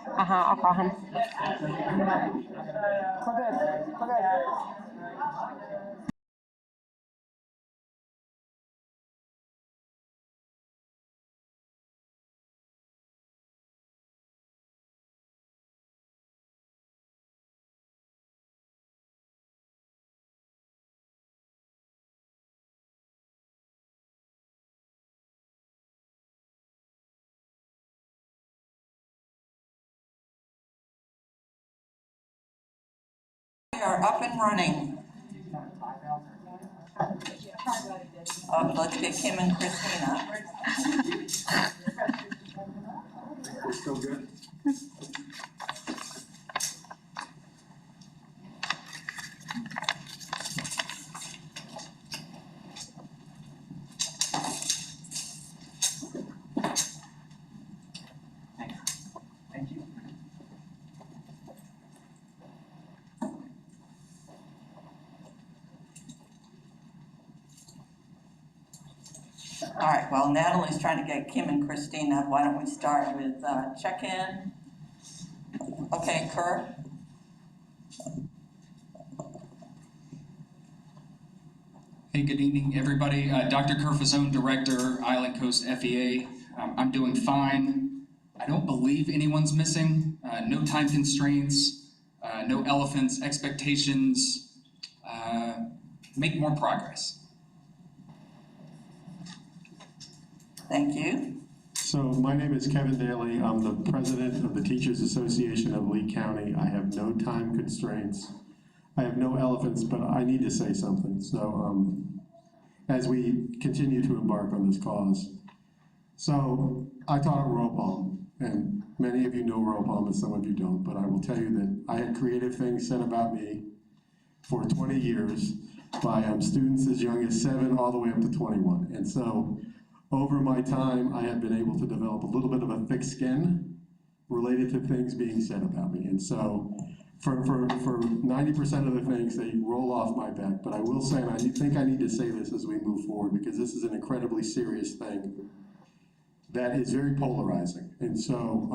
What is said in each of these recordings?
I'll call him. We're good. We're good. We are up and running. Let's get Kim and Christina. We're still good? Thank you. All right, while Natalie's trying to get Kim and Christina, why don't we start with check-in? Okay, Kerr? Hey, good evening, everybody. Dr. Kerr Fazone, Director, Island Coast FEA. I'm doing fine. I don't believe anyone's missing. No time constraints, no elephants, expectations. Make more progress. Thank you. So my name is Kevin Daly. I'm the president of the Teachers Association of Lee County. I have no time constraints. I have no elephants, but I need to say something. So as we continue to embark on this cause. So I taught at Royal Palm, and many of you know Royal Palm and some of you don't, but I will tell you that I had creative things said about me for 20 years by students as young as 7 all the way up to 21. And so over my time, I have been able to develop a little bit of a thick skin related to things being said about me. And so for 90% of the things, they roll off my back. But I will say, and I think I need to say this as we move forward, because this is an incredibly serious thing that is very polarizing. And so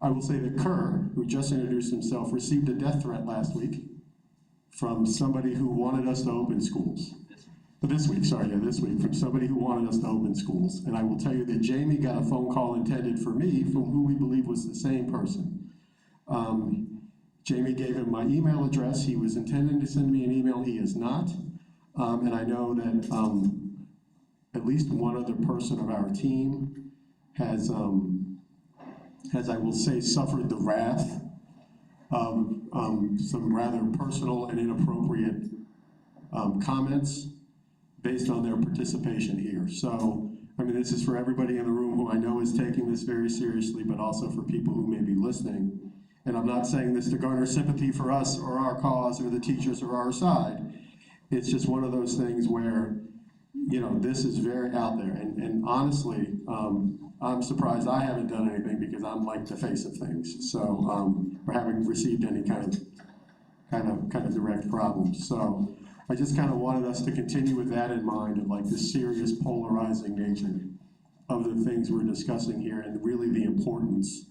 I will say that Kerr, who just introduced himself, received a death threat last week from somebody who wanted us to open schools. This week, from somebody who wanted us to open schools. And I will tell you that Jamie got a phone call intended for me from who we believe was the same person. Jamie gave him my email address. He was intending to send me an email. He is not. And I know that at least one other person of our team has I will say, suffered the wrath of some rather personal and inappropriate comments based on their participation here. So, I mean, this is for everybody in the room who I know is taking this very seriously, but also for people who may be listening. And I'm not saying this to garner sympathy for us or our cause or the teachers or our side. It's just one of those things where, you know, this is very out there. And honestly, I'm surprised I haven't done anything because I'm like the face of things. So, or haven't received any kind of direct problems. So, I just kind of wanted us to continue with that in mind, of like the serious polarizing nature of the things we're discussing here, and really the importance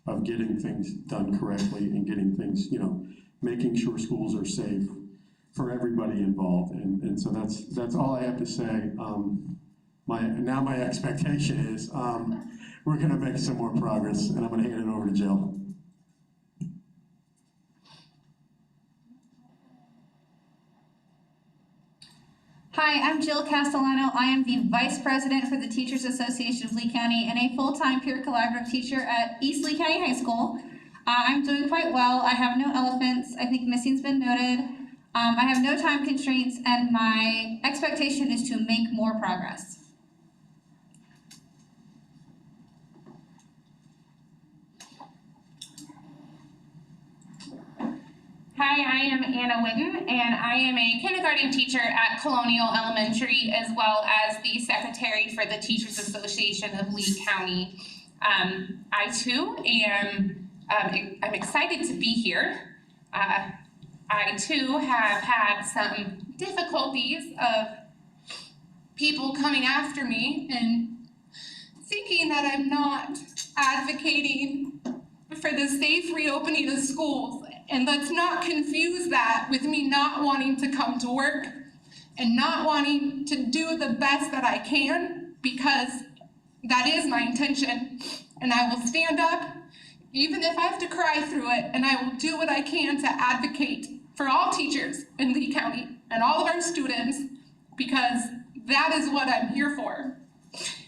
of getting things done correctly and getting things, you know, making sure schools are safe for everybody involved. And so that's all I have to say. My expectation is we're gonna make some more progress, and I'm gonna hand it over to Jill. Hi, I'm Jill Castellano. I am the Vice President for the Teachers Association of Lee County and a full-time peer collaborative teacher at East Lee County High School. I'm doing quite well. I have no elephants. I think missing's been noted. I have no time constraints, and my expectation is to make more progress. Hi, I am Anna Whitten, and I am a kindergarten teacher at Colonial Elementary, as well as the secretary for the Teachers Association of Lee County. I too I'm excited to be here. I too have had some difficulties of people coming after me and thinking that I'm not advocating for the safe reopening of schools. And let's not confuse that with me not wanting to come to work and not wanting to do the best that I can, because that is my intention. And I will stand up, even if I have to cry through it, and I will do what I can to advocate for all teachers in Lee County and all of our students, because that is what I'm here for.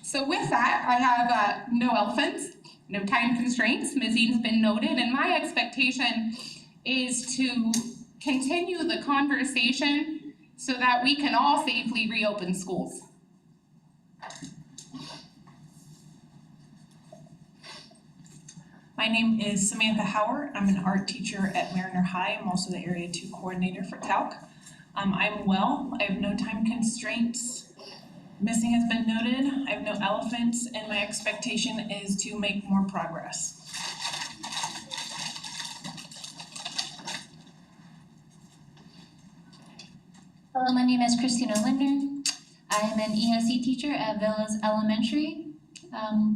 So with that, I have no elephants, no time constraints. Missing's been noted, and my expectation is to continue the conversation so that we can all safely reopen schools. My name is Samantha Howard. I'm an art teacher at Mariner High. I'm also the Area 2 coordinator for TALC. I'm well. I have no time constraints. Missing has been noted. I have no elephants, and my expectation is to make more progress. Hello, my name is Christina Linder. I am an ESE teacher at Villas Elementary.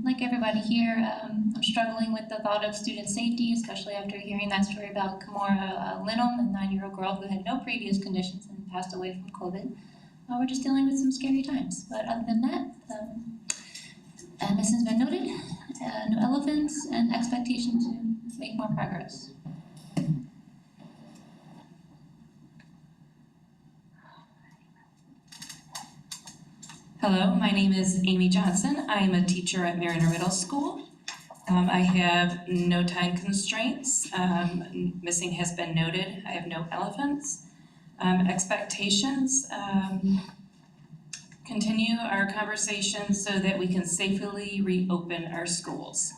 Like everybody here, I'm struggling with the thought of student safety, especially after hearing that story about Kimora Linholm, the 9-year-old girl who had no previous conditions and passed away from COVID. We're just dealing with some scary times. But other than that, missing's been noted, no elephants, and expectation to make more progress. Hello, my name is Amy Johnson. I am a teacher at Mariner Middle School. I have no time constraints. Missing has been noted. I have no elephants. Expectations, continue our conversation so that we can safely reopen our schools.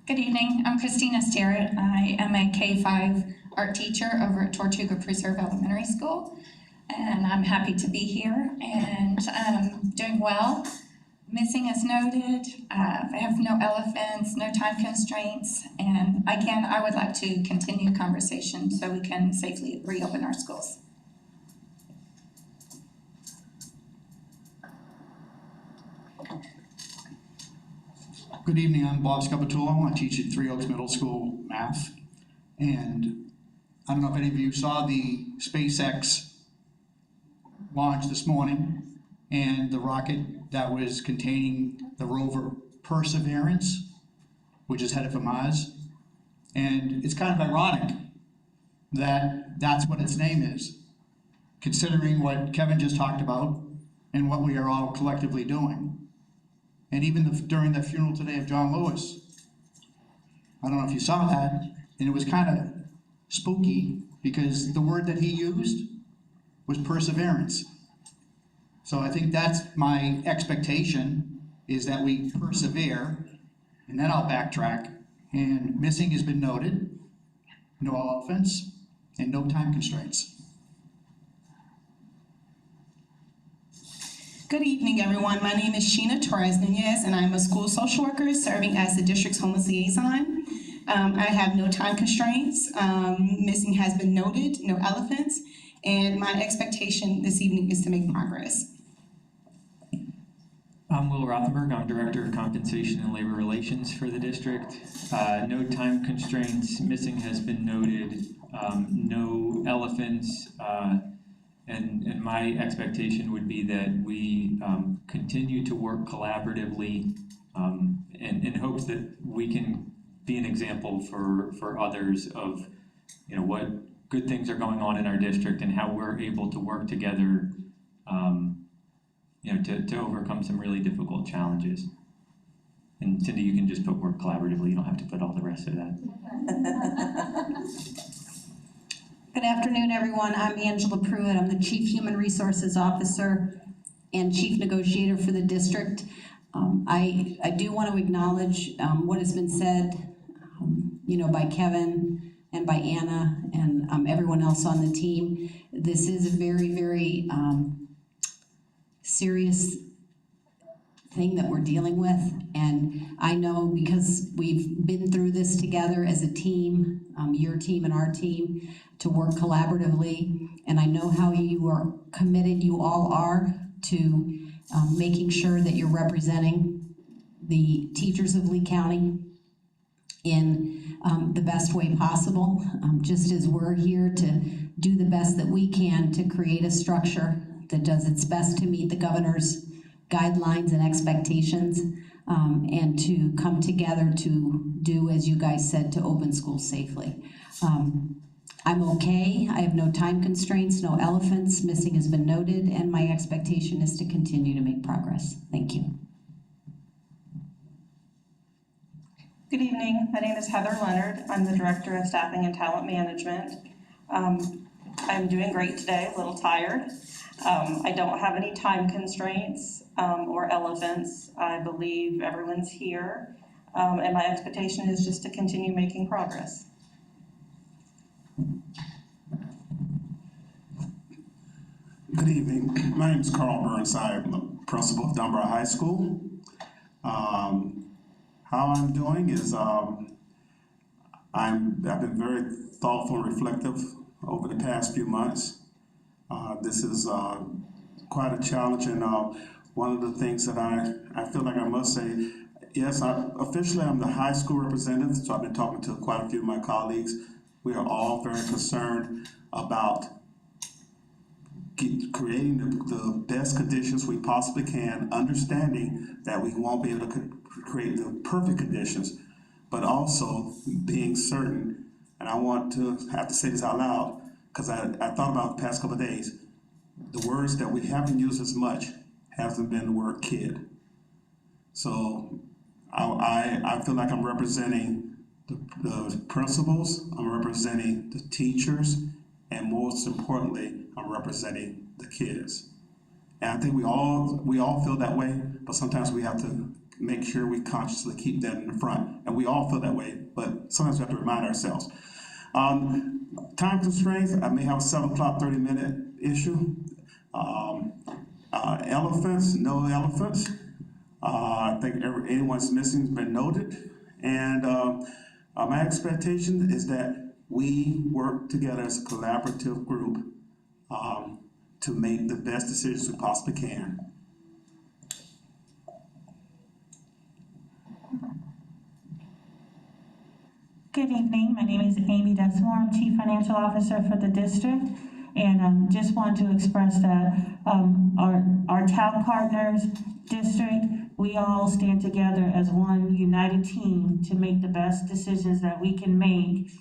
Good evening, I'm Christina Starrett. I am a K-5 art teacher over at Tortuga Preserve Elementary School, and I'm happy to be here and doing well. Missing as noted, I have no elephants, no time constraints, and again, I would like to continue conversation so we can safely reopen our schools. Good evening, I'm Bob Scapitullo. I teach at Three Oaks Middle School math. And I don't know if any of you saw the SpaceX launch this morning and the rocket that was containing the rover Perseverance, which is headed for Mars. And it's kind of ironic that that's what its name is, considering what Kevin just talked about and what we are all collectively doing. And even during the funeral today of John Lewis, I don't know if you saw that, and it was kind of spooky because the word that he used was perseverance. So I think that's my expectation, is that we persevere, and then I'll backtrack. And missing has been noted, no elephants, and no time constraints. Good evening, everyone. My name is Sheena Torres Nunez, and I'm a school social worker serving as the district's homeless liaison. I have no time constraints. Missing has been noted, no elephants, and my expectation this evening is to make progress. I'm Will Rothenberg. I'm Director of Compensation and Labor Relations for the district. No time constraints. Missing has been noted. No elephants. And my expectation would be that we continue to work collaboratively in hopes that we can be an example for others of, what good things are going on in our district and how we're able to work together, to overcome some really difficult challenges. And Cindy, you can just put work collaboratively. You don't have to put all the rest of that. Good afternoon, everyone. I'm Angela Pruitt. I'm the Chief Human Resources Officer and Chief Negotiator for the district. I do want to acknowledge what has been said, by Kevin and by Anna and everyone else on the team. This is a very, very serious thing that we're dealing with, and I know because we've been through this together as a team, your team and our team, to work collaboratively, and I know how you are committed, you all are, to making sure that you're representing the teachers of Lee County in the best way possible, just as we're here to do the best that we can to create a structure that does its best to meet the governor's guidelines and expectations, and to come together to do, as you guys said, to open schools safely. I'm okay. I have no time constraints, no elephants. Missing has been noted, and my expectation is to continue to make progress. Thank you. Good evening. My name is Heather Leonard. I'm the Director of Staffing and Talent Management. I'm doing great today, a little tired. I don't have any time constraints or elephants. I believe everyone's here, and my expectation is just to continue making progress. Good evening. My name is Carl Burnside. I'm the principal of Dunbar High School. How I'm doing is I've been very thoughtful and reflective over the past few months. This is quite a challenge, and one of the things that I feel like I must say, yes, officially I'm the high school representative, so I've been talking to quite a few of my colleagues. We are all very concerned about creating the best conditions we possibly can, understanding that we won't be able to create the perfect conditions, but also being certain, and I want to have to say this out loud, because I thought about the past couple of days, the words that we haven't used as much hasn't been the word kid. So I feel like I'm representing the principals, I'm representing the teachers, and most importantly, I'm representing the kids. And I think we all feel that way, but sometimes we have to make sure we consciously keep that in the front. And we all feel that way, but sometimes we have to remind ourselves. Time constraints, I may have a 7 o'clock, 30-minute issue. Elephants, no elephants. I think anyone's missing has been noted. And my expectation is that we work together as a collaborative group to make the best decisions we possibly can. Good evening. My name is Amy Dexmore. I'm Chief Financial Officer for the district, and just want to express that our TALC partners, district, we all stand together as one united team to make the best decisions that we can make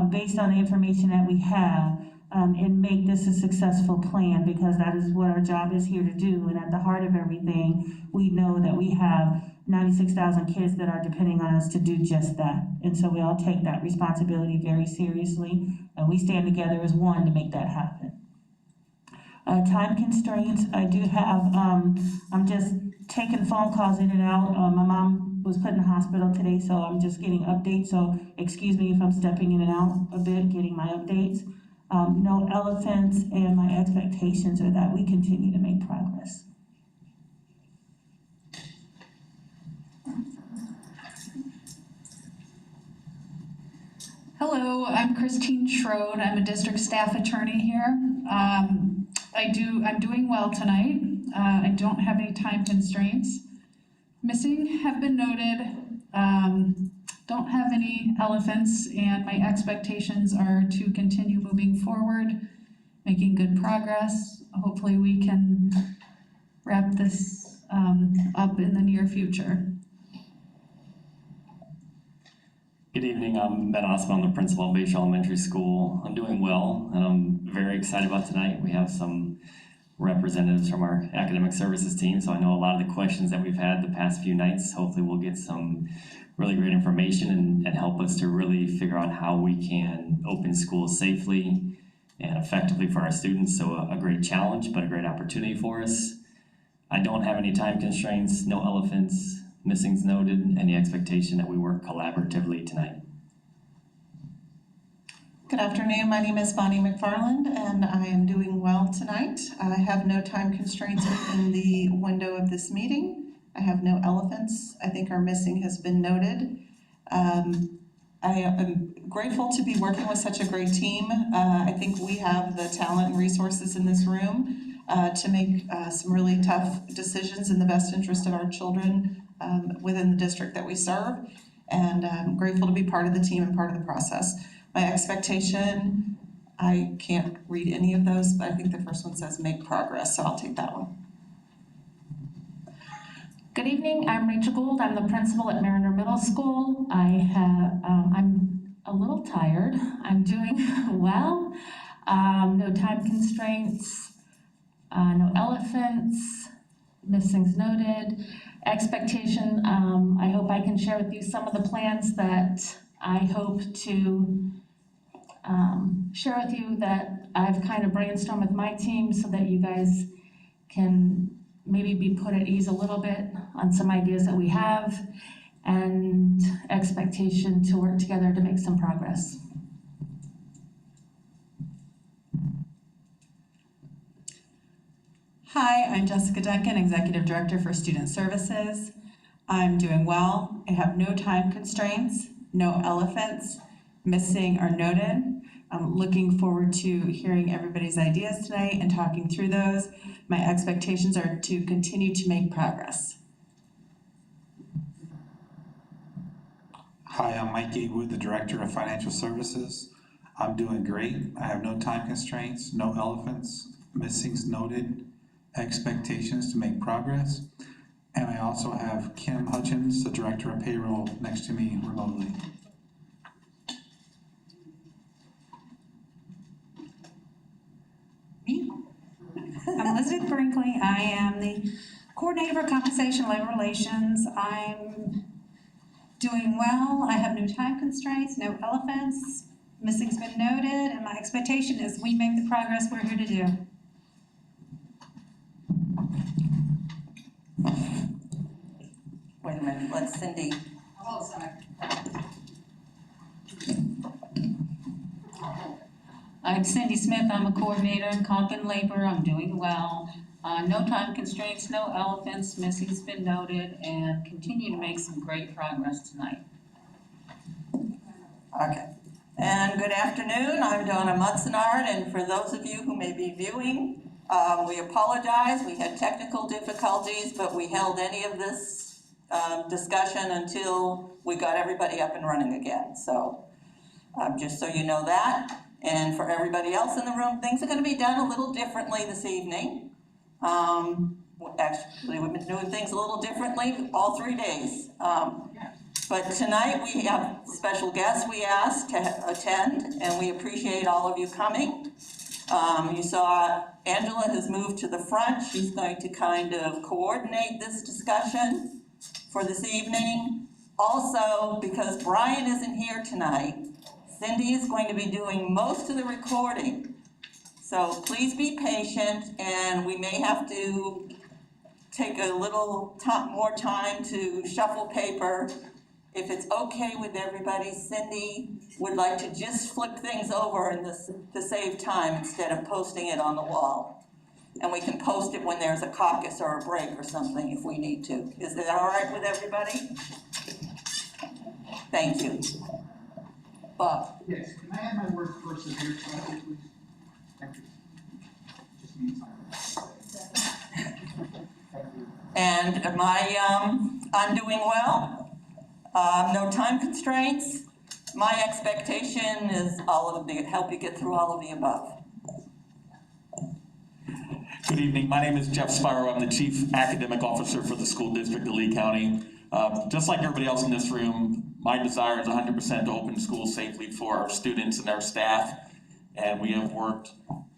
based on the information that we have, and make this a successful plan, because that is what our job is here to do. And at the heart of everything, we know that we have 96,000 kids that are depending on us to do just that. And so we all take that responsibility very seriously, and we stand together as one to make that happen. Time constraints, I do have, I'm just taking phone calls in and out. My mom was put in the hospital today, so I'm just getting updates. So excuse me if I'm stepping in and out a bit, getting my updates. No elephants, and my expectations are that we continue to make progress. Hello, I'm Christine Schroed. I'm a district staff attorney here. I'm doing well tonight. I don't have any time constraints. Missing have been noted. Don't have any elephants, and my expectations are to continue moving forward, making good progress. Hopefully we can wrap this up in the near future. Good evening, I'm Ben Osman, I'm the principal of Bayshore Elementary School. I'm doing well, and I'm very excited about tonight. We have some representatives from our academic services team, so I know a lot of the questions that we've had the past few nights, hopefully we'll get some really great information and help us to really figure out how we can open schools safely and effectively for our students. So a great challenge, but a great opportunity for us. I don't have any time constraints, no elephants, missings noted, and the expectation that we work collaboratively tonight. Good afternoon. My name is Bonnie McFarland, and I am doing well tonight. I have no time constraints within the window of this meeting. I have no elephants. I think our missing has been noted. I am grateful to be working with such a great team. I think we have the talent and resources in this room to make some really tough decisions in the best interest of our children within the district that we serve. And I'm grateful to be part of the team and part of the process. My expectation, I can't read any of those, but I think the first one says make progress, so I'll take that one. Good evening, I'm Rachel Gould. I'm the principal at Mariner Middle School. I'm a little tired. I'm doing well. No time constraints, no elephants, missings noted. Expectation, I hope I can share with you some of the plans that I hope to share with you that I've kind of brainstormed with my team so that you guys can maybe be put at ease a little bit on some ideas that we have, and expectation to work together to make some progress. Hi, I'm Jessica Duncan, Executive Director for Student Services. I'm doing well. I have no time constraints, no elephants, missing or noted. I'm looking forward to hearing everybody's ideas tonight and talking through those. My expectations are to continue to make progress. Hi, I'm Mike Gatewood, the Director of Financial Services. I'm doing great. I have no time constraints, no elephants, missings noted, expectations to make progress. And I also have Kim Hutchins, the Director of Payroll, next to me remotely. Me? I'm Elizabeth Brinkley. I am the Coordinator for Compensation and Labor Relations. I'm doing well. I have no time constraints, no elephants. Missing's been noted, and my expectation is we make the progress we're here to do. Wait a minute, let Cindy. Oh, sorry. I'm Cindy Smith. I'm a coordinator in comp and labor. I'm doing well. No time constraints, no elephants, missing's been noted, and continue to make some great progress tonight. Okay. And good afternoon, I'm Donna Mutzenard, and for those of you who may be viewing, we apologize. We had technical difficulties, but we held any of this discussion until we got everybody up and running again. So just so you know that. And for everybody else in the room, things are going to be done a little differently this evening. Actually, we've been doing things a little differently all 3 days. But tonight we have special guests we asked to attend, and we appreciate all of you coming. You saw Angela has moved to the front. She's going to kind of coordinate this discussion for this evening. Also, because Brian isn't here tonight, Cindy is going to be doing most of the recording. So please be patient, and we may have to take a little more time to shuffle paper. If it's okay with everybody, Cindy would like to just flip things over to save time instead of posting it on the wall. And we can post it when there's a caucus or a break or something if we need to. Is that all right with everybody? Thank you. Bob? Yes, can I have my word first in here, please? Thank you. Just means And I'm doing well. No time constraints. My expectation is help you get through all of the above. Good evening, my name is Jeff Spiro. I'm the Chief Academic Officer for the School District of Lee County. Just like everybody else in this room, my desire is 100% to open schools safely for our students and our staff. And we have worked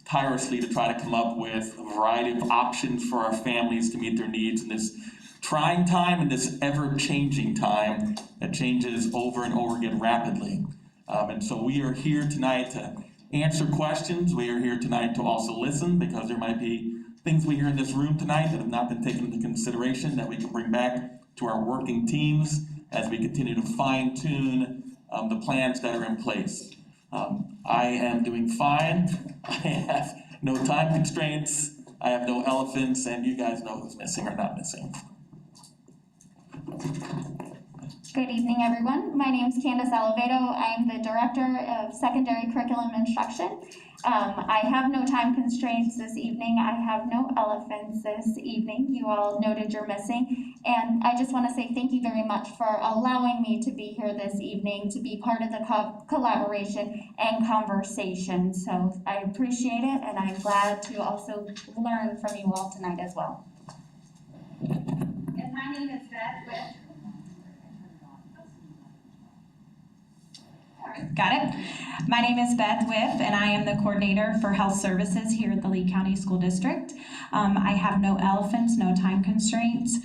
tirelessly to try to come up with a variety of options for our families to meet their needs in this trying time and this ever-changing time that changes over and over again rapidly. And so we are here tonight to answer questions. We are here tonight to also listen, because there might be things we hear in this room tonight that have not been taken into consideration that we can bring back to our working teams as we continue to fine-tune the plans that are in place. I am doing fine. I have no time constraints. I have no elephants, and you guys know who's missing or not missing. Good evening, everyone. My name is Candace Alivedo. I am the Director of Secondary Curriculum Instruction. I have no time constraints this evening. I have no elephants this evening. You all noted you're missing. And I just want to say thank you very much for allowing me to be here this evening, to be part of the collaboration and conversation. So I appreciate it, and I'm glad to also learn from you all tonight as well. And my name is Beth. Got it. My name is Beth Whip, and I am the coordinator for health services here at the Lee County School District. I have no elephants, no time constraints.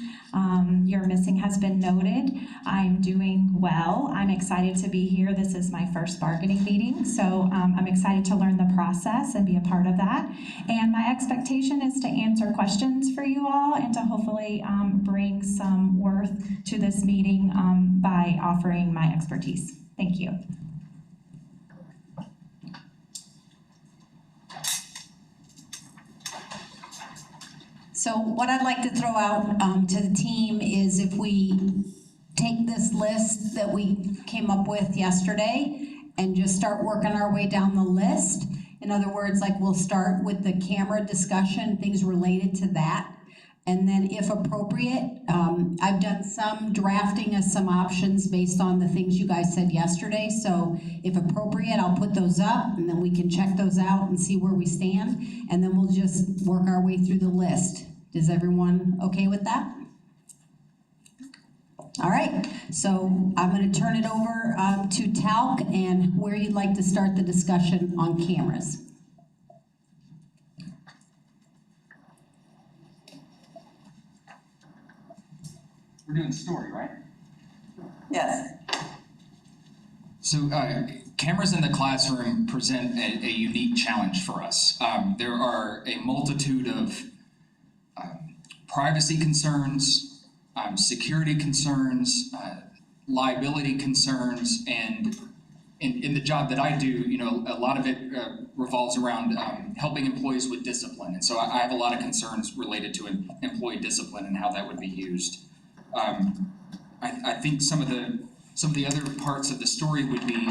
Your missing has been noted. I'm doing well. I'm excited to be here. This is my first bargaining meeting, so I'm excited to learn the process and be a part of that. And my expectation is to answer questions for you all and to hopefully bring some worth to this meeting by offering my expertise. Thank you. So what I'd like to throw out to the team is if we take this list that we came up with yesterday and just start working our way down the list. In other words, like we'll start with the camera discussion, things related to that. And then if appropriate, I've done some drafting of some options based on the things you guys said yesterday. So if appropriate, I'll put those up and then we can check those out and see where we stand. And then we'll just work our way through the list. Is everyone okay with that? All right, so I'm going to turn it over to TALC and where you'd like to start the discussion on cameras. We're doing story, right? Yes. So cameras in the classroom present a unique challenge for us. There are a multitude of privacy concerns, security concerns, liability concerns, and in the job that I do, you know, a lot of it revolves around helping employees with discipline. And so I have a lot of concerns related to employee discipline and how that would be used. I think some of the other parts of the story would be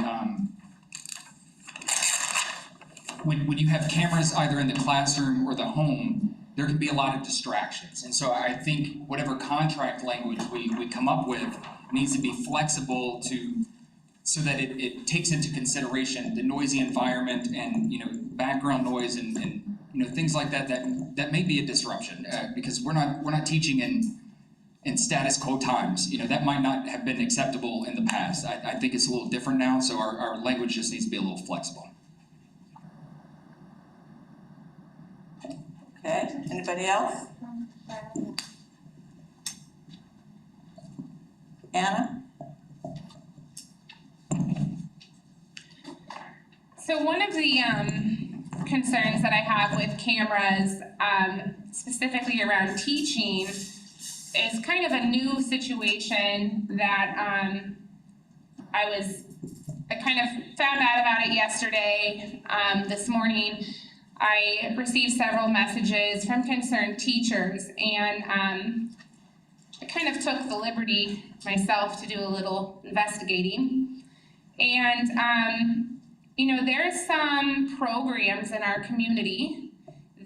when you have cameras either in the classroom or the home, there can be a lot of distractions. And so I think whatever contract language we come up with needs to be flexible so that it takes into consideration the noisy environment and, you know, background noise and you know, things like that may be a disruption because we're not teaching in status quo times. You know, that might not have been acceptable in the past. I think it's a little different now, so our language just needs to be a little flexible. Okay, anybody else? Anna? So one of the concerns that I have with cameras, specifically around teaching, is kind of a new situation that I kind of found out about it yesterday. This morning, I received several messages from concerned teachers, and I kind of took the liberty myself to do a little investigating. And, you know, there's some programs in our community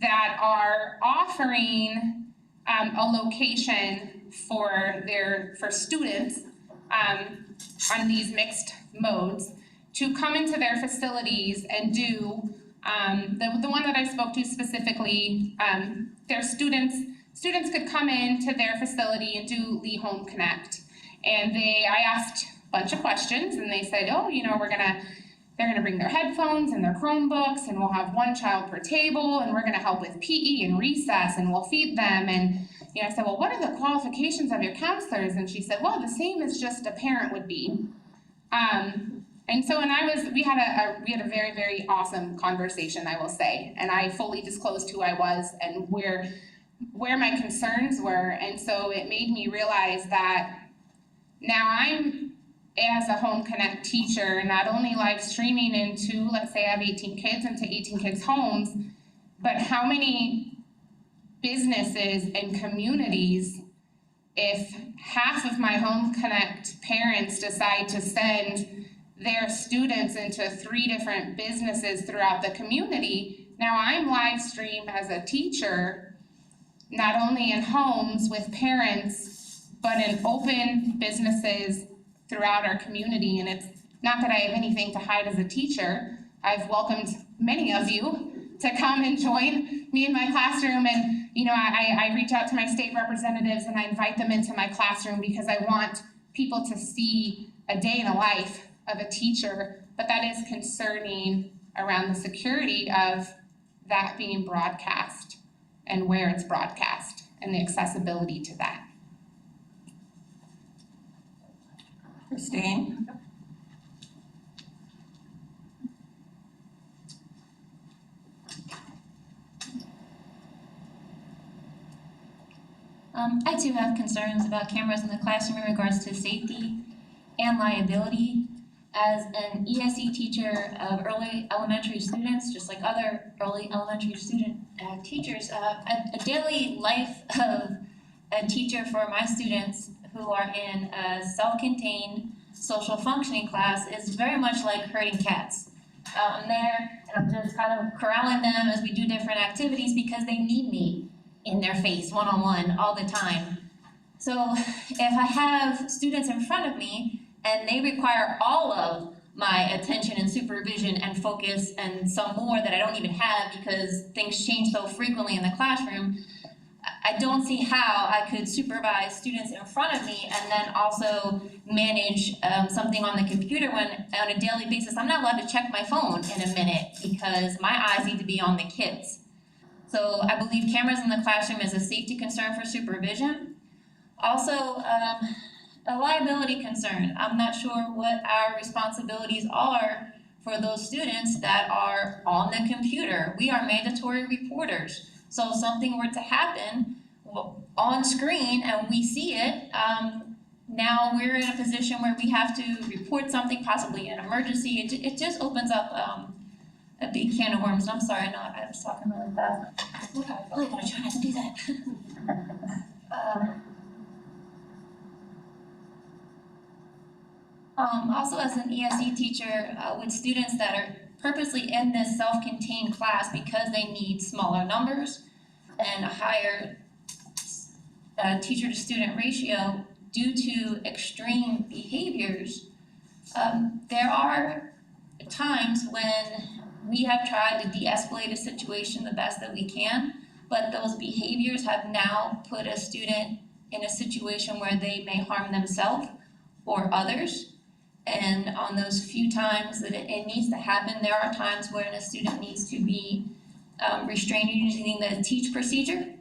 that are offering a location for students on these mixed modes to come into their facilities and do the one that I spoke to specifically, their students could come into their facility and do Lee Home Connect. And I asked a bunch of questions, and they said, oh, you know, they're gonna bring their headphones and their Chromebooks, and we'll have one child per table, and we're gonna help with PE and recess, and we'll feed them. And you know, I said, well, what are the qualifications of your counselors? And she said, well, the same as just a parent would be. And so, we had a very, very awesome conversation, I will say, and I fully disclosed who I was and where my concerns were. And so it made me realize that now I'm, as a Home Connect teacher, not only live streaming into, let's say I have 18 kids, into 18 kids' homes, but how many businesses and communities if half of my Home Connect parents decide to send their students into 3 different businesses throughout the community, now I'm live streamed as a teacher, not only in homes with parents, but in open businesses throughout our community. And it's not that I have anything to hide as a teacher. I've welcomed many of you to come and join me in my classroom, and I reach out to my state representatives and I invite them into my classroom because I want people to see a day in the life of a teacher, but that is concerning around the security of that being broadcast and where it's broadcast and the accessibility to that. Christine? I too have concerns about cameras in the classroom in regards to safety and liability. As an ESE teacher of early elementary students, just like other early elementary student teachers, a daily life of a teacher for my students who are in a self-contained social functioning class is very much like herding cats. I'm there and I'm just kind of corralling them as we do different activities because they need me in their face, one-on-one, all the time. So if I have students in front of me and they require all of my attention and supervision and focus and some more that I don't even have because things change so frequently in the classroom, I don't see how I could supervise students in front of me and then also manage something on the computer when on a daily basis I'm not allowed to check my phone in a minute because my eyes need to be on the kids. So I believe cameras in the classroom is a safety concern for supervision. Also, a liability concern. I'm not sure what our responsibilities are for those students that are on the computer. We are mandatory reporters. So if something were to happen on screen and we see it, now we're in a position where we have to report something, possibly an emergency. It just opens up a big can of worms. And I'm sorry, I was talking really fast. I'm really gonna try not to do that. Also as an ESE teacher with students that are purposely in this self-contained class because they need smaller numbers and a higher teacher to student ratio due to extreme behaviors, there are times when we have tried to de-escalate a situation the best that we can, but those behaviors have now put a student in a situation where they may harm themselves or others. And on those few times that it needs to happen, there are times when a student needs to be restrained using the TEACH procedure.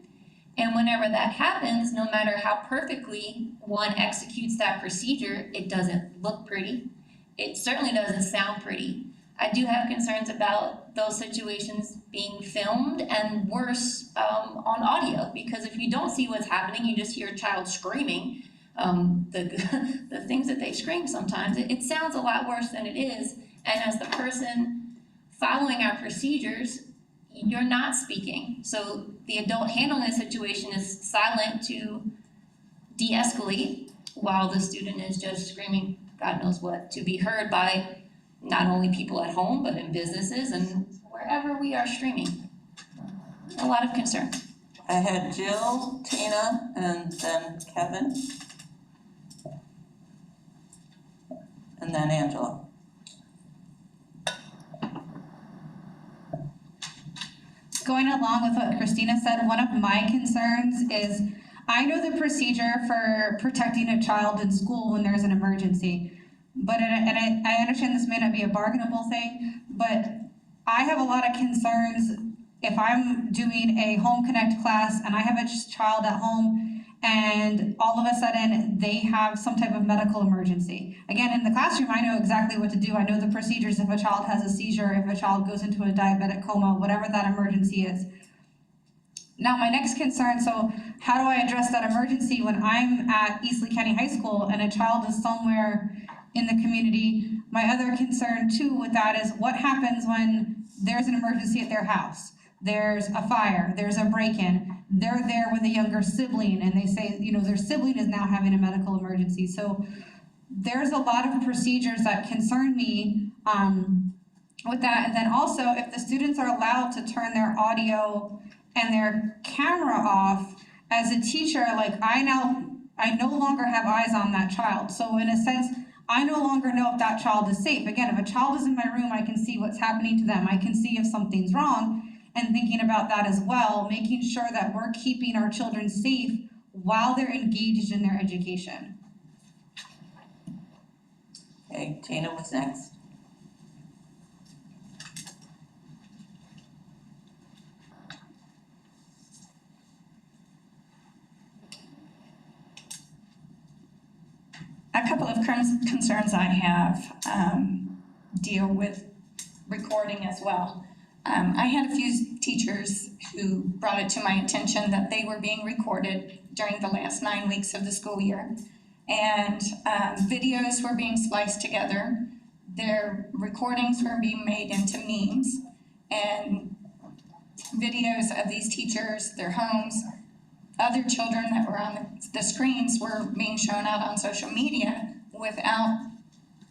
And whenever that happens, no matter how perfectly one executes that procedure, it doesn't look pretty. It certainly doesn't sound pretty. I do have concerns about those situations being filmed and worse on audio, because if you don't see what's happening, you just hear a child screaming. The things that they scream sometimes, it sounds a lot worse than it is. And as the person following our procedures, you're not speaking. So the adult handling the situation is silent to de-escalate while the student is just screaming God knows what to be heard by not only people at home, but in businesses and wherever we are streaming. A lot of concern. I had Jill, Tina, and then Kevin. And then Angela. Going along with what Christina said, one of my concerns is I know the procedure for protecting a child in school when there's an emergency. But, I understand this may not be a bargainable thing, but I have a lot of concerns if I'm doing a Home Connect class and I have a child at home and all of a sudden they have some type of medical emergency. Again, in the classroom, I know exactly what to do. I know the procedures if a child has a seizure, if a child goes into a diabetic coma, whatever that emergency is. Now, my next concern, so how do I address that emergency when I'm at Eastleigh County High School and a child is somewhere in the community? My other concern too with that is what happens when there's an emergency at their house? There's a fire, there's a break-in. they're there with a younger sibling and they say, you know, their sibling is now having a medical emergency. So there's a lot of procedures that concern me with that. And then also, if the students are allowed to turn their audio and their camera off, as a teacher, like I no longer have eyes on that child. So in a sense, I no longer know if that child is safe. Again, if a child is in my room, I can see what's happening to them. I can see if something's wrong, and thinking about that as well, making sure that we're keeping our children safe while they're engaged in their education. Okay, Tina was next. A couple of concerns I have deal with recording as well. I had a few teachers who brought it to my attention that they were being recorded during the last 9 weeks of the school year. And videos were being spliced together. Their recordings were being made into memes. And videos of these teachers, their homes, other children that were on the screens were being shown out on social media without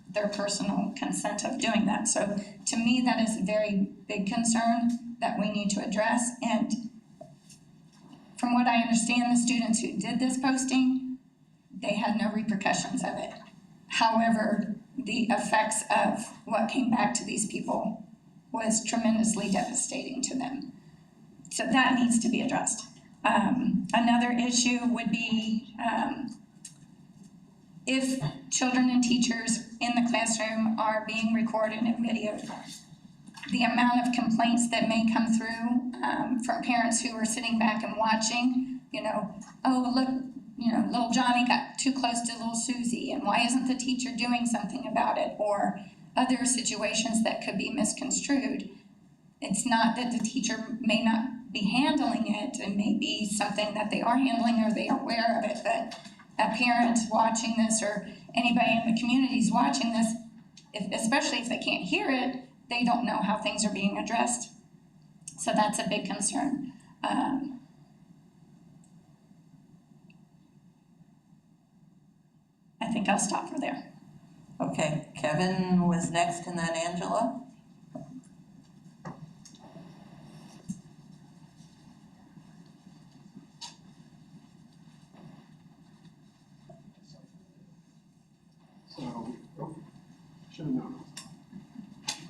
their personal consent of doing that. So to me, that is a very big concern that we need to address. And from what I understand, the students who did this posting, they had no repercussions of it. However, the effects of what came back to these people was tremendously devastating to them. So that needs to be addressed. Another issue would be if children and teachers in the classroom are being recorded and videoed, the amount of complaints that may come through from parents who are sitting back and watching, you know, oh, look, you know, little Johnny got too close to little Susie, and why isn't the teacher doing something about it? Or other situations that could be misconstrued. It's not that the teacher may not be handling it, and may be something that they are handling or they are aware of it, but a parent watching this or anybody in the community is watching this, especially if they can't hear it, they don't know how things are being addressed. So that's a big concern. I think I'll stop for there. Okay, Kevin was next and then Angela.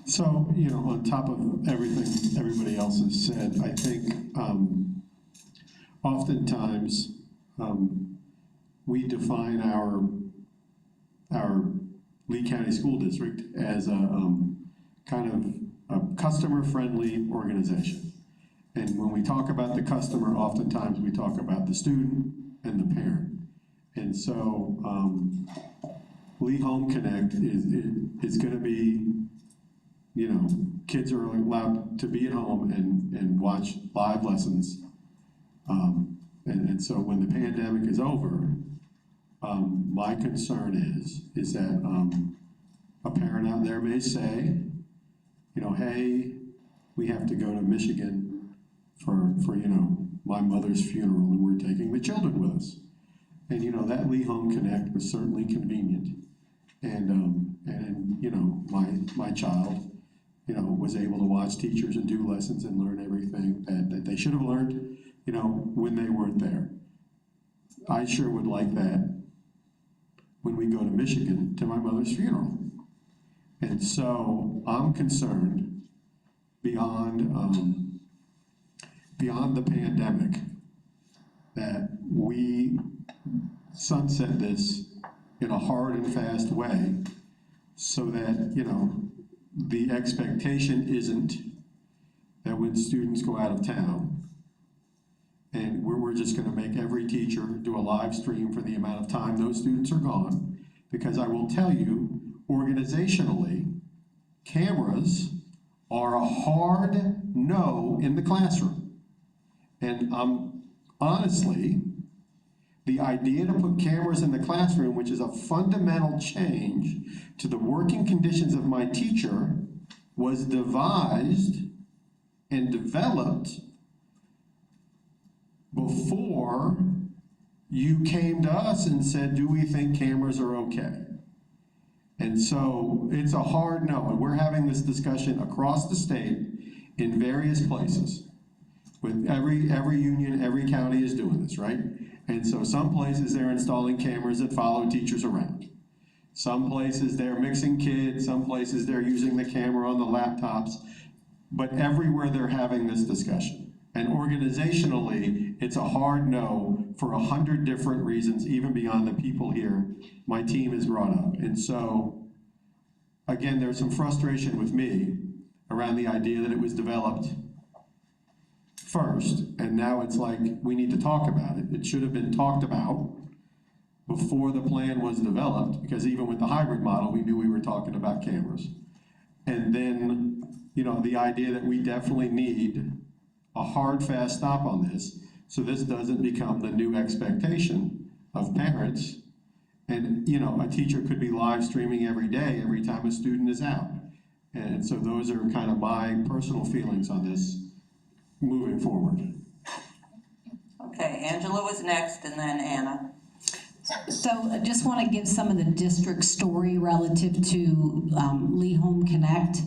So, you know, on top of everything everybody else has said, I think oftentimes we define our Lee County School District as a kind of a customer-friendly organization. And when we talk about the customer, oftentimes we talk about the student and the parent. And so Lee Home Connect is going to be, you know, kids are allowed to be at home and watch live lessons. And so when the pandemic is over, my concern is that a parent out there may say, you know, hey, we have to go to Michigan for you know, my mother's funeral, and we're taking the children with us. And you know, that Lee Home Connect was certainly convenient. And you know, my child, you know, was able to watch teachers and do lessons and learn everything that they should have learned, you know, when they weren't there. I sure would like that when we go to Michigan to my mother's funeral. And so I'm concerned beyond the pandemic that we sunset this in a hard and fast way so that, you know, the expectation isn't that when students go out of town and we're just going to make every teacher do a live stream for the amount of time those students are gone, because I will tell you, organizationally, cameras are a hard no in the classroom. And honestly, the idea to put cameras in the classroom, which is a fundamental change to the working conditions of my teacher, was devised and developed before you came to us and said, do we think cameras are okay? And so it's a hard no, and we're having this discussion across the state in various places. With every union, every county is doing this, right? And so some places they're installing cameras that follow teachers around. Some places they're mixing kids, some places they're using the camera on the laptops, but everywhere they're having this discussion. And organizationally, it's a hard no for 100 different reasons, even beyond the people here my team has brought up. And so, again, there's some frustration with me around the idea that it was developed first, and now it's like, we need to talk about it. It should have been talked about before the plan was developed, because even with the hybrid model, we knew we were talking about cameras. And then, you know, the idea that we definitely need a hard, fast stop on this, so this doesn't become the new expectation of parents. And, you know, a teacher could be live streaming every day, every time a student is out. And so those are kind of my personal feelings on this moving forward. Okay, Angela was next, and then Anna. So I just want to give some of the district story relative to Lee Home Connect.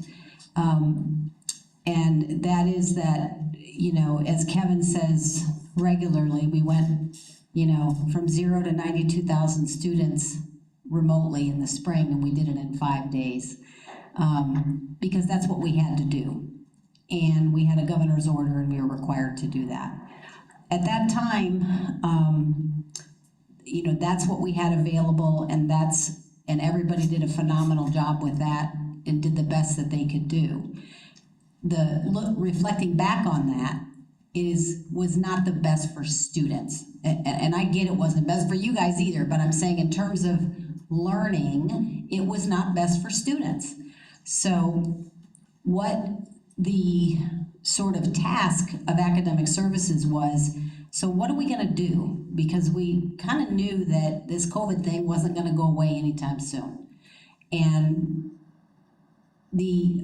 And that is that, you know, as Kevin says regularly, we went, you know, from 0 to 92,000 students remotely in the spring, and we did it in 5 days. Because that's what we had to do. And we had a governor's order and we were required to do that. At that time, you know, that's what we had available, and everybody did a phenomenal job with that and did the best that they could do. Reflecting back on that was not the best for students. And I get it wasn't best for you guys either, but I'm saying in terms of learning, it was not best for students. So what the sort of task of academic services was, so what are we gonna do? Because we kind of knew that this COVID thing wasn't gonna go away anytime soon. And we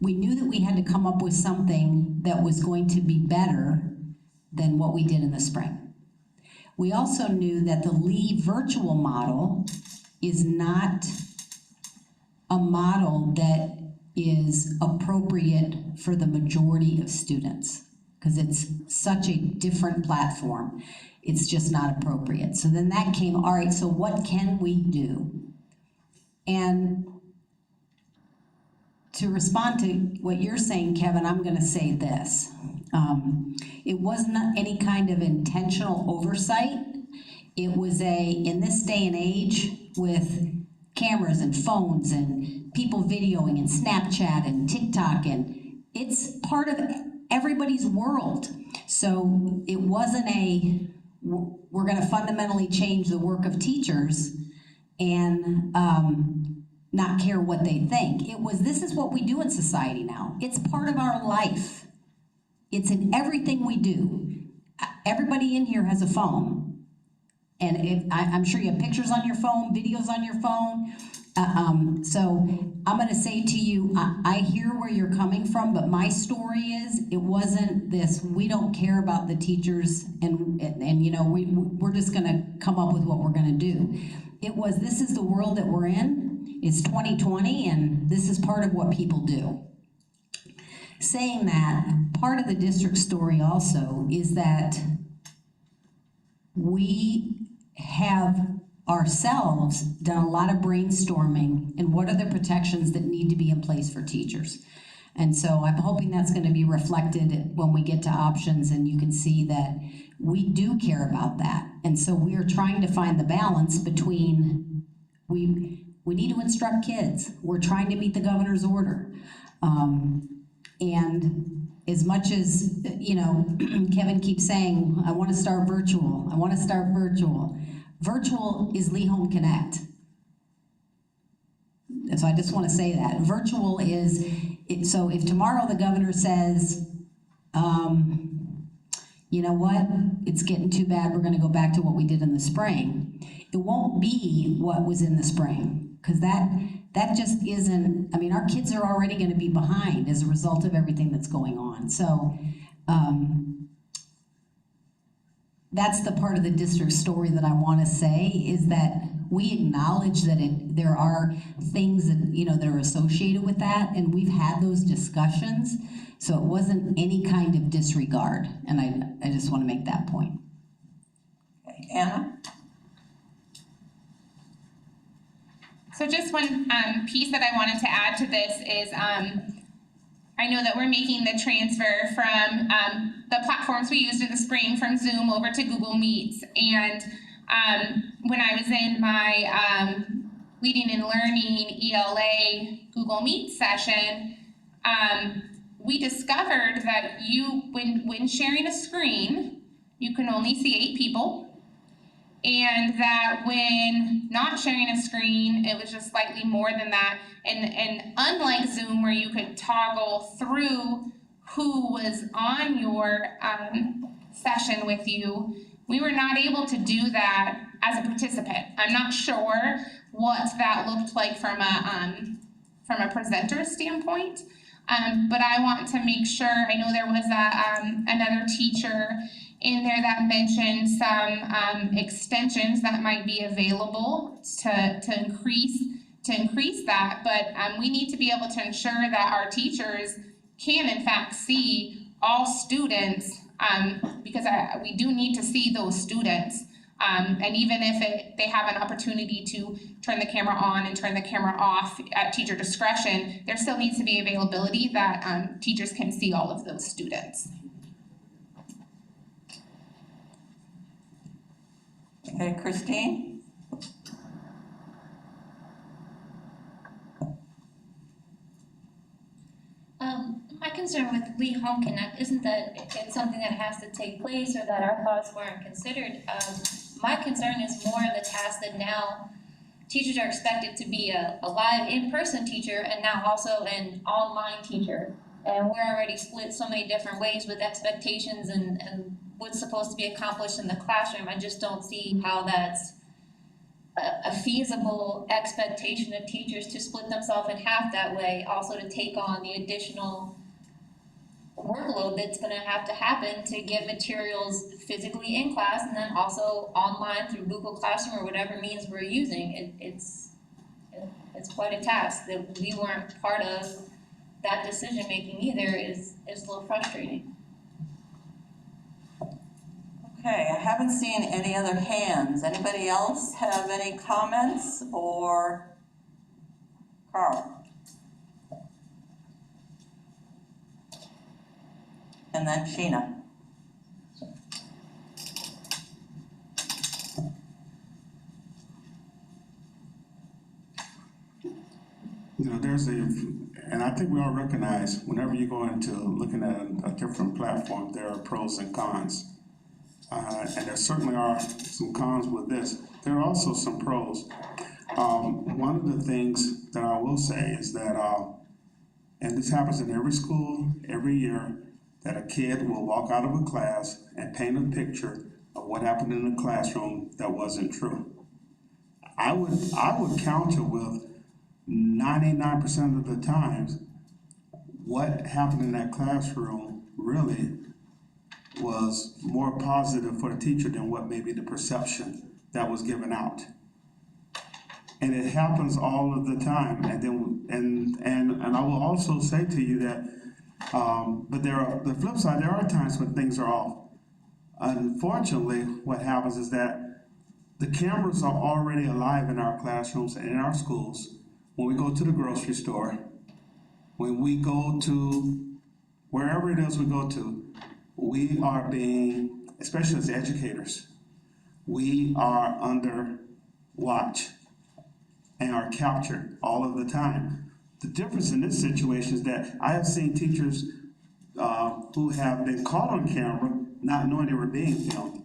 knew that we had to come up with something that was going to be better than what we did in the spring. We also knew that the Lee virtual model is not a model that is appropriate for the majority of students, because it's such a different platform. It's just not appropriate. So then that came, all right, so what can we do? And to respond to what you're saying, Kevin, I'm gonna say this. It wasn't any kind of intentional oversight. It was in this day and age with cameras and phones and people videoing and Snapchat and TikTok, and it's part of everybody's world. So it wasn't we're gonna fundamentally change the work of teachers and not care what they think. It was, this is what we do in society now. It's part of our life. It's in everything we do. Everybody in here has a phone. And I'm sure you have pictures on your phone, videos on your phone. So I'm gonna say to you, I hear where you're coming from, but my story is, it wasn't this, we don't care about the teachers and you know, we're just gonna come up with what we're gonna do. It was, this is the world that we're in, it's 2020, and this is part of what people do. Saying that, part of the district story also is that we have ourselves done a lot of brainstorming and what are the protections that need to be in place for teachers. And so I'm hoping that's going to be reflected when we get to options, and you can see that we do care about that. And so we are trying to find the balance between, we need to instruct kids. We're trying to meet the governor's order. And as much as, you know, Kevin keeps saying, I want to start virtual, I want to start virtual. Virtual is Lee Home Connect. And so I just want to say that. Virtual is, so if tomorrow the governor says, you know what, it's getting too bad, we're going to go back to what we did in the spring, it won't be what was in the spring, because that just isn't, I mean, our kids are already going to be behind as a result of everything that's going on. So that's the part of the district story that I want to say, is that we acknowledge that there are things that, that are associated with that, and we've had those discussions, so it wasn't any kind of disregard, and I just want to make that point. Okay, Anna? So just one piece that I wanted to add to this is I know that we're making the transfer from the platforms we used in the spring from Zoom over to Google Meets. And when I was in my Leading and Learning ELA Google Meet session, we discovered that when sharing a screen, you can only see 8 people. And that when not sharing a screen, it was just slightly more than that. And unlike Zoom, where you could toggle through who was on your session with you, we were not able to do that as a participant. I'm not sure what that looked like from a presenter standpoint, but I want to make sure. I know there was another teacher in there that mentioned some extensions that might be available to increase that, but we need to be able to ensure that our teachers can in fact see all students, because we do need to see those students, and even if they have an opportunity to turn the camera on and turn the camera off at teacher discretion, there still needs to be availability that teachers can see all of those students. Okay, Christine? My concern with We Home Connect isn't that it's something that has to take place or that our thoughts weren't considered. My concern is more the task that now teachers are expected to be a live in-person teacher and now also an online teacher. And we're already split so many different ways with expectations and what's supposed to be accomplished in the classroom. I just don't see how that's a feasible expectation of teachers to split themselves in half that way, also to take on the additional workload that's going to have to happen to get materials physically in class and then also online through Google Classroom or whatever means we're using. It's quite a task that we weren't part of. That decision making either is a little frustrating. Okay, I haven't seen any other hands. Anybody else have any comments, or Carl? And then Sheena. And I think we all recognize whenever you go into looking at a different platform, there are pros and cons. And there certainly are some cons with this. There are also some pros. One of the things that I will say is that, and this happens in every school, every year, that a kid will walk out of a class and paint a picture of what happened in the classroom that wasn't true. I would counter with 99% of the times, what happened in that classroom really was more positive for the teacher than what maybe the perception that was given out. And it happens all of the time. And I will also say to you that, but the flip side, there are times when things are off. Unfortunately, what happens is that the cameras are already alive in our classrooms and in our schools. When we go to the grocery store, when we go to wherever it is we go to, we are being, especially as educators, we are under watch and are captured all of the time. The difference in this situation is that I have seen teachers who have been caught on camera not knowing they were being filmed.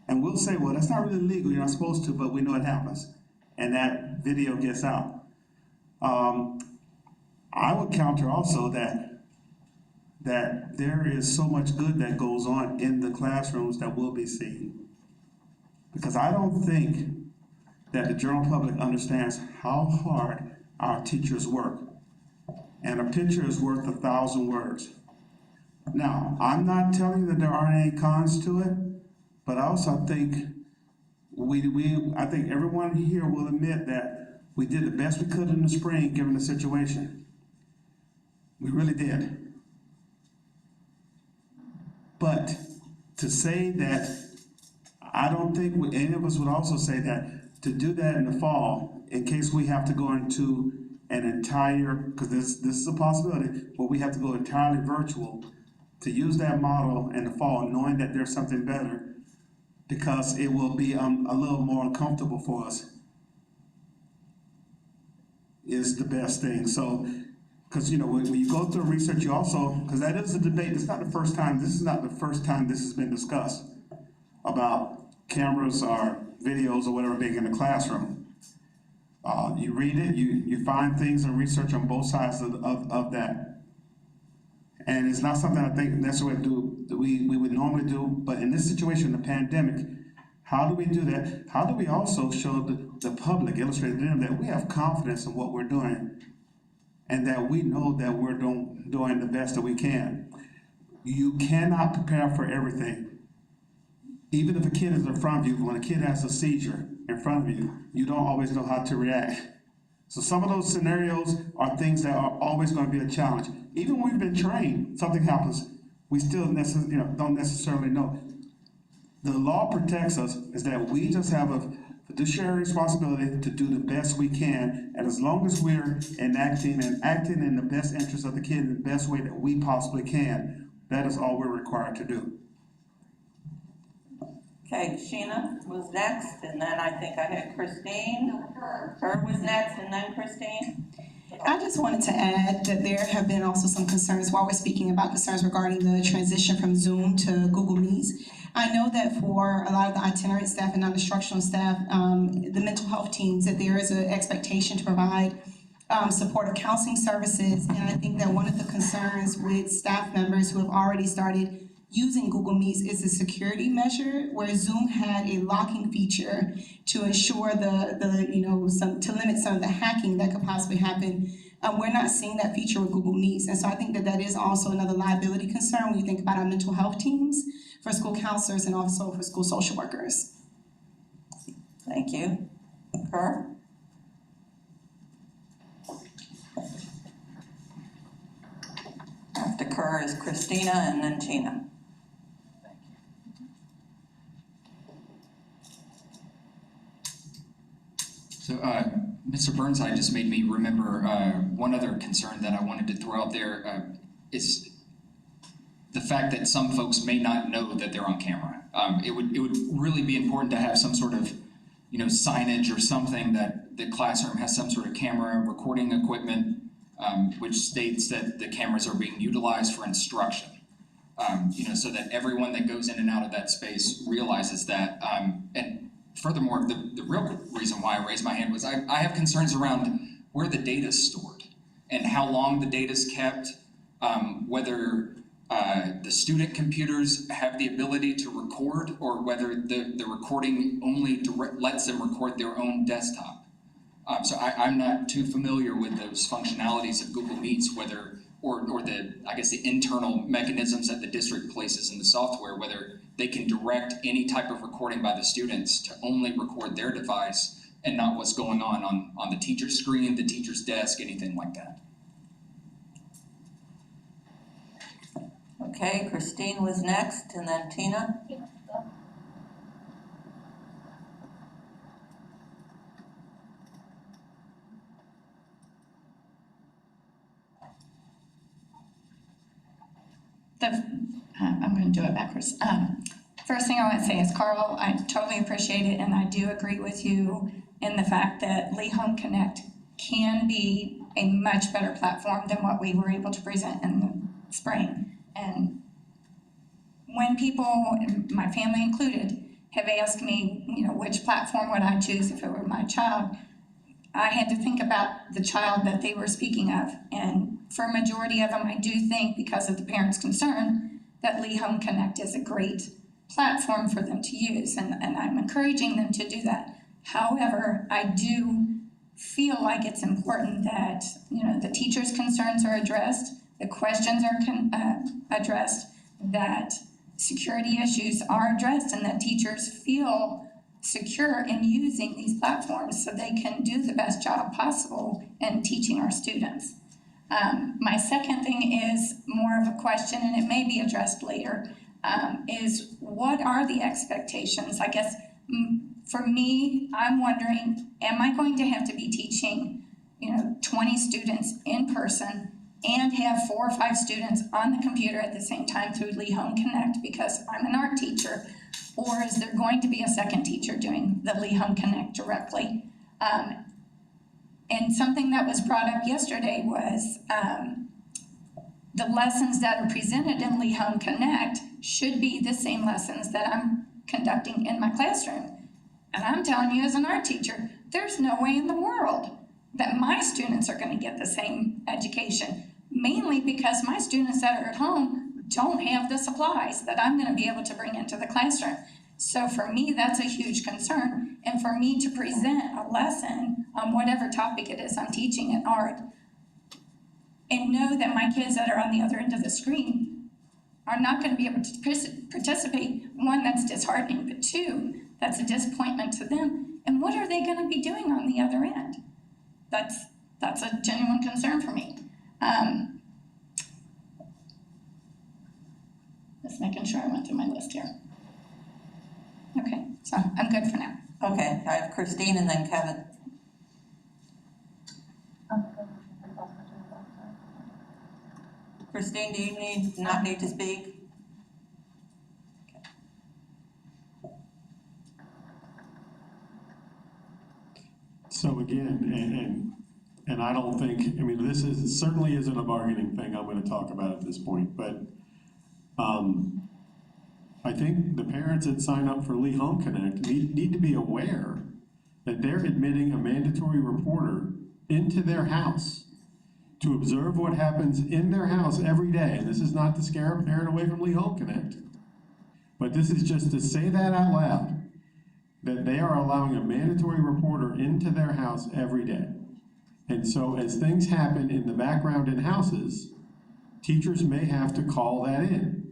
And we'll say, well, that's not really legal, you're not supposed to, but we know it happens. And that video gets out. I would counter also that there is so much good that goes on in the classrooms that will be seen. Because I don't think that the general public understands how hard our teachers work. And a picture is worth 1,000 words. Now, I'm not telling you that there aren't any cons to it, But I also think I think everyone here will admit that we did the best we could in the spring, given the situation. We really did. But to say that, I don't think any of us would also say that to do that in the fall, in case we have to go into an entire, because this is a possibility, where we have to go entirely virtual, to use that model in the fall, knowing that there's something better, because it will be a little more uncomfortable for us, is the best thing. So, because when you go through research, you also, because that is a debate, it's not the first time, this is not the first time this has been discussed about cameras or videos or whatever being in the classroom. You read it, you find things and research on both sides of that. And it's not something I think necessarily we would normally do, but in this situation, the pandemic, how do we do that? How do we also show the public, illustrate to them that we have confidence in what we're doing and that we know that we're doing the best that we can? You cannot prepare for everything. Even if a kid is in front of you, when a kid has a seizure in front of you, you don't always know how to react. So some of those scenarios are things that are always going to be a challenge. Even when we've been trained, something happens, we still don't necessarily know. The law protects us is that we just have a fiduciary responsibility to do the best we can, and as long as we're acting in the best interest of the kid in the best way that we possibly can, that is all we're required to do. Okay, Sheena was next, and then I think I had Christine. Her was next, and then Christine. I just wanted to add that there have been also some concerns while we're speaking about concerns regarding the transition from Zoom to Google Meets. I know that for a lot of the itinerant staff and non-instructional staff, the mental health teams, that there is an expectation to provide supportive counseling services. And I think that one of the concerns with staff members who have already started using Google Meets is a security measure where Zoom had a locking feature to ensure to limit some of the hacking that could possibly happen. We're not seeing that feature with Google Meets. And so I think that that is also another liability concern when you think about our mental health teams, for school counselors, and also for school social workers. Thank you. Kerr? After Kerr is Christina and then Tina. So, Mr. Burnside just made me remember one other concern that I wanted to throw out there is the fact that some folks may not know that they're on camera. It would really be important to have some sort of signage or something that the classroom has some sort of camera recording equipment which states that the cameras are being utilized for instruction. So that everyone that goes in and out of that space realizes that. And furthermore, the real reason why I raised my hand was I have concerns around where the data is stored and how long the data is kept, whether the student computers have the ability to record or whether the recording only lets them record their own desktop. So I'm not too familiar with those functionalities of Google Meets, whether or the internal mechanisms that the district places in the software, whether they can direct any type of recording by the students to only record their device and not what's going on the teacher's screen, the teacher's desk, anything like that. Okay, Christine was next, and then Tina. I'm going to do it backwards. First thing I want to say is, Carl, I totally appreciate it, and I do agree with you in the fact that Lee Home Connect can be a much better platform than what we were able to present in the spring. And when people, my family included, have asked me, which platform would I choose if it were my child, I had to think about the child that they were speaking of. And for a majority of them, I do think, because of the parents' concern, that Lee Home Connect is a great platform for them to use, and I'm encouraging them to do that. However, I do feel like it's important that the teachers' concerns are addressed, the questions are addressed, that security issues are addressed and that teachers feel secure in using these platforms so they can do the best job possible in teaching our students. My second thing is more of a question, and it may be addressed later, is what are the expectations? I guess for me, I'm wondering, am I going to have to be teaching 20 students in person and have 4 or 5 students on the computer at the same time through Lee Home Connect because I'm an art teacher? Or is there going to be a second teacher doing the Lee Home Connect directly? And something that was brought up yesterday was the lessons that are presented in Lee Home Connect should be the same lessons that I'm conducting in my classroom. And I'm telling you as an art teacher, there's no way in the world that my students are gonna get the same education, mainly because my students that are at home don't have the supplies that I'm gonna be able to bring into the classroom. So for me, that's a huge concern. And for me to present a lesson on whatever topic it is I'm teaching in art and know that my kids that are on the other end of the screen are not gonna be able to participate, one, that's disheartening, but two, that's a disappointment to them. And what are they gonna be doing on the other end? That's a genuine concern for me. Just making sure I went through my list here. Okay, so I'm good for now. Okay, I have Christine and then Kevin. Christine, do you not need to speak? So again, and I don't think, I mean, this certainly isn't a bargaining thing I'm gonna talk about at this point, but I think the parents that sign up for Lee Home Connect need to be aware that they're admitting a mandatory reporter into their house to observe what happens in their house every day. And this is not to scare a parent away from Lee Home Connect, but this is just to say that out loud, that they are allowing a mandatory reporter into their house every day. And so as things happen in the background in houses, teachers may have to call that in.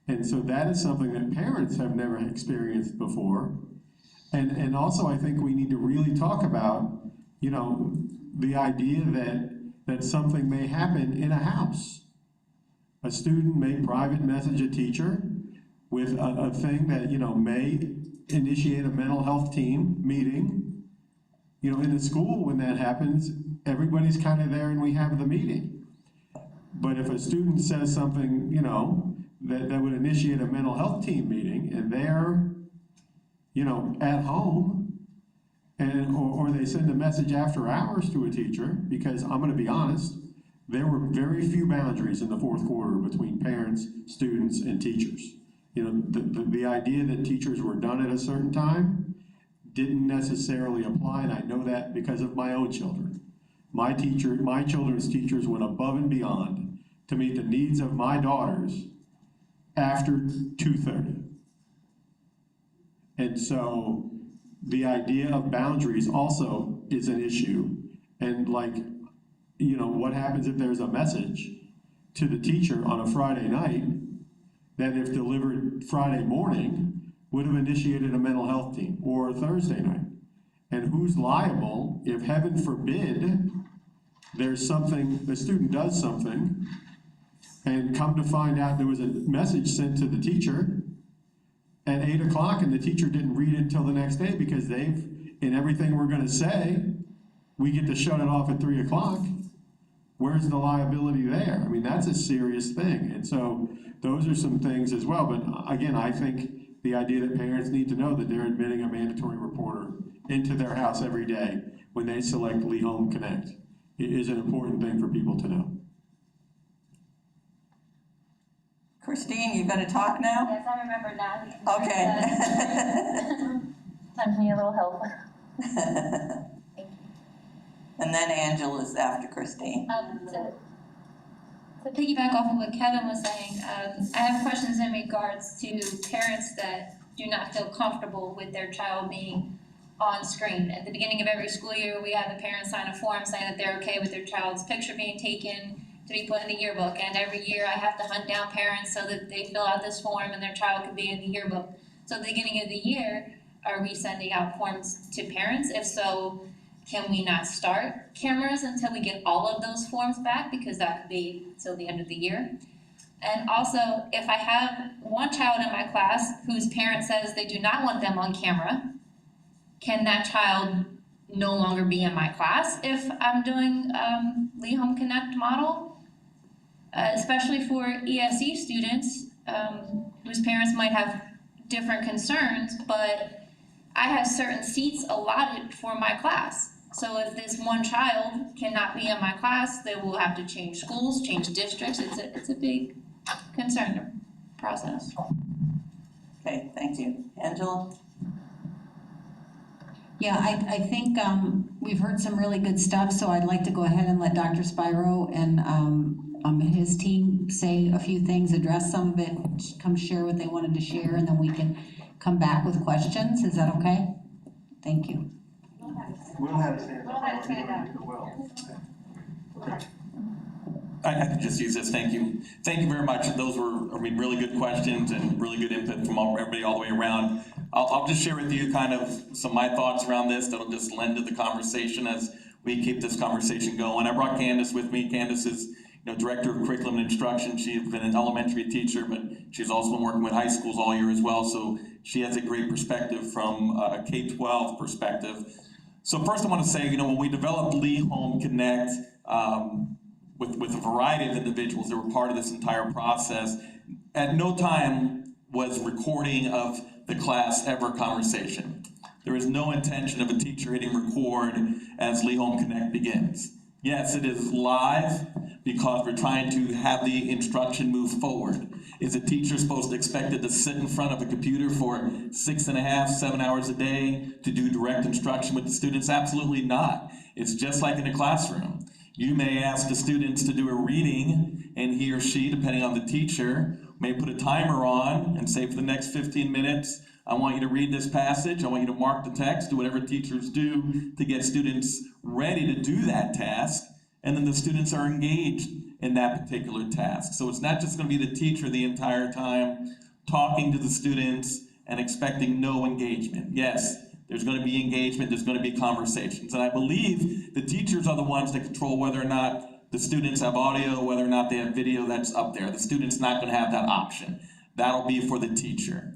And so that is something that parents have never experienced before. And also I think we need to really talk about, the idea that something may happen in a house. A student may private message a teacher with a thing that, may initiate a mental health team meeting. In the school, when that happens, everybody's kind of there and we have the meeting. But if a student says something, that would initiate a mental health team meeting and they're, at home, and or they send a message after hours to a teacher, because I'm gonna be honest, there were very few boundaries in the fourth quarter between parents, students, and teachers. The idea that teachers were done at a certain time didn't necessarily apply, and I know that because of my own children. My children's teachers went above and beyond to meet the needs of my daughters after 2:30. And so the idea of boundaries also is an issue. And what happens if there's a message to the teacher on a Friday night that if delivered Friday morning would have initiated a mental health team, or Thursday night? And who's liable if, heaven forbid, there's something, the student does something, and come to find out there was a message sent to the teacher at 8 o'clock and the teacher didn't read it until the next day because in everything we're gonna say, we get to shut it off at 3 o'clock. Where's the liability there? I mean, that's a serious thing. And so those are some things as well. But again, I think the idea that parents need to know that they're admitting a mandatory reporter into their house every day when they select Lee Home Connect is an important thing for people to know. Christine, you gonna talk now? Yes, I remember now. Okay. Time to need a little help. And then Angela's after Christine. To piggyback off of what Kevin was saying, I have questions in regards to parents that do not feel comfortable with their child being on screen. At the beginning of every school year, we have the parents sign a form saying that they're okay with their child's picture being taken, to be put in the yearbook. And every year I have to hunt down parents so that they fill out this form and their child can be in the yearbook. So at the beginning of the year, are we sending out forms to parents? If so, can we not start cameras until we get all of those forms back? Because that could be till the end of the year. And also, if I have one child in my class whose parent says they do not want them on camera, can that child no longer be in my class if I'm doing Lee Home Connect model? Especially for ESE students whose parents might have different concerns, but I have certain seats allotted for my class. So if this one child cannot be in my class, they will have to change schools, change districts. It's a big concern process. Okay, thank you. Angela? Yeah, I think we've heard some really good stuff, so I'd like to go ahead and let Dr. Spiro and his team say a few things, address some of it, come share what they wanted to share, and then we can come back with questions. Is that okay? Thank you. We'll have it stand up. I can just use this, thank you. Thank you very much. Those were, really good questions and really good input from everybody all the way around. I'll just share with you kind of some of my thoughts around this that'll just lend to the conversation as we keep this conversation going. I brought Candace with me. Candace is Director of Curriculum and Instruction. She's been an elementary teacher, but she's also been working with high schools all year as well, so she has a great perspective from a K-12 perspective. So first I want to say, when we developed Lee Home Connect, with a variety of individuals that were part of this entire process, at no time was recording of the class ever conversation. There is no intention of a teacher hitting record as Lee Home Connect begins. Yes, it is live because we're trying to have the instruction move forward. Is a teacher supposed to expected to sit in front of a computer for 6.5, 7 hours a day to do direct instruction with the students? Absolutely not. It's just like in a classroom. You may ask the students to do a reading, and he or she, depending on the teacher, may put a timer on and say for the next 15 minutes, I want you to read this passage, I want you to mark the text, do whatever teachers do to get students ready to do that task, and then the students are engaged in that particular task. So it's not just going to be the teacher the entire time talking to the students and expecting no engagement. Yes, there's going to be engagement, there's going to be conversations. And I believe the teachers are the ones that control whether or not the students have audio, whether or not they have video that's up there. The student's not going to have that option. That'll be for the teacher.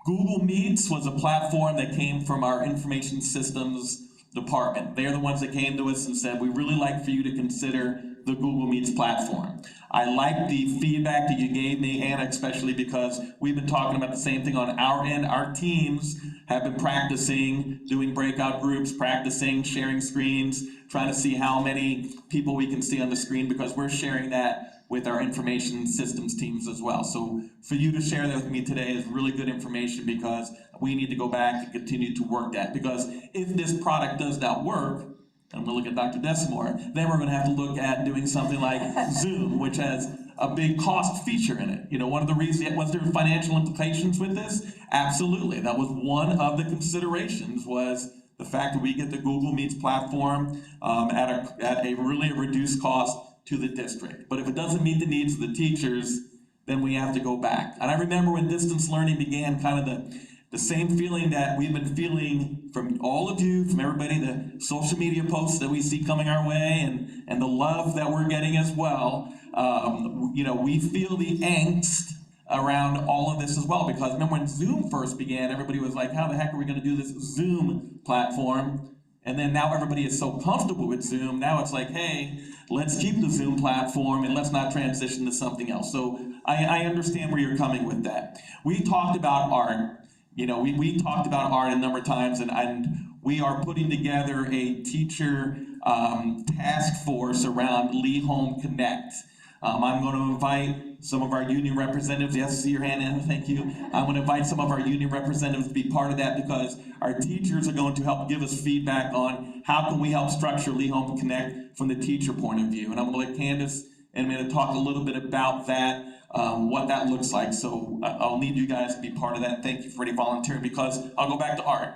Google Meets was a platform that came from our information systems department. They're the ones that came to us and said, we really like for you to consider the Google Meets platform. I like the feedback that you gave me, Anna, especially because we've been talking about the same thing on our end. Our teams have been practicing, doing breakout groups, practicing, sharing screens, trying to see how many people we can see on the screen because we're sharing that with our information systems teams as well. So for you to share that with me today is really good information because we need to go back and continue to work that. Because if this product does not work, and we'll look at Dr. Desimore, then we're going to have to look at doing something like Zoom, which has a big cost feature in it. One of the reasons, was there financial implications with this? Absolutely. That was one of the considerations, was the fact that we get the Google Meets platform at a really reduced cost to the district. But if it doesn't meet the needs of the teachers, then we have to go back. And I remember when distance learning began, kind of the same feeling that we've been feeling from all of you, from everybody, the social media posts that we see coming our way and the love that we're getting as well. We feel the angst around all of this as well, because remember when Zoom first began, everybody was like, how the heck are we going to do this Zoom platform? And then now everybody is so comfortable with Zoom, now it's like, hey, let's keep the Zoom platform and let's not transition to something else. So I understand where you're coming with that. We talked about art. We talked about art a number of times, and we are putting together a teacher task force around Lee Home Connect. I'm going to invite some of our union representatives. Yes, see your hand in, thank you. I'm going to invite some of our union representatives to be part of that because our teachers are going to help give us feedback on how can we help structure Lee Home Connect from the teacher point of view. And I'm going to let Candace in a minute talk a little bit about that, what that looks like. So I'll need you guys to be part of that. Thank you for already volunteering because I'll go back to art.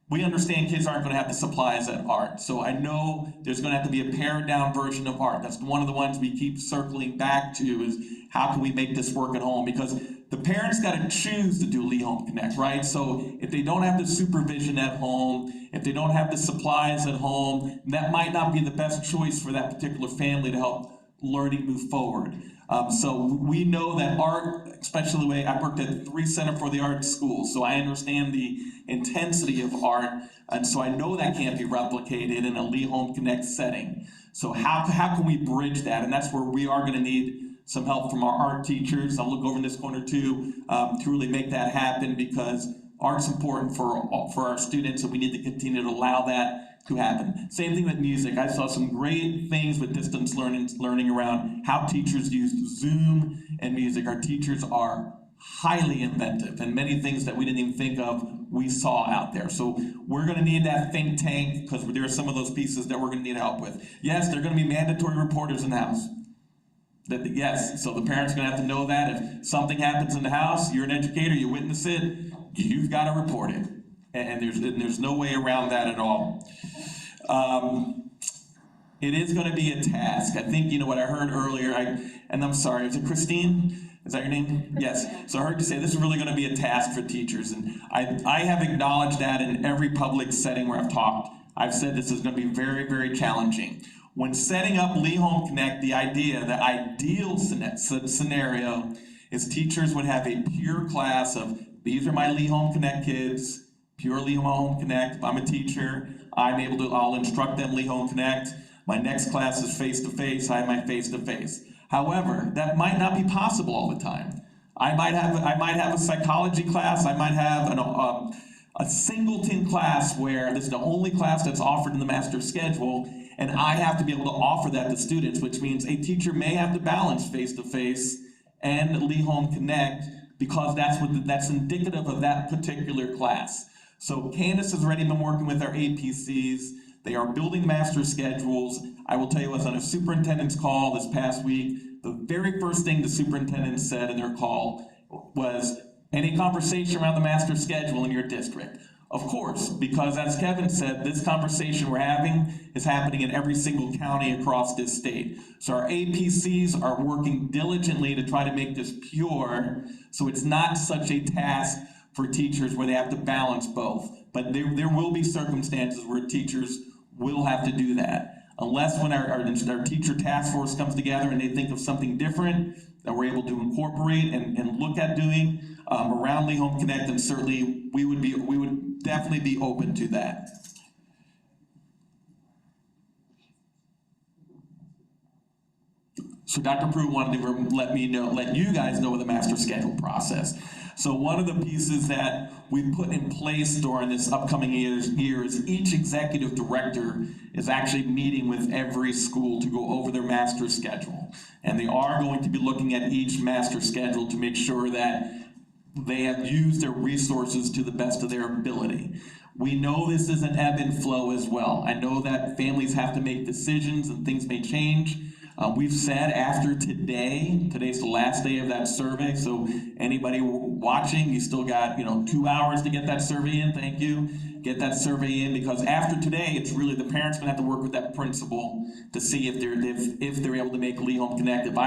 we understand kids aren't gonna have the supplies at art. So I know there's gonna have to be a pared down version of art. That's one of the ones we keep circling back to, is how can we make this work at home? Because the parents gotta choose to do Lee Home Connect, right? So if they don't have the supervision at home, if they don't have the supplies at home, that might not be the best choice for that particular family to help learning move forward. So we know that art, especially the way I worked at 3 Center for the Arts schools, so I understand the intensity of art, and so I know that can't be replicated in a Lee Home Connect setting. So how can we bridge that? And that's where we are gonna need some help from our art teachers. I'll look over in this corner too, to really make that happen, because art's important for our students, and we need to continue to allow that to happen. Same thing with music. I saw some great things with distance learning around how teachers use Zoom and music. Our teachers are highly inventive, and many things that we didn't even think of, we saw out there. So we're gonna need that think tank, because there are some of those pieces that we're gonna need help with. Yes, there are gonna be mandatory reporters in the house. Yes, so the parents are gonna have to know that if something happens in the house, you're an educator, you witness it, you've gotta report it. And there's no way around that at all. It is gonna be a task. I think, what I heard earlier, and I'm sorry, is it Christine? Is that your name? Yes. So I heard you say this is really gonna be a task for teachers, and I have acknowledged that in every public setting where I've talked. I've said this is gonna be very, very challenging. When setting up Lee Home Connect, the ideal scenario is teachers would have a pure class of, these are my Lee Home Connect kids, pure Lee Home Connect. If I'm a teacher, I'll instruct them Lee Home Connect. My next class is face-to-face, I have my face-to-face. However, that might not be possible all the time. I might have a psychology class, I might have a singleton class where this is the only class that's offered in the master schedule, and I have to be able to offer that to students, which means a teacher may have to balance face-to-face and Lee Home Connect, because that's indicative of that particular class. So Candace has already been working with our APCs. They are building master schedules. I will tell you, I was on a superintendent's call this past week. The very first thing the superintendent said in their call was, any conversation around the master schedule in your district? Of course, because as Kevin said, this conversation we're having is happening in every single county across this state. So our APCs are working diligently to try to make this pure, so it's not such a task for teachers where they have to balance both. But there will be circumstances where teachers will have to do that. Unless when our teacher task force comes together and they think of something different that we're able to incorporate and look at doing around Lee Home Connect, and certainly we would definitely be open to that. So Dr. Prue wanted to let you guys know the master schedule process. So one of the pieces that we've put in place during this upcoming year is each executive director is actually meeting with every school to go over their master schedule. And they are going to be looking at each master schedule to make sure that they have used their resources to the best of their ability. We know this is an ebb and flow as well. I know that families have to make decisions and things may change. We've said after today's the last day of that survey, so anybody watching, you still got 2 hours to get that survey in, thank you. Get that survey in, because after today, it's really the parents gonna have to work with that principal to see if they're able to make Lee Home Connect. If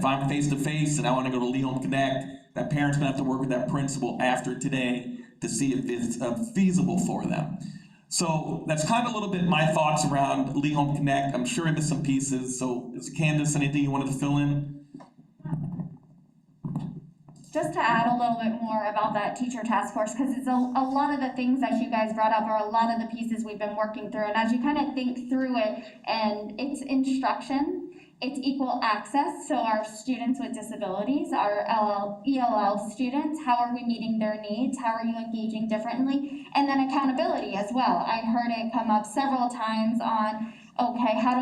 I'm face-to-face and I wanna go to Lee Home Connect, that parent's gonna have to work with that principal after today to see if it's feasible for them. So that's kind of a little bit my thoughts around Lee Home Connect. I'm sure I missed some pieces. So Candace, anything you wanted to fill in? Just to add a little bit more about that teacher task force, because it's a lot of the things that you guys brought up are a lot of the pieces we've been working through. And as you kind of think through it, and it's instruction, it's equal access, so our students with disabilities, our ELL students, how are we meeting their needs? How are you engaging differently? And then accountability as well. I heard it come up several times on, okay, how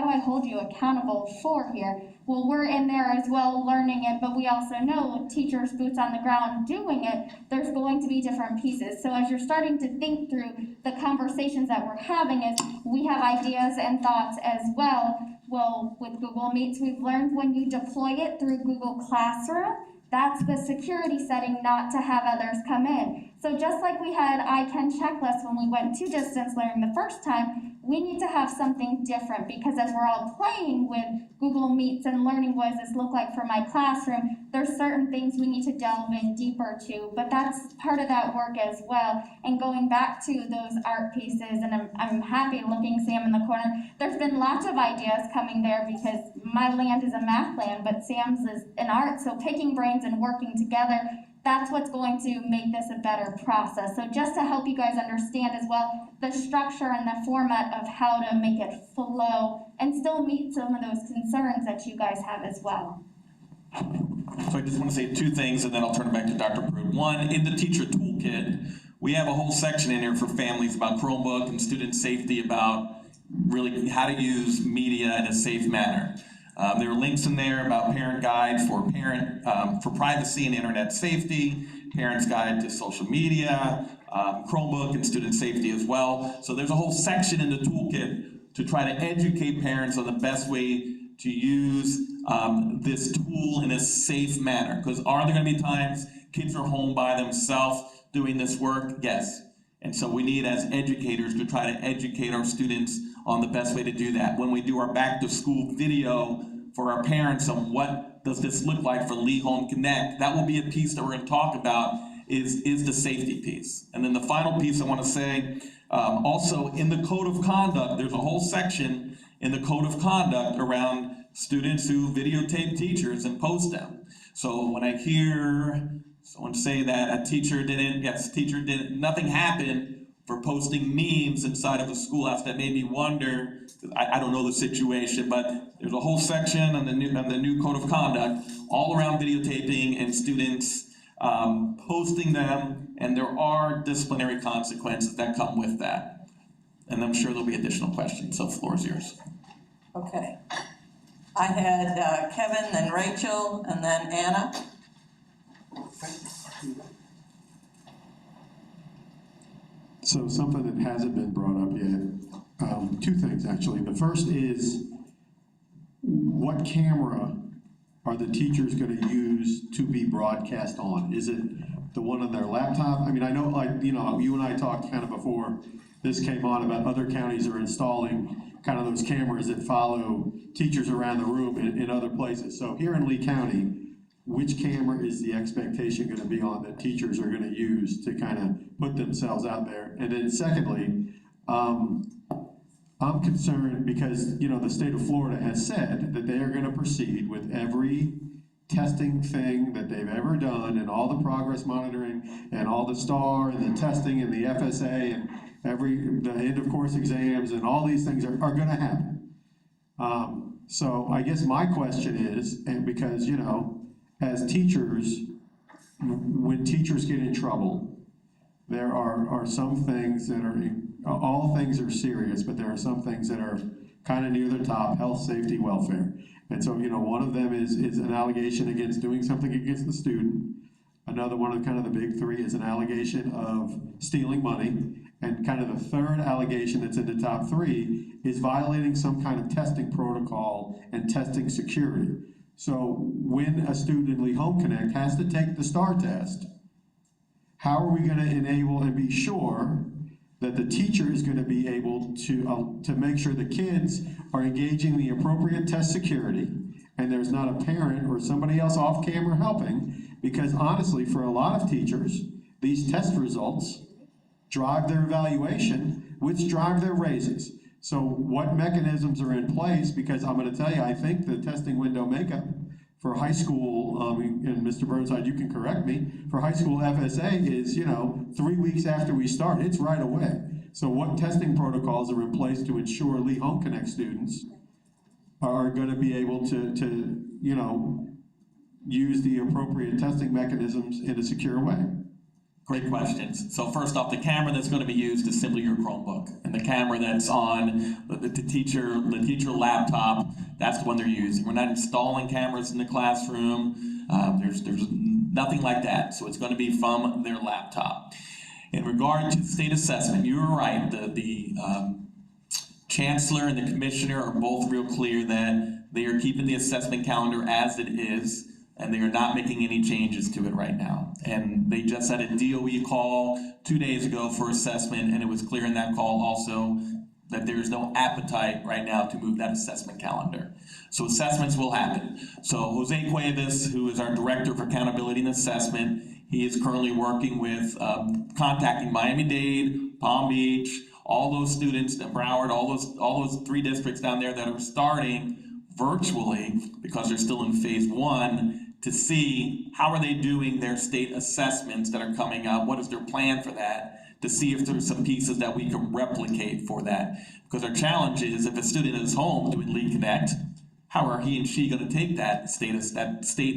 do I hold you accountable for here? Well, we're in there as well learning it, but we also know teachers, boots on the ground doing it, there's going to be different pieces. So as you're starting to think through the conversations that we're having, is we have ideas and thoughts as well. Well, with Google Meets, we've learned when you deploy it through Google Classroom, that's the security setting not to have others come in. So just like we had I Can checklists when we went to distance learning the first time, we need to have something different, because as we're all playing with Google Meets and learning what does this look like for my classroom, there's certain things we need to delve in deeper to, but that's part of that work as well. And going back to those art pieces, and I'm happy looking Sam in the corner, there's been lots of ideas coming there because my land is a math land, but Sam's is an art, so picking brains and working together, that's what's going to make this a better process. So just to help you guys understand as well, the structure and the format of how to make it flow and still meet some of those concerns that you guys have as well. So I just want to say two things, and then I'll turn it back to Dr. Pruitt. One, in the teacher toolkit, we have a whole section in here for families about Chromebook and student safety, about really how to use media in a safe manner. There are links in there about parent guide for privacy and internet safety, parent's guide to social media, Chromebook and student safety as well. So there's a whole section in the toolkit to try to educate parents on the best way to use this tool in a safe manner. Because are there going to be times kids are home by themselves doing this work? Yes. And so we need, as educators, to try to educate our students on the best way to do that. When we do our back to school video for our parents on what does this look like for Lee Home Connect, that will be a piece that we're going to talk about is the safety piece. And then the final piece I want to say, also in the code of conduct, there's a whole section in the code of conduct around students who videotape teachers and post them. So when I hear someone say that teacher didn't, nothing happened for posting memes inside of a schoolhouse, that made me wonder, I don't know the situation, but there's a whole section on the new code of conduct all around videotaping and students posting them, and there are disciplinary consequences that come with that. And I'm sure there'll be additional questions, so the floor is yours. Okay. I had Kevin, then Rachel, and then Anna. So something that hasn't been brought up yet, two things actually. The first is, what camera are the teachers going to use to be broadcast on? Is it the one on their laptop? I mean, I know, like, you know, you and I talked kind of before this came on about other counties are installing kind of those cameras that follow teachers around the room in other places. So here in Lee County, which camera is the expectation going to be on that teachers are going to use to kind of put themselves out there? And then secondly, I'm concerned because, you know, the state of Florida has said that they are going to proceed with every testing thing that they've ever done, and all the progress monitoring and all the STAR and the testing and the FSA and the end of course exams, and all these things are going to happen. So I guess my question is, and because, you know, as teachers, when teachers get in trouble, there are some things that are, all things are serious, but there are some things that are kind of near the top: health, safety, welfare. And so, you know, one of them is an allegation against doing something against the student. Another one of kind of the big three is an allegation of stealing money. And kind of the third allegation that's in the top three is violating some kind of testing protocol and testing security. So when a student in Lee Home Connect has to take the STAR test, how are we going to enable and be sure that the teacher is going to be able to make sure the kids are engaging the appropriate test security, and there's not a parent or somebody else off camera helping? Because honestly, for a lot of teachers, these test results drive their evaluation, which drive their raises. So what mechanisms are in place? Because I'm going to tell you, I think the testing window makeup for high school, and Mr. Burnside, you can correct me, for high school FSA is, you know, 3 weeks after we start, it's right away. So what testing protocols are in place to ensure Lee Home Connect students are going to be able to, you know, use the appropriate testing mechanisms in a secure way? Great questions. So first off, the camera that's going to be used is simply your Chromebook, and the camera that's on the teacher laptop, that's the one they're using. We're not installing cameras in the classroom. There's nothing like that. So it's going to be from their laptop. In regard to the state assessment, you were right. The chancellor and the commissioner are both real clear that they are keeping the assessment calendar as it is. and they are not making any changes to it right now. And they just had a DOE call 2 days ago for assessment, and it was clear in that call also that there's no appetite right now to move that assessment calendar. So assessments will happen. So Jose Cuevas, who is our Director of Accountability and Assessment, he is currently working with, contacting Miami-Dade, Palm Beach, all those students, Broward, all those 3 districts down there that are starting virtually, because they're still in phase 1, to see how are they doing their state assessments that are coming up, what is their plan for that, to see if there's some pieces that we can replicate for that. Because our challenge is, if a student is home doing Lead Connect, how are he and she gonna take that state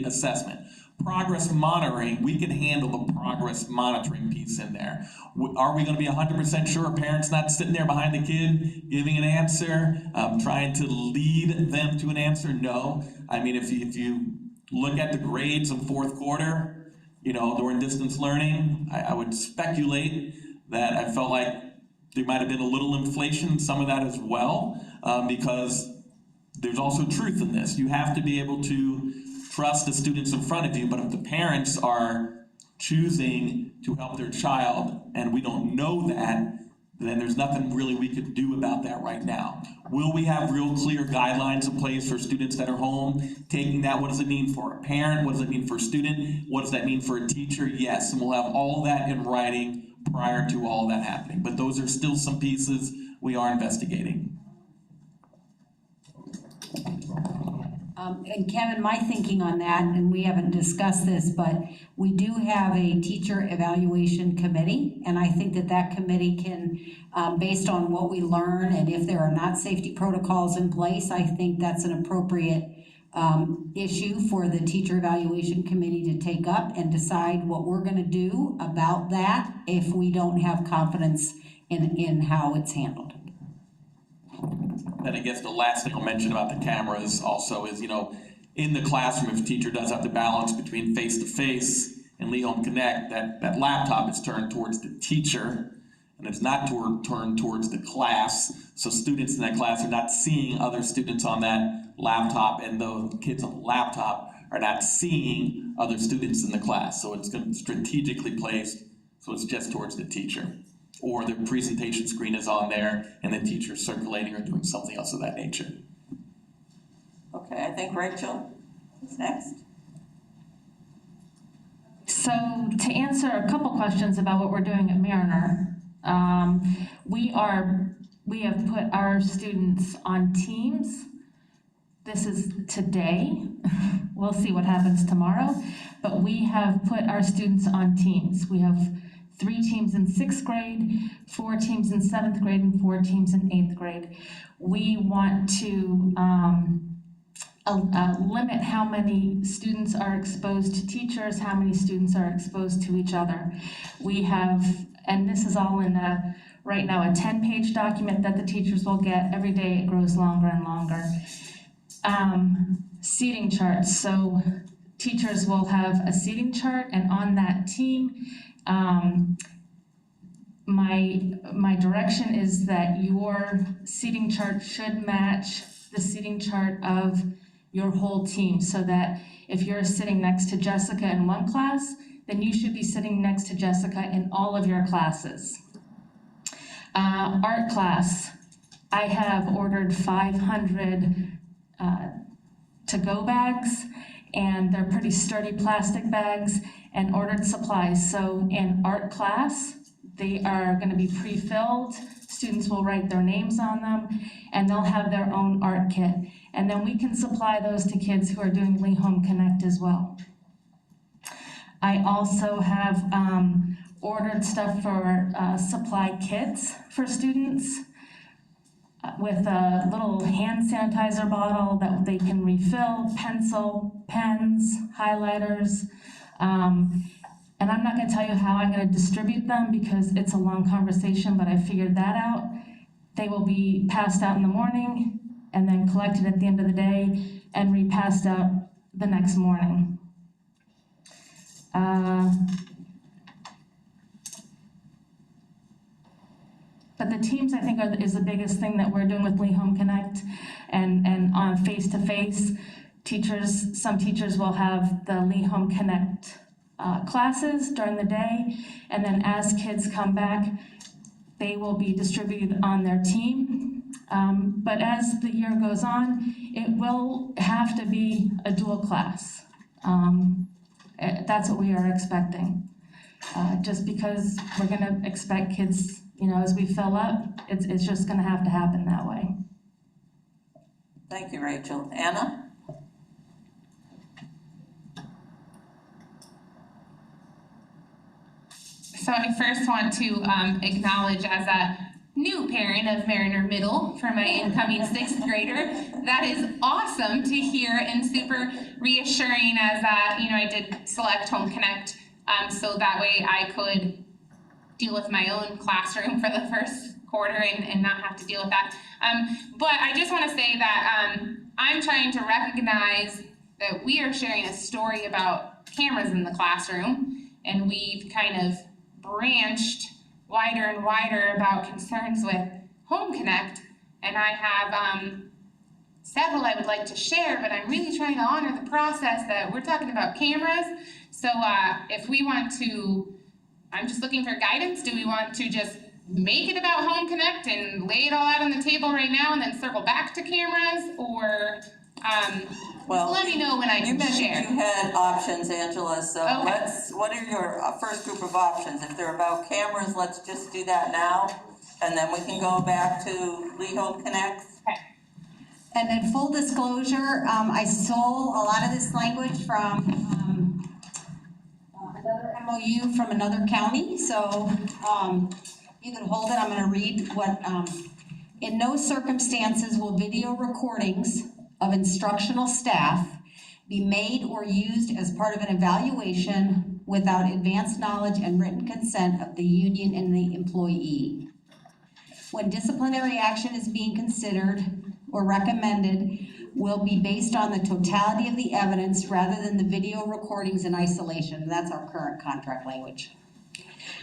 assessment? Progress monitoring, we can handle the progress monitoring piece in there. Are we gonna be 100% sure a parent's not sitting there behind the kid, giving an answer, trying to lead them to an answer? No. I mean, if you look at the grades in 4th quarter, during distance learning, I would speculate that I felt like there might have been a little inflation in some of that as well, because there's also truth in this. You have to be able to trust the students in front of you, but if the parents are choosing to help their child and we don't know that, then there's nothing really we could do about that right now. Will we have real clear guidelines in place for students that are home? Taking that, what does it mean for a parent? What does it mean for a student? What does that mean for a teacher? Yes, and we'll have all that in writing prior to all that happening. But those are still some pieces we are investigating. And Kevin, my thinking on that, and we haven't discussed this, but we do have a teacher evaluation committee, and I think that committee can, based on what we learn, and if there are not safety protocols in place, I think that's an appropriate issue for the teacher evaluation committee to take up and decide what we're gonna do about that if we don't have confidence in how it's handled. And I guess the last thing I'll mention about the cameras also is, in the classroom, if a teacher does have to balance between face-to-face and Lee Home Connect, that laptop is turned towards the teacher, and it's not turned towards the class. So students in that class are not seeing other students on that laptop, and the kids on the laptop are not seeing other students in the class. So it's going to be strategically placed, so it's just towards the teacher. Or the presentation screen is on there and the teacher's circulating or doing something else of that nature. Okay, I think Rachel is next. So to answer a couple questions about what we're doing at Mariner, we have put our students on teams. This is today. We'll see what happens tomorrow, but we have put our students on teams. We have 3 teams in 6th grade, 4 teams in 7th grade, and 4 teams in 8th grade. We want to limit how many students are exposed to teachers, how many students are exposed to each other. We have, and this is all in right now, a 10-page document that the teachers will get. Every day it grows longer and longer. Seating charts, so teachers will have a seating chart, and on that team, my direction is that your seating chart should match the seating chart of your whole team, so that if you're sitting next to Jessica in one class, then you should be sitting next to Jessica in all of your classes. Art class, I have ordered 500 to-go bags, and they're pretty sturdy plastic bags, and ordered supplies. So in art class, they are going to be pre-filled. Students will write their names on them, and they'll have their own art kit. And then we can supply those to kids who are doing Lee Home Connect as well. I also have ordered stuff for supply kits for students with a little hand sanitizer bottle that they can refill, pencil, pens, highlighters. And I'm not gonna tell you how I'm gonna distribute them because it's a long conversation, but I figured that out. They will be passed out in the morning and then collected at the end of the day and repassed out the next morning. But the teams, I think, is the biggest thing that we're doing with Lee Home Connect, and on face-to-face. some teachers will have the Lee Home Connect classes during the day, and then as kids come back, they will be distributed on their team. But as the year goes on, it will have to be a dual class. That's what we are expecting. Just because we're gonna expect kids, as we fill up, it's just gonna have to happen that way. Thank you, Rachel. Anna? So I first want to acknowledge, as a new parent of Mariner Middle for my incoming 6th grader, that is awesome to hear and super reassuring, as I did select Home Connect, so that way I could deal with my own classroom for the first quarter and not have to deal with that. But I just want to say that I'm trying to recognize that we are sharing a story about cameras in the classroom, and we've kind of branched wider and wider about concerns with Home Connect, and I have several I would like to share, but I'm really trying to honor the process that we're talking about cameras. So if we want to, I'm just looking for guidance. Do we want to just make it about Home Connect and lay it all out on the table right now and then circle back to cameras, or Well, let me know when I can share. You had options, Angela, so Okay. what are your first group of options? If they're about cameras, let's just do that now, and then we can go back to Lee Home Connect. And then full disclosure, I stole a lot of this language from another MOU from another county, so you can hold it. I'm gonna read what, in no circumstances will video recordings of instructional staff be made or used as part of an evaluation without advanced knowledge and written consent of the union and the employee. When disciplinary action is being considered or recommended, will be based on the totality of the evidence rather than the video recordings in isolation. That's our current contract language.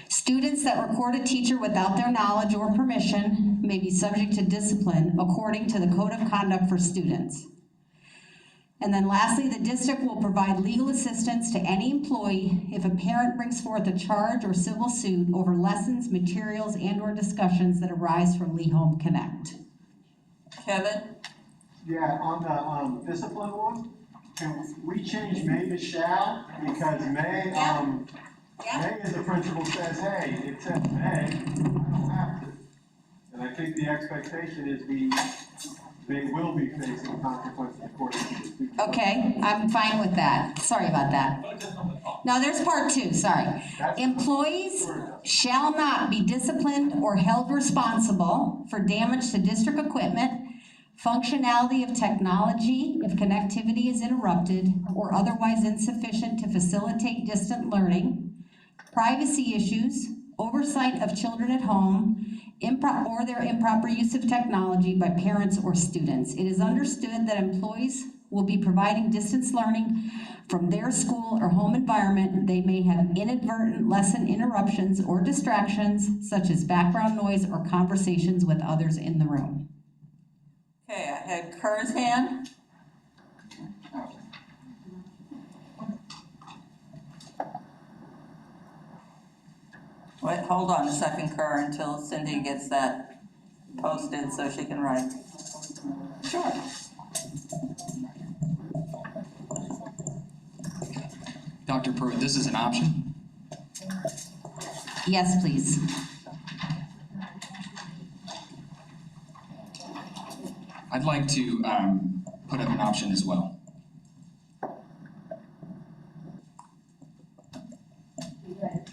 Students that record a teacher without their knowledge or permission may be subject to discipline according to the Code of Conduct for Students. And then lastly, the district will provide legal assistance to any employee if a parent brings forth a charge or civil suit over lessons, materials, and/or discussions that arise from Lee Home Connect. Kevin? Yeah, on the discipline one, can we change may to shall? Because may, may as the principal says, hey, it says may, I don't have to. And I think the expectation is they will be facing consequences according to the student. Okay, I'm fine with that. Sorry about that. No, there's part 2, sorry. Employees shall not be disciplined or held responsible for damage to district equipment, functionality of technology if connectivity is interrupted or otherwise insufficient to facilitate distant learning, privacy issues, oversight of children at home, or their improper use of technology by parents or students. It is understood that employees will be providing distance learning from their school or home environment. They may have inadvertent lesson interruptions or distractions, such as background noise or conversations with others in the room. Okay, I had Kerr's hand. Wait, hold on a second, Kerr, until Cindy gets that posted so she can write. Sure. Dr. Pruitt, this is an option? Yes, please. I'd like to put up an option as well.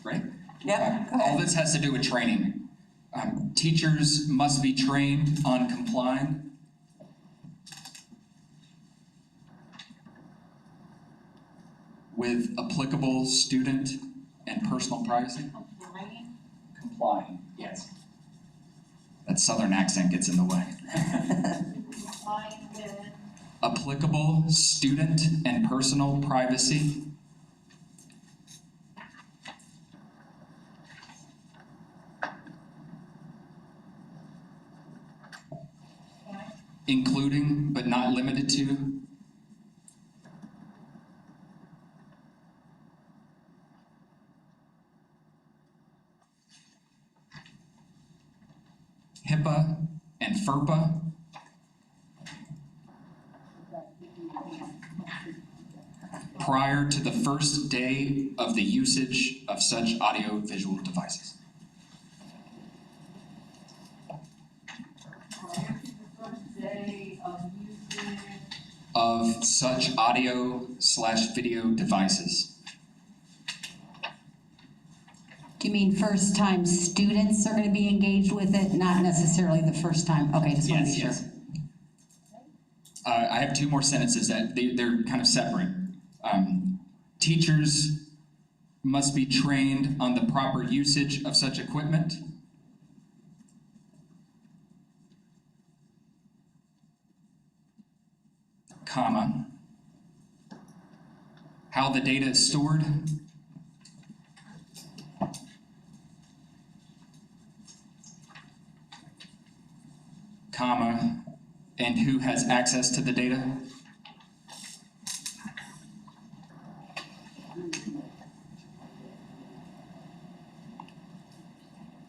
Right? Yeah, go All ahead. this has to do with training. Teachers must be trained on complying with applicable student and personal privacy. Complying, yes. That southern accent gets in the way. Applicable student and personal privacy. Including, but not limited to, HIPAA, and FERPA. Prior to the first day of the usage of such audio-visual devices. Of such audio/video devices. Do you mean first time students are gonna be engaged with it, not necessarily the first time? Okay, just wanna be sure. Yes. I have two more sentences that they're kind of separate. Teachers must be trained on the proper usage of such equipment. Comma. How the data is stored. Comma. And who has access to the data.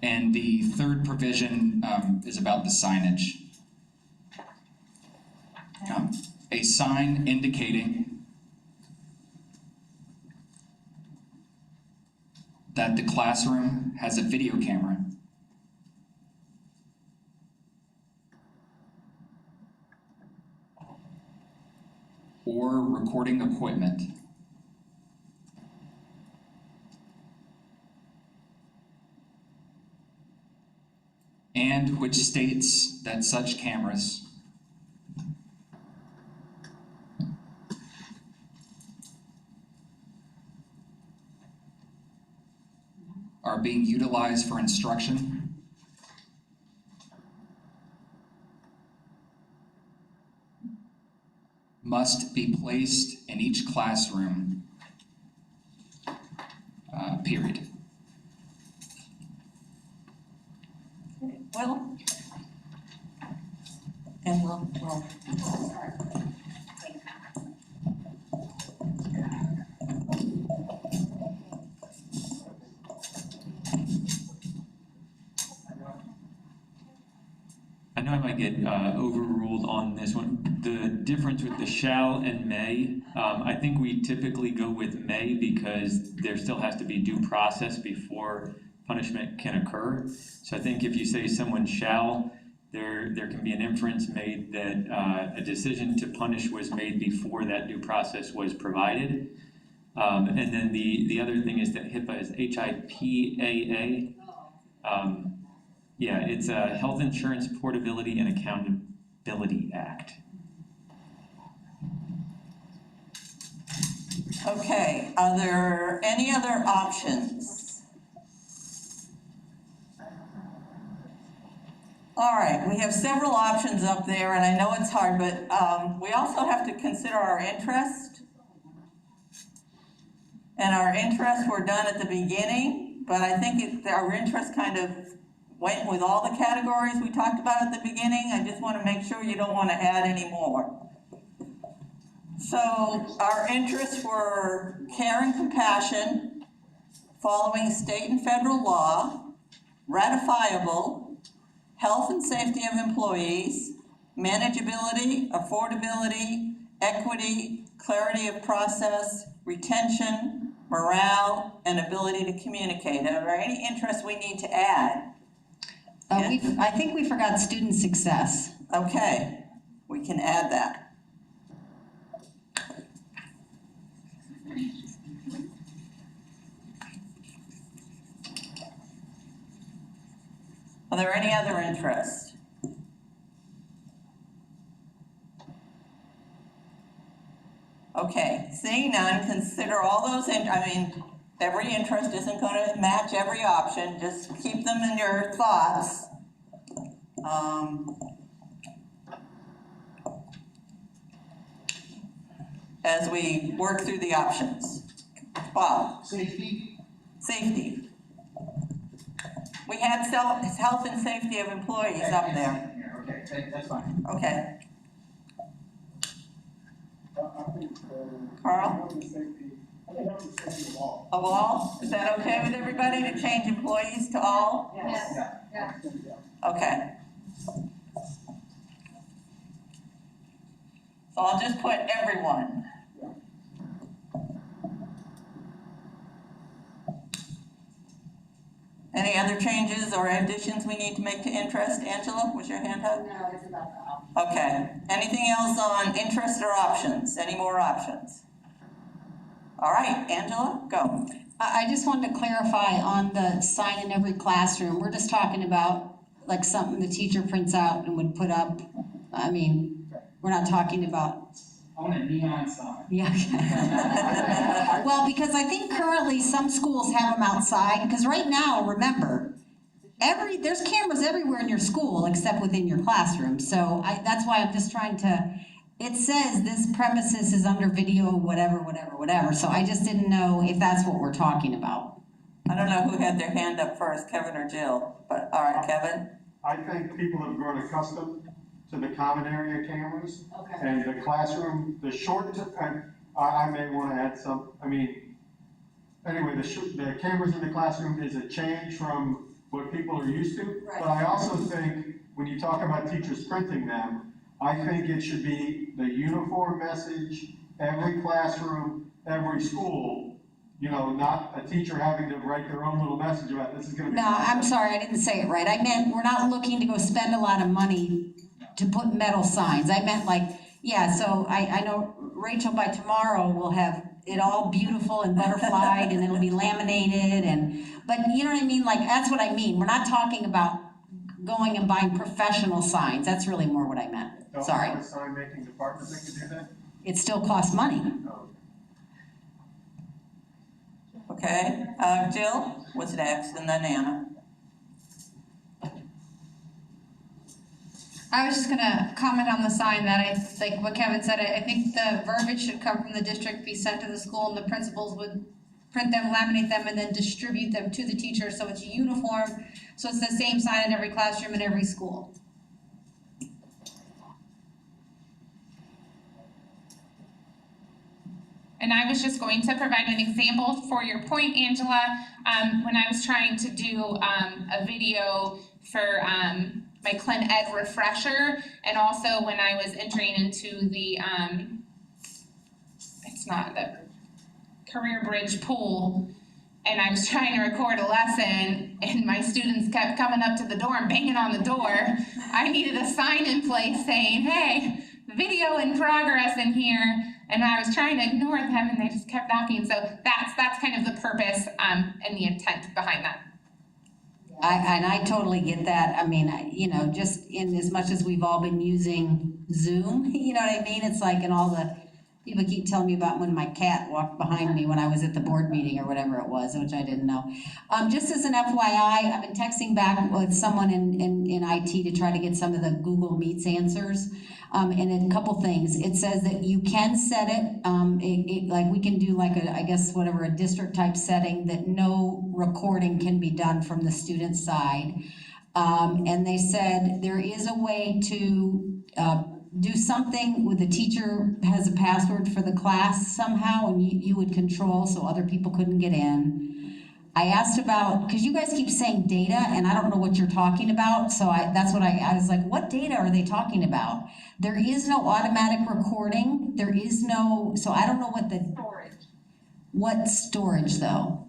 And the third provision is about the signage. A sign indicating that the classroom has a video camera or recording equipment and which states that such cameras are being utilized for instruction must be placed in each classroom, period. Well, and we'll start. I know I might get overruled on this one. The difference with the shall and may, I think we typically go with may because there still has to be due process before punishment can occur. So I think if you say someone shall, there can be an inference made that a decision to punish was made before that due process was provided. And then the other thing is that HIPAA is HIPAA. Yeah, it's a Health Insurance Portability and Accountability Act. Okay, are there any other options? All right, we have several options up there, and I know it's hard, but we also have to consider our interest. And our interests were done at the beginning, but I think our interest kind of went with all the categories we talked about at the beginning. I just want to make sure you don't want to add any more. So our interests were care and compassion, following state and federal law, ratifiable, health and safety of employees, manageability, affordability, equity, clarity of process, retention, morale, and ability to communicate. Are there any interests we need to add? I think we forgot student success. Okay, we can add that. Are there any other interests? Okay, seeing none, consider all those, every interest isn't gonna match every option, just keep them in your thoughts. As we work through the options. Bob? Safety. Safety. We had health and safety of employees up there. Yeah, okay, that's fine. Okay. Carl? Of all? Is that okay with everybody to change employees to all? Yes. Yeah. Okay. So I'll just put everyone. Any other changes or additions we need to make to interest? Angela, was your hand up? No, it's about the option. Okay. Anything else on interest or options? Any more options? All right, Angela, go. I just wanted to clarify on the sign in every classroom. We're just talking about like something the teacher prints out and would put up. I mean, we're not talking about. I want a neon sign. Yeah. Well, because I think currently some schools have them outside, because right now, remember, there's cameras everywhere in your school except within your classroom. So that's why I'm just trying to, it says this premises is under video, whatever. So I just didn't know if that's what we're talking about. I don't know who had their hand up first, Kevin or Jill, but all right, Kevin. I think people have grown accustomed to the common area cameras. Okay. And the classroom, I may want to add some, anyway, the cameras in the classroom is a change from what people are used to. Right. But I also think, when you talk about teachers printing them, I think it should be the uniform message, every classroom, every school, not a teacher having to write their own little message about this is going to be. No, I'm sorry, I didn't say it right. I meant we're not looking to go spend a lot of money to put metal signs. I meant so I know Rachel by tomorrow will have it all beautiful and butterflied and it'll be laminated but you know what I mean? Like, that's what I mean. We're not talking about going and buying professional signs. That's really more what I meant. Sorry. Don't have a sign making department that can do that? It still costs money. Okay, Jill, what's next, and then Anna. I was just gonna comment on the sign that like what Kevin said, I think the verbiage should come from the district, be sent to the school, and the principals would print them, laminate them, and then distribute them to the teacher, so it's uniform, so it's the same sign in every classroom in every school. And I was just going to provide an example for your point, Angela. When I was trying to do a video for my Clin Ed refresher, and also when I was entering into the, it's not the Career Bridge pool, and I was trying to record a lesson, and my students kept coming up to the door and banging on the door. I needed a sign in place saying, hey, video in progress in here. And I was trying to ignore them, and they just kept knocking. So that's kind of the purpose and the intent behind that. I totally get that. I mean, just in as much as we've all been using Zoom, you know what I mean? It's like, and all the people keep telling me about when my cat walked behind me when I was at the board meeting or whatever it was, which I didn't know. Just as an FYI, I've been texting back with someone in IT to try to get some of the Google Meets answers. And a couple things. It says that you can set it, like we can do like a district type setting that no recording can be done from the student side. And they said there is a way to do something with the teacher has a password for the class somehow, and you would control so other people couldn't get in. I asked about, because you guys keep saying data, and I don't know what you're talking about, so that's what I was like, what data are they talking about? There is no automatic recording, there is no, so I don't know what what storage though?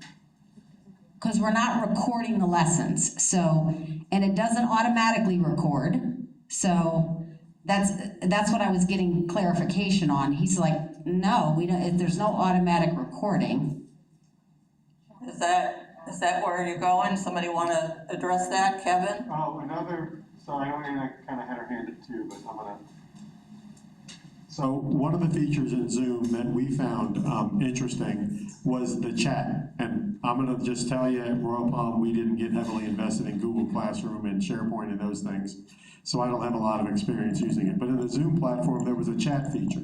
Because we're not recording the lessons, so, and it doesn't automatically record, so that's what I was getting clarification on. He's like, no, we don't, there's no automatic recording. Is that where you're going? Somebody want to address that, Kevin? Oh, sorry, I kind of had her hand up too, but I'm gonna. So one of the features in Zoom that we found interesting was the chat. And I'm gonna just tell you, at Royal Palm, we didn't get heavily invested in Google Classroom and SharePoint and those things. So I don't have a lot of experience using it. But in the Zoom platform, there was a chat feature.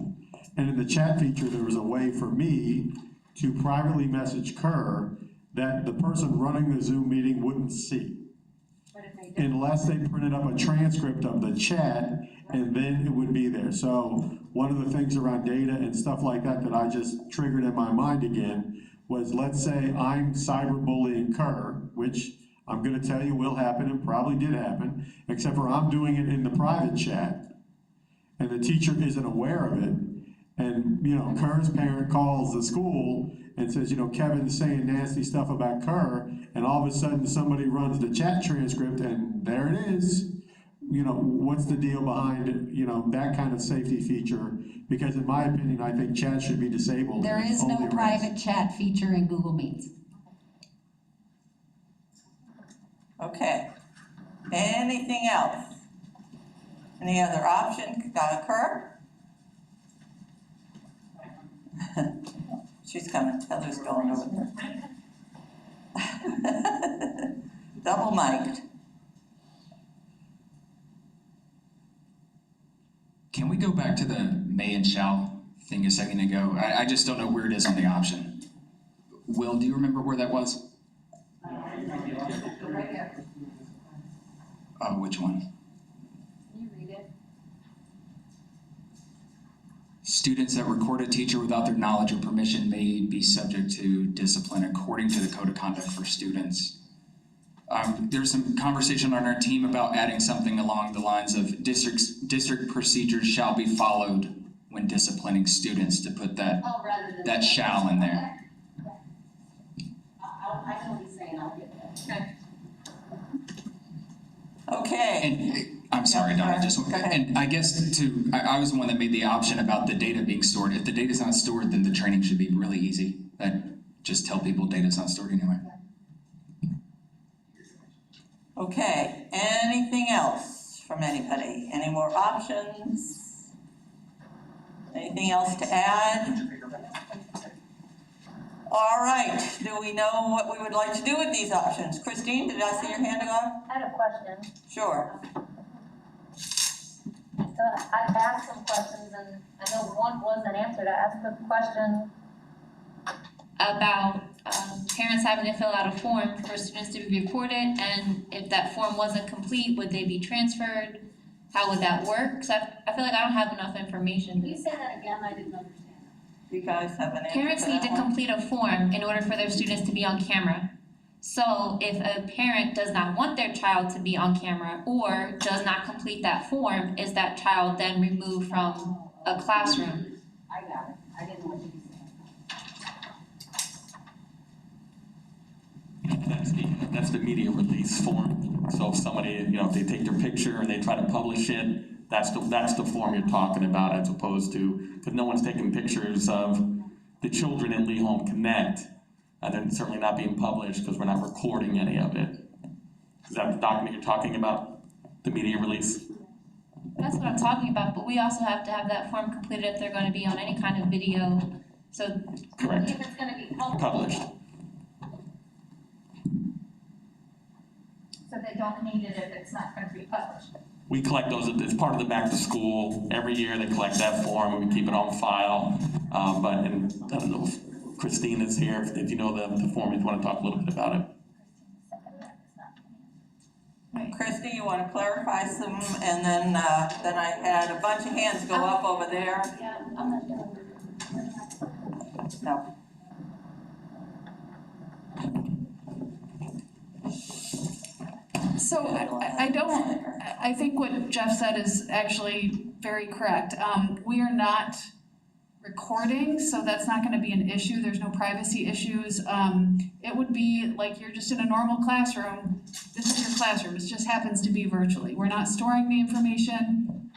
And in the chat feature, there was a way for me to privately message Kerr that the person running the Zoom meeting wouldn't see, unless they printed up a transcript of the chat, and then it would be there. So one of the things around data and stuff like that that I just triggered in my mind again was, let's say I'm cyberbullying Kerr, which I'm gonna tell you will happen and probably did happen, except for I'm doing it in the private chat. and the teacher isn't aware of it, and, you know, Kerr's parent calls the school and says, you know, Kevin's saying nasty stuff about Kerr, and all of a sudden somebody runs the chat transcript and there it is. You know, what's the deal behind, you know, that kind of safety feature? Because in my opinion, I think chat should be disabled. There is no private chat feature in Google Meets. Okay. Anything else? Any other option, Kerr? She's coming, Heather's going over there. Double mic'd. Can we go back to the may and shall thing a second ago? I just don't know where it is on the option. Will, do you remember where that was? Oh, which one? Can you read it? Students that record a teacher without their knowledge or permission may be subject to discipline according to the Code of Conduct for Students. There's some conversation on our team about adding something along the lines of district procedures shall be followed when disciplining students, to put that shall in there. I know what he's saying, I'll get that. Okay. And I'm sorry, Donna, and I guess I was the one that made the option about the data being stored. If the data's not stored, then the training should be really easy. Just tell people data's not stored anywhere. Okay, anything else from anybody? Any more options? Anything else to add? All right, do we know what we would like to do with these options? Christine, did I see your hand go up? I had a question. Sure. So I asked some questions and I know one wasn't answered. I asked a question about parents having to fill out a form for students to be reported, and if that form wasn't complete, would they be transferred? How would that work? Because I feel like I don't have enough information. Can you say that again? I didn't understand. You guys have an answer Parents for need that to one? complete a form in order for their students to be on camera. So if a parent does not want their child to be on camera or does not complete that form, is that child then removed from a classroom? I got it. I didn't know what you were saying. That's the media release form. So if somebody, you know, if they take their picture and they try to publish it, that's the form you're talking about, as opposed to, because no one's taking pictures of the children in Lee Home Connect, and then certainly not being published because we're not recording any of it. Is that the document you're talking about, the media release? That's what I'm talking about, but we also have to have that form completed if they're going to be on any kind of video. So Correct. If it's gonna be Published. So they don't need it if it's not gonna be published. We collect those as part of the back to school. Every year they collect that form and we keep it on file. And I don't know if Christine is here, if you know the form, if you want to talk a little bit about it. Christy, you want to clarify some, and then I had a bunch of hands go up over there. Yeah, I'm not doing it. No. So I think what Jeff said is actually very correct. We are not recording, so that's not gonna be an issue. There's no privacy issues. It would be like you're just in a normal classroom. This is your classroom. It just happens to be virtually. We're not storing the information.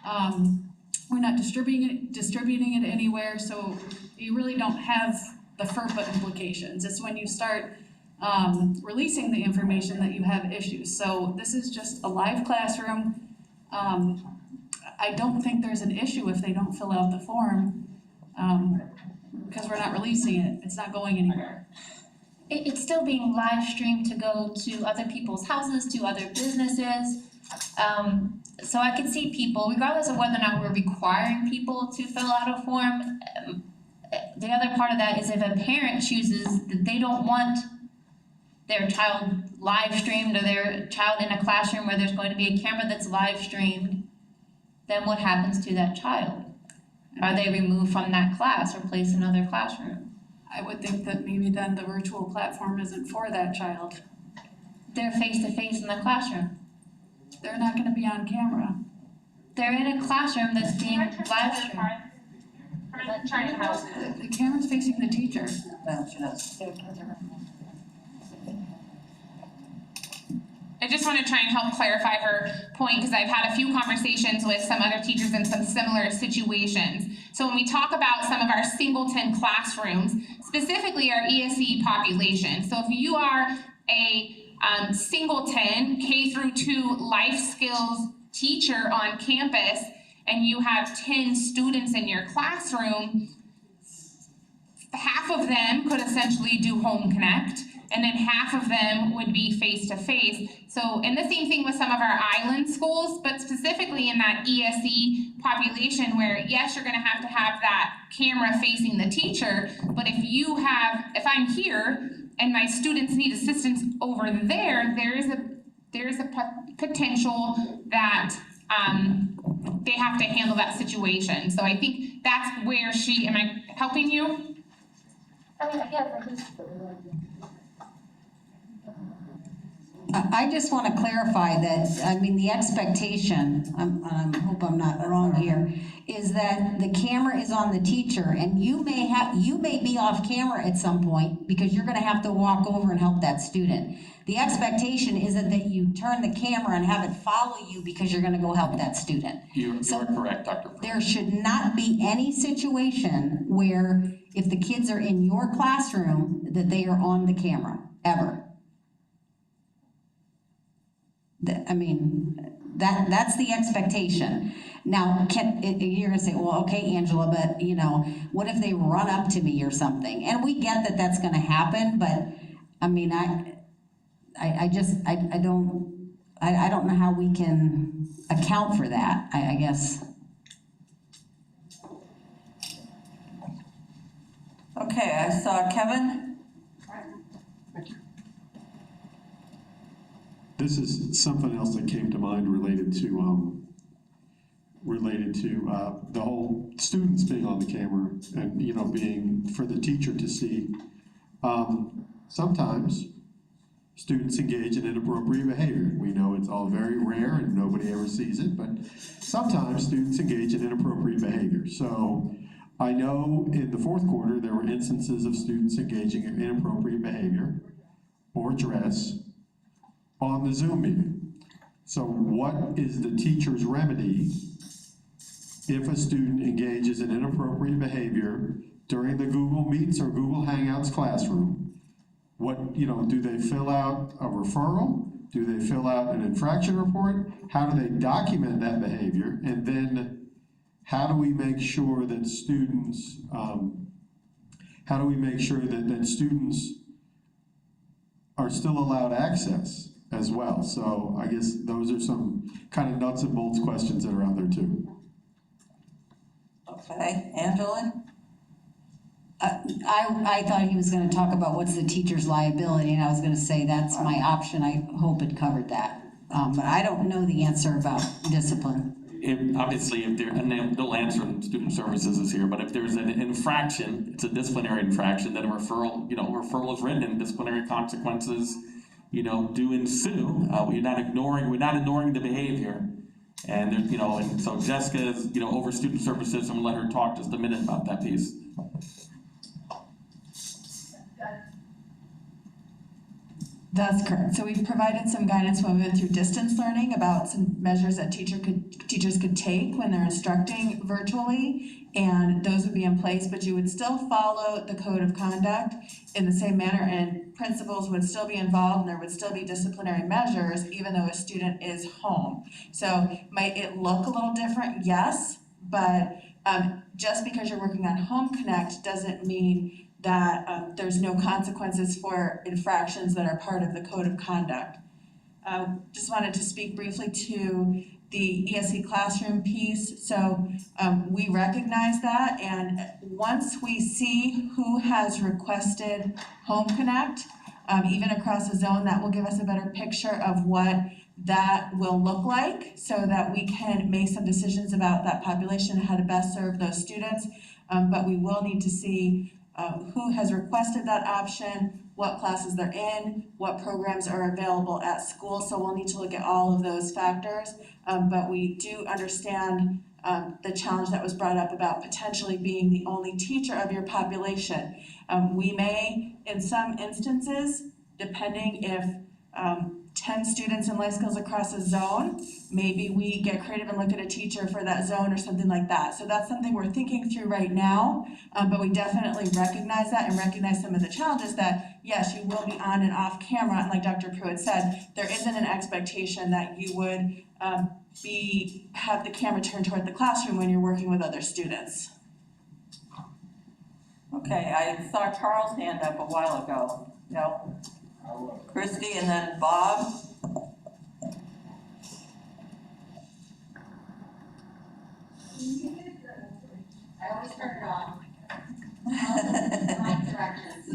We're not distributing it anywhere, so you really don't have the FERPA implications. It's when you start releasing the information that you have issues. So this is just a live classroom. I don't think there's an issue if they don't fill out the form, because we're not releasing it. It's not going anywhere. it's still being live streamed to go to other people's houses, to other businesses. So I can see people, regardless of whether or not we're requiring people to fill out a form. The other part of that is if a parent chooses that they don't want their child live streamed or their child in a classroom where there's going to be a camera that's live streamed, then what happens to that child? Are they removed from that class or placed in another classroom? I would think that maybe then the virtual platform isn't for that child. They're face to face in the classroom. They're not gonna be on camera. They're in a classroom that's being live streamed. I'm trying to help. The camera's facing the teacher. No, she doesn't. I just want to try and help clarify her point because I've had a few conversations with some other teachers in some similar situations. So when we talk about some of our singleton classrooms, specifically our ESE population, so if you are a singleton K through 2 life skills teacher on campus and you have 10 students in your classroom, half of them could essentially do Home Connect, and then half of them would be face-to-face. So, and the same thing with some of our island schools, but specifically in that ESE population where, yes, you're gonna have to have that camera facing the teacher, but if I'm here and my students need assistance over there, there's a potential that they have to handle that situation. So I think that's where am I helping you? I mean, I guess I just. I just want to clarify that, I mean, the expectation, I hope I'm not wrong here, is that the camera is on the teacher, and you may be off camera at some point because you're going to have to walk over and help that student. The expectation isn't that you turn the camera and have it follow you because you're going to go help that student. You are correct, Dr. There should not be any situation where if the kids are in your classroom, that they are on the camera, ever. That's the expectation. Now, you're gonna say, well, okay, Angela, but what if they run up to me or something? And we get that that's gonna happen, but I mean, I don't know how we can account for that, I guess. Okay, I saw Kevin. This is something else that came to mind related to the whole students being on the camera and, being for the teacher to see. Sometimes students engage in inappropriate behavior. We know it's all very rare and nobody ever sees it, but sometimes students engage in inappropriate behavior. So I know in the fourth quarter, there were instances of students engaging in inappropriate behavior or dress on the Zoom meeting. So what is the teacher's remedy if a student engages in inappropriate behavior during the Google Meets or Google Hangouts classroom? Do they fill out a referral? Do they fill out an infraction report? How do they document that behavior? And then how do we make sure that students, students are still allowed access as well? So I guess those are some kind of nuts and bolts questions that are out there too. Okay, Angela? I thought he was gonna talk about what's the teacher's liability, and I was gonna say that's my option. I hope it covered that. But I don't know the answer about discipline. And they'll answer, student services is here, but if there's an infraction, it's a disciplinary infraction, then a referral is written and disciplinary consequences, do ensue. We're not ignoring the behavior. And there's, and so Jessica is, over student services, I'm gonna let her talk just a minute about that piece. That's correct. So we've provided some guidance when we went through distance learning about some measures that teachers could take when they're instructing virtually, and those would be in place, but you would still follow the code of conduct in the same manner, and principals would still be involved, and there would still be disciplinary measures even though a student is home. So might it look a little different? Yes, but just because you're working on Home Connect doesn't mean that there's no consequences for infractions that are part of the code of conduct. Just wanted to speak briefly to the ESE classroom piece. So we recognize that, and once we see who has requested Home Connect, even across the zone, that will give us a better picture of what that will look like so that we can make some decisions about that population and how to best serve those students. But we will need to see who has requested that option, what classes they're in, what programs are available at school. So we'll need to look at all of those factors. But we do understand the challenge that was brought up about potentially being the only teacher of your population. We may, in some instances, depending if 10 students in life skills across a zone, maybe we get creative and look at a teacher for that zone or something like that. So that's something we're thinking through right now, but we definitely recognize that and recognize some of the challenges that, yes, you will be on and off camera, and like Dr. Pruitt said, there isn't an expectation that you would have the camera turned toward the classroom when you're working with other students. Okay, I saw Carl's hand up a while ago. No? Christy and then Bob. I always turn it off.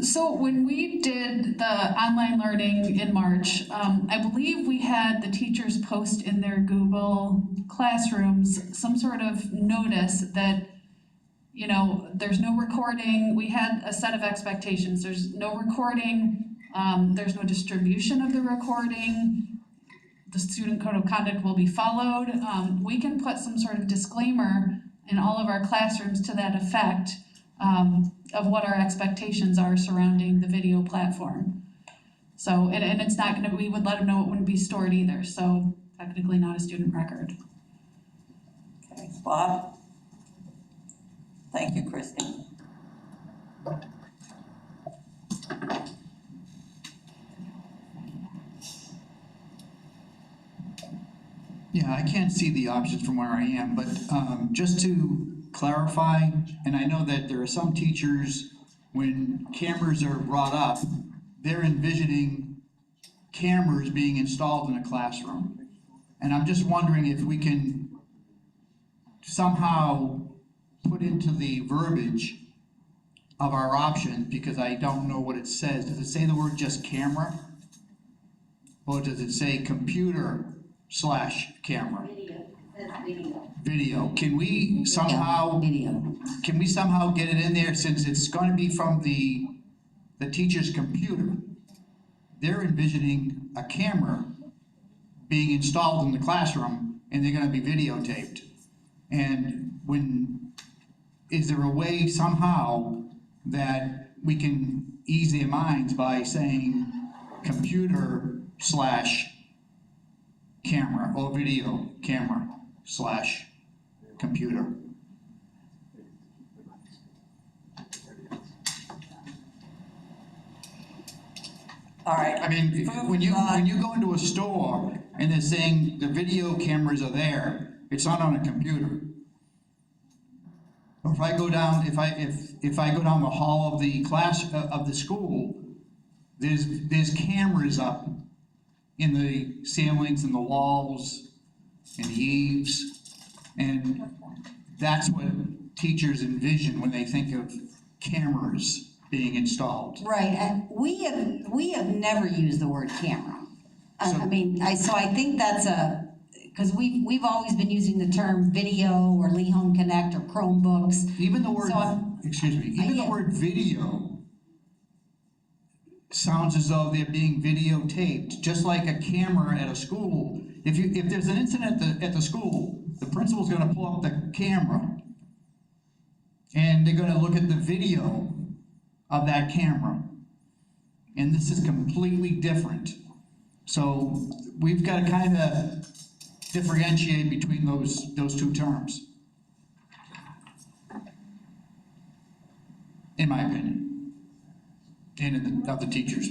So when we did the online learning in March, I believe we had the teachers post in their Google Classrooms some sort of notice that, you know, there's no recording. We had a set of expectations. There's no recording, there's no distribution of the recording. The student code of conduct will be followed. We can put some sort of disclaimer in all of our classrooms to that effect, of what our expectations are surrounding the video platform. So, and it's not gonna, we would let them know it wouldn't be stored either, so technically not a student record. Okay, Bob? Thank you, Christy. Yeah, I can't see the options from where I am, but just to clarify, and I know that there are some teachers, when cameras are brought up, they're envisioning cameras being installed in a classroom. And I'm just wondering if we can somehow put into the verbiage of our option, because I don't know what it says. Does it say the word just camera? Or does it say computer/camera? Video. Can we somehow get it in there, since it's gonna be from the teacher's computer? They're envisioning a camera being installed in the classroom and they're gonna be videotaped. And is there a way somehow that we can ease their minds by saying computer/camera or video camera/computer? All right. I mean, when you go into a store and they're saying the video cameras are there, it's not on a computer. Or if I go down the hall of the class of the school, there's cameras up in the ceilings and the walls and the eaves, and that's what teachers envision when they think of cameras being installed. Right, and we have never used the word camera. I think that's because we've always been using the term video or Lee Home Connect or Chromebooks. Even the word, the word video sounds as though they're being videotaped, just like a camera at a school. If there's an incident at the school, the principal's gonna pull up the camera and they're gonna look at the video of that camera. And this is completely different. So we've got to kind of differentiate between those two terms, in my opinion, and in the other teachers.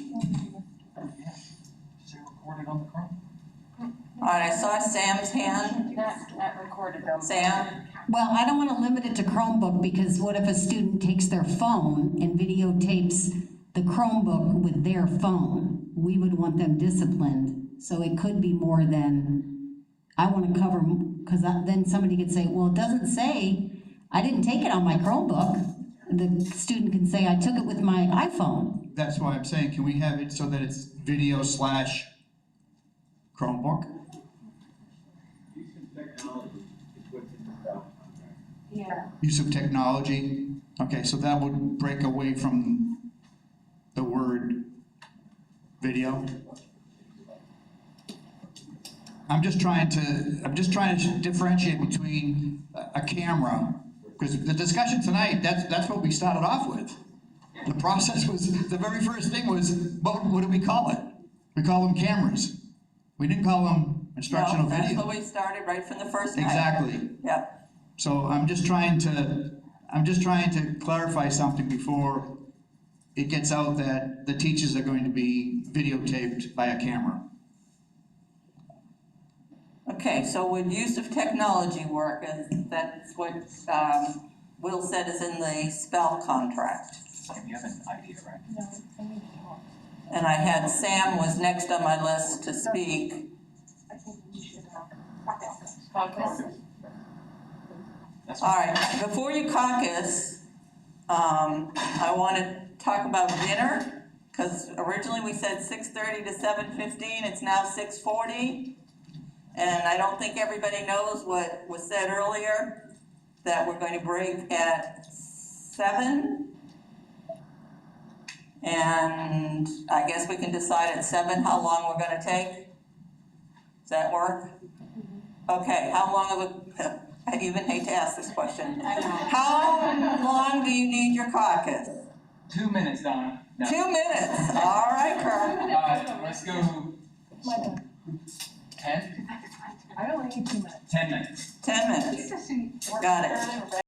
All right, I saw Sam's hand. Not recorded though. Sam? Well, I don't want to limit it to Chromebook, because what if a student takes their phone and videotapes the Chromebook with their phone? We would want them disciplined, so it could be more than, I want to cover, because then somebody could say, well, it doesn't say, I didn't take it on my Chromebook. The student can say, I took it with my iPhone. That's why I'm saying, can we have it so that it's video/Chromebook? Yeah. Use of technology, Okay, so that would break away from the word video? I'm just trying to differentiate between a camera, because the discussion tonight, that's what we started off with. The process was, the very first thing was, what do we call it? We call them cameras. We didn't call them instructional No, that's video. what we started right from the first night. Exactly. Yep. So I'm just trying to clarify something before it gets out that the teachers are going to be videotaped by a camera. Okay, so would use of technology work, and that's what Will said is in the spell contract. You have an idea, right? And I had Sam was next on my list to speak. All right, before you caucus, I want to talk about dinner, because originally we said 6:30 to 7:15, it's now 6:40. And I don't think everybody knows what was said earlier, that we're going to break at 7. And I guess we can decide at 7 how long we're gonna take? Does that work? Okay, how long of a, I even hate to ask this question. How long do you need your caucus? 2 minutes, Donna. No. 2 minutes, all right, Kurt. Let's go 10? I only need 2 minutes. 10 minutes. 10 minutes, got it.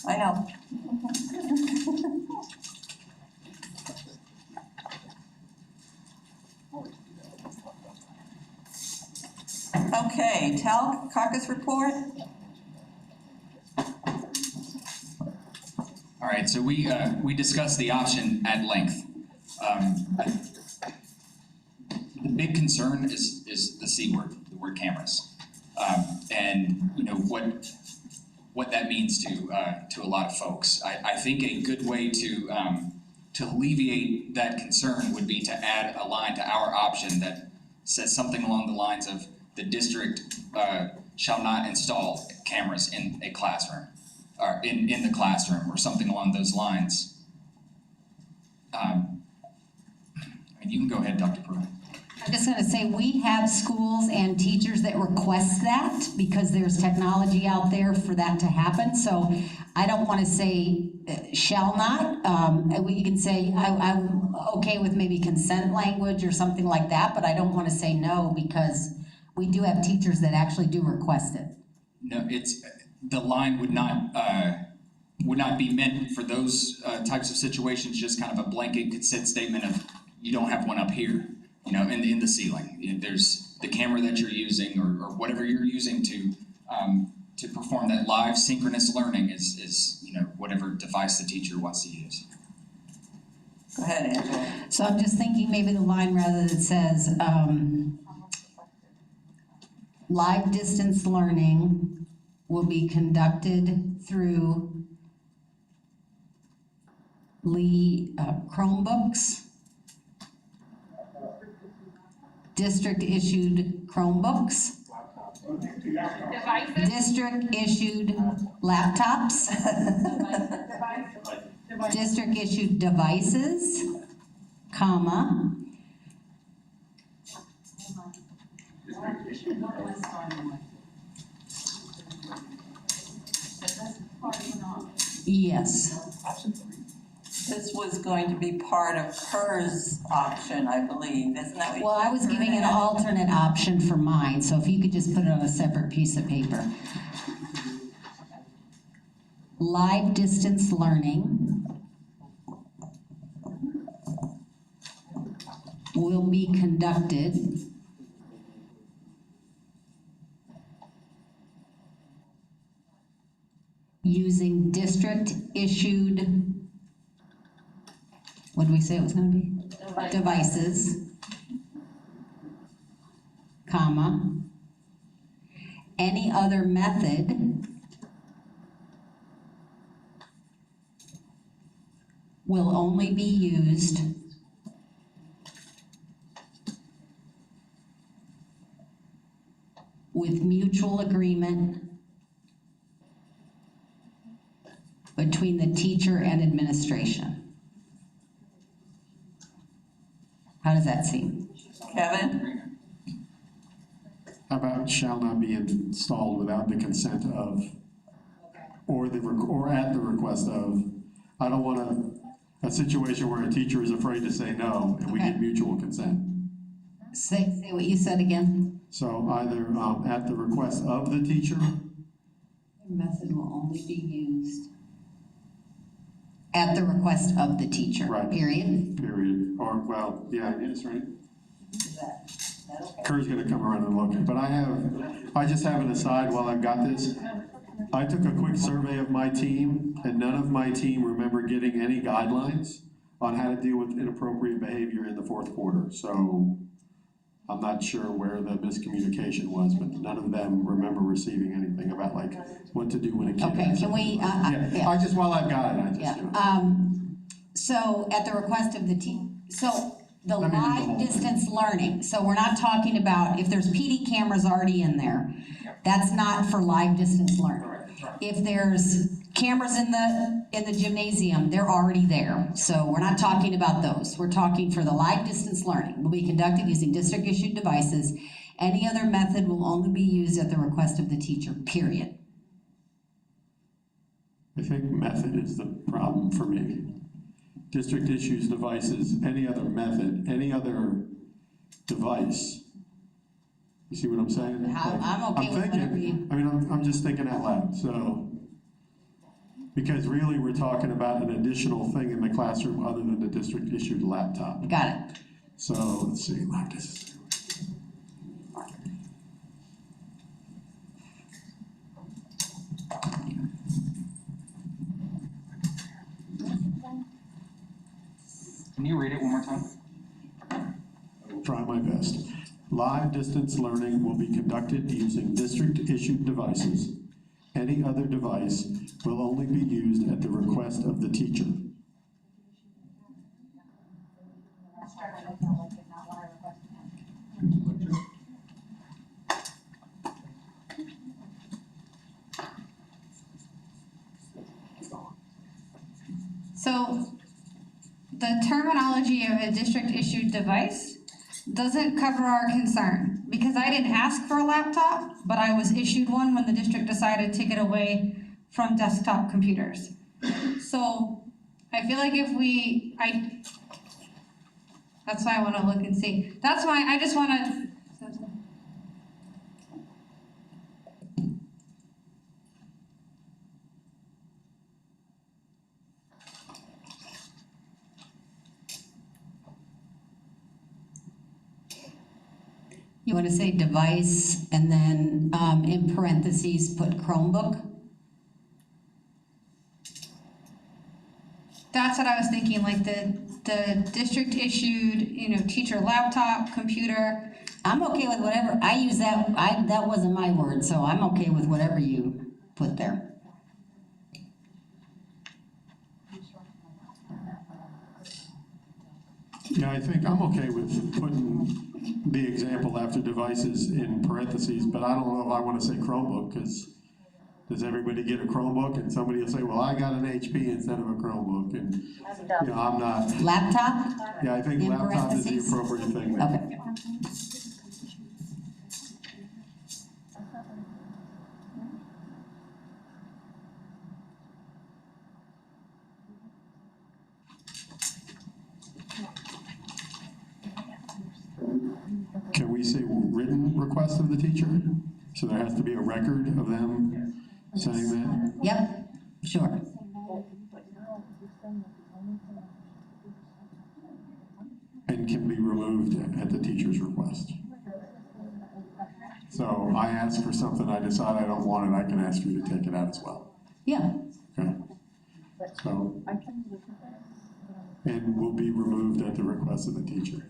I know. Okay, TALC caucus report? All right, so we discussed the option at length. The big concern is the C word, the word cameras. And you know, what that means to a lot of folks. I think a good way to alleviate that concern would be to add a line to our option that says something along the lines of the district shall not install cameras in a classroom, or in the classroom, or something along those lines. And you can go ahead, Dr. Pruitt. I'm just gonna say, we have schools and teachers that request that because there's technology out there for that to happen. So I don't wanna say shall not. You can say, I'm okay with maybe consent language or something like that, but I don't wanna say no because we do have teachers that actually do request it. No, the line would not be meant for those types of situations, just kind of a blanket consent statement of, you don't have one up here, you know, in the ceiling. You know, there's the camera that you're using or whatever you're using to perform that live synchronous learning is you know, whatever device the teacher wants to use. Go ahead, Angela. So I'm just thinking maybe the line rather that says, live distance learning will be conducted through Chromebooks, district-issued Chromebooks, district-issued laptops, district-issued devices, comma, yes. This was going to be part of Kerr's option, I believe, isn't that what you Well, I was giving an alternate option for mine, so if you could just put it on a separate piece of paper. Live distance learning will be conducted using district-issued, what did we say it was gonna be? Devices, comma, any other method will only be used with mutual agreement between the teacher and administration. How does that seem? Kevin? How about shall not be installed without the consent of, or at the request of? I don't want a situation where a teacher is afraid to say no and we get mutual consent. Say what you said again. So either at the request of the teacher. The method will only be used at the request of the teacher, Right. Period. Period, or, well, yeah, it is, right? Is that okay? Kerr's gonna come around and look, but I just have an aside while I've got this. I took a quick survey of my team, and none of my team remember getting any guidelines on how to deal with inappropriate behavior in the fourth quarter, so I'm not sure where the miscommunication was, but none of them remember receiving anything about like what to do when a kid. Okay, can we, Yeah, I just, while I've got it, so at the request of the team, so the Let me read the whole live thing. distance learning, so we're not talking about, if there's PD cameras already in there, that's not for live distance learning. If there's cameras in the gymnasium, they're already there, so we're not talking about those. We're talking for the live distance learning will be conducted using district-issued devices. Any other method will only be used at the request of the teacher, period. I think method is the problem for me. District issues devices, any other method, any other device. You see what I'm saying? I'm okay with whatever you. I mean, I'm just thinking out loud, so. Because really, we're talking about an additional thing in the classroom other than the district-issued laptop. Got it. So, let's see, live distance. Can you read it one more time? Try my best. Live distance learning will be conducted using district-issued devices. Any other device will only be used at the request of the teacher. So the terminology of a district-issued device doesn't cover our concern, because I didn't ask for a laptop, but I was issued one when the district decided to get away from desktop computers. So I feel like if that's why I want to look and see. That's why I just want to. You want to say device and then in parentheses put Chromebook? That's what I was thinking, like the district issued, teacher laptop, computer. I'm okay with whatever. I use that, that wasn't my word, so I'm okay with whatever you put there. Yeah, I think I'm okay with putting the example after devices in parentheses, but I don't know if I want to say Chromebook, because does everybody get a Chromebook? And somebody will say, well, I got an HP instead of a Chromebook, and, I'm not. Laptop? Yeah, I think In laptop is the parentheses? appropriate thing there. Okay. Can we say written request of the teacher? So there has to be a record of them saying that? Yep, sure. And can be removed at the teacher's request. So I ask for something, I decide I don't want it, I can ask you to take it out as well. Yeah. Okay. So, and will be removed at the request of the teacher.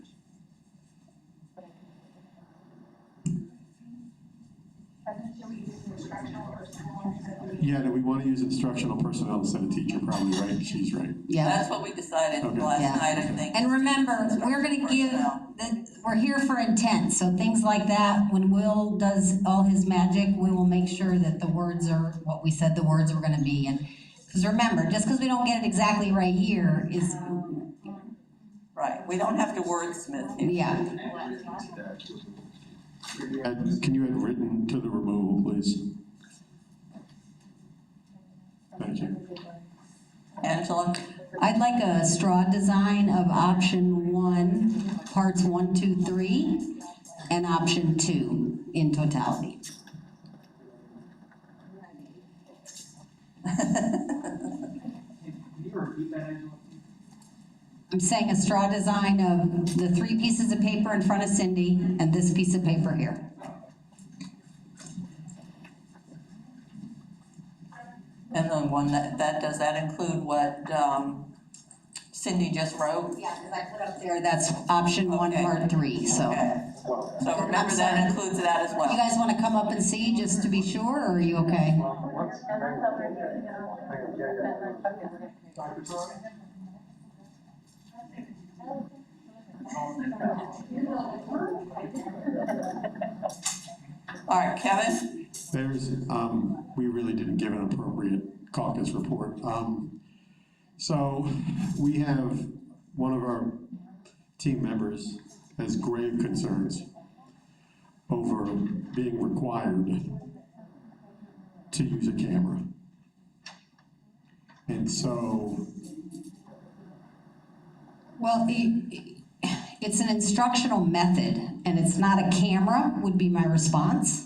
Yeah, do we want to use instructional personnel instead of teacher? Probably, right? She's right. Yeah. That's what we decided Okay. last Yeah. night, I think. And remember, we're gonna give, we're here for intent, so things like that, when Will does all his magic, we will make sure that the words are what we said the words were gonna be. And, because remember, just because we don't get it exactly right here is. Right, we don't have to wordsmith here. Yeah. Can you add written to the removal, please? Thank you. Angela? I'd like a straw design of option 1, parts 1, 2, 3, and option 2 in totality. I'm saying a straw design of the 3 pieces of paper in front of Cindy and this piece of paper here. And the one does that include what Cindy just wrote? Yeah, because I put up there, that's option 1, part 3, so. Okay. So remember that includes that as well. You guys want to come up and see, just to be sure, or are you okay? All right, Kevin? There's, we really didn't give an appropriate caucus report. So we have one of our team members has grave concerns over being required to use a camera. And so. Well, it's an instructional method, and it's not a camera, would be my response.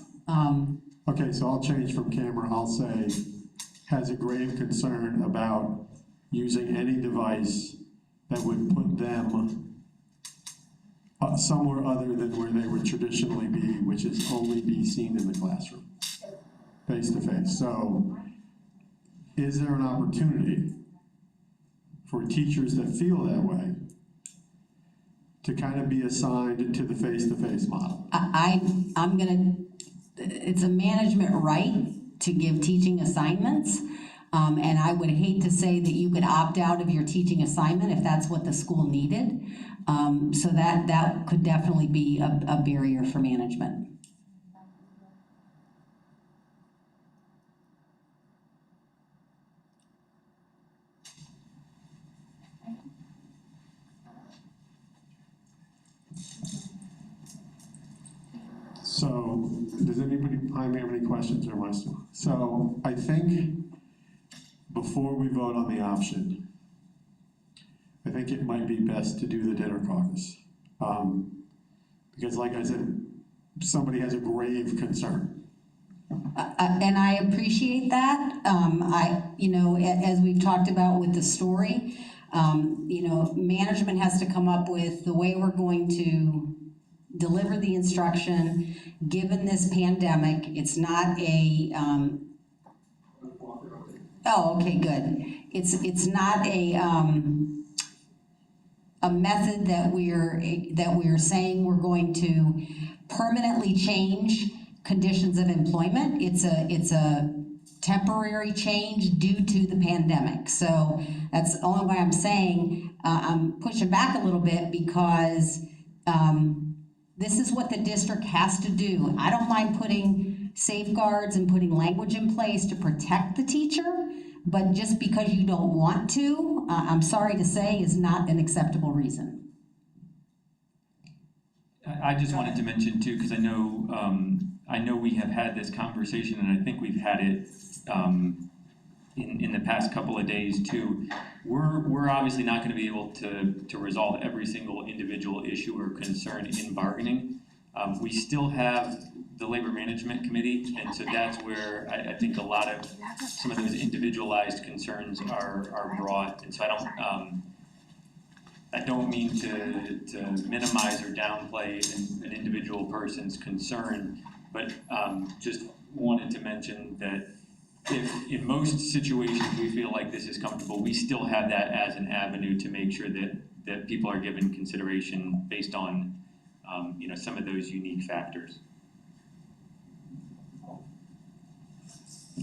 Okay, so I'll change from camera, I'll say has a grave concern about using any device that would put them somewhere other than where they would traditionally be, which is only be seen in the classroom, face to face. So is there an opportunity for teachers that feel that way to kind of be assigned to the face-to-face model? I'm gonna, it's a management right to give teaching assignments. And I would hate to say that you could opt out of your teaching assignment if that's what the school needed. So that could definitely be a barrier for management. So, does anybody behind me have any questions, or am I still? So, I think before we vote on the option, I think it might be best to do the dinner caucus. Because like I said, somebody has a grave concern. And I appreciate that. As we've talked about with the story, management has to come up with the way we're going to deliver the instruction, given this pandemic. It's not a, oh, okay, good. It's not a method that we're saying we're going to permanently change conditions of employment. It's a temporary change due to the pandemic. So that's the only why I'm saying I'm pushing back a little bit, because this is what the district has to do. I don't mind putting safeguards and putting language in place to protect the teacher, but just because you don't want to, I'm sorry to say, is not an acceptable reason. I just wanted to mention too, because I know we have had this conversation, and I think we've had it in the past couple of days too. We're obviously not going to be able to resolve every single individual issue or concern in bargaining. We still have the Labor Management Committee, and so that's where I think a lot of some of those individualized concerns are brought. And so I don't mean to minimize or downplay an individual person's concern, but just wanted to mention that if in most situations we feel like this is comfortable, we still have that as an avenue to make sure that people are given consideration based on some of those unique factors.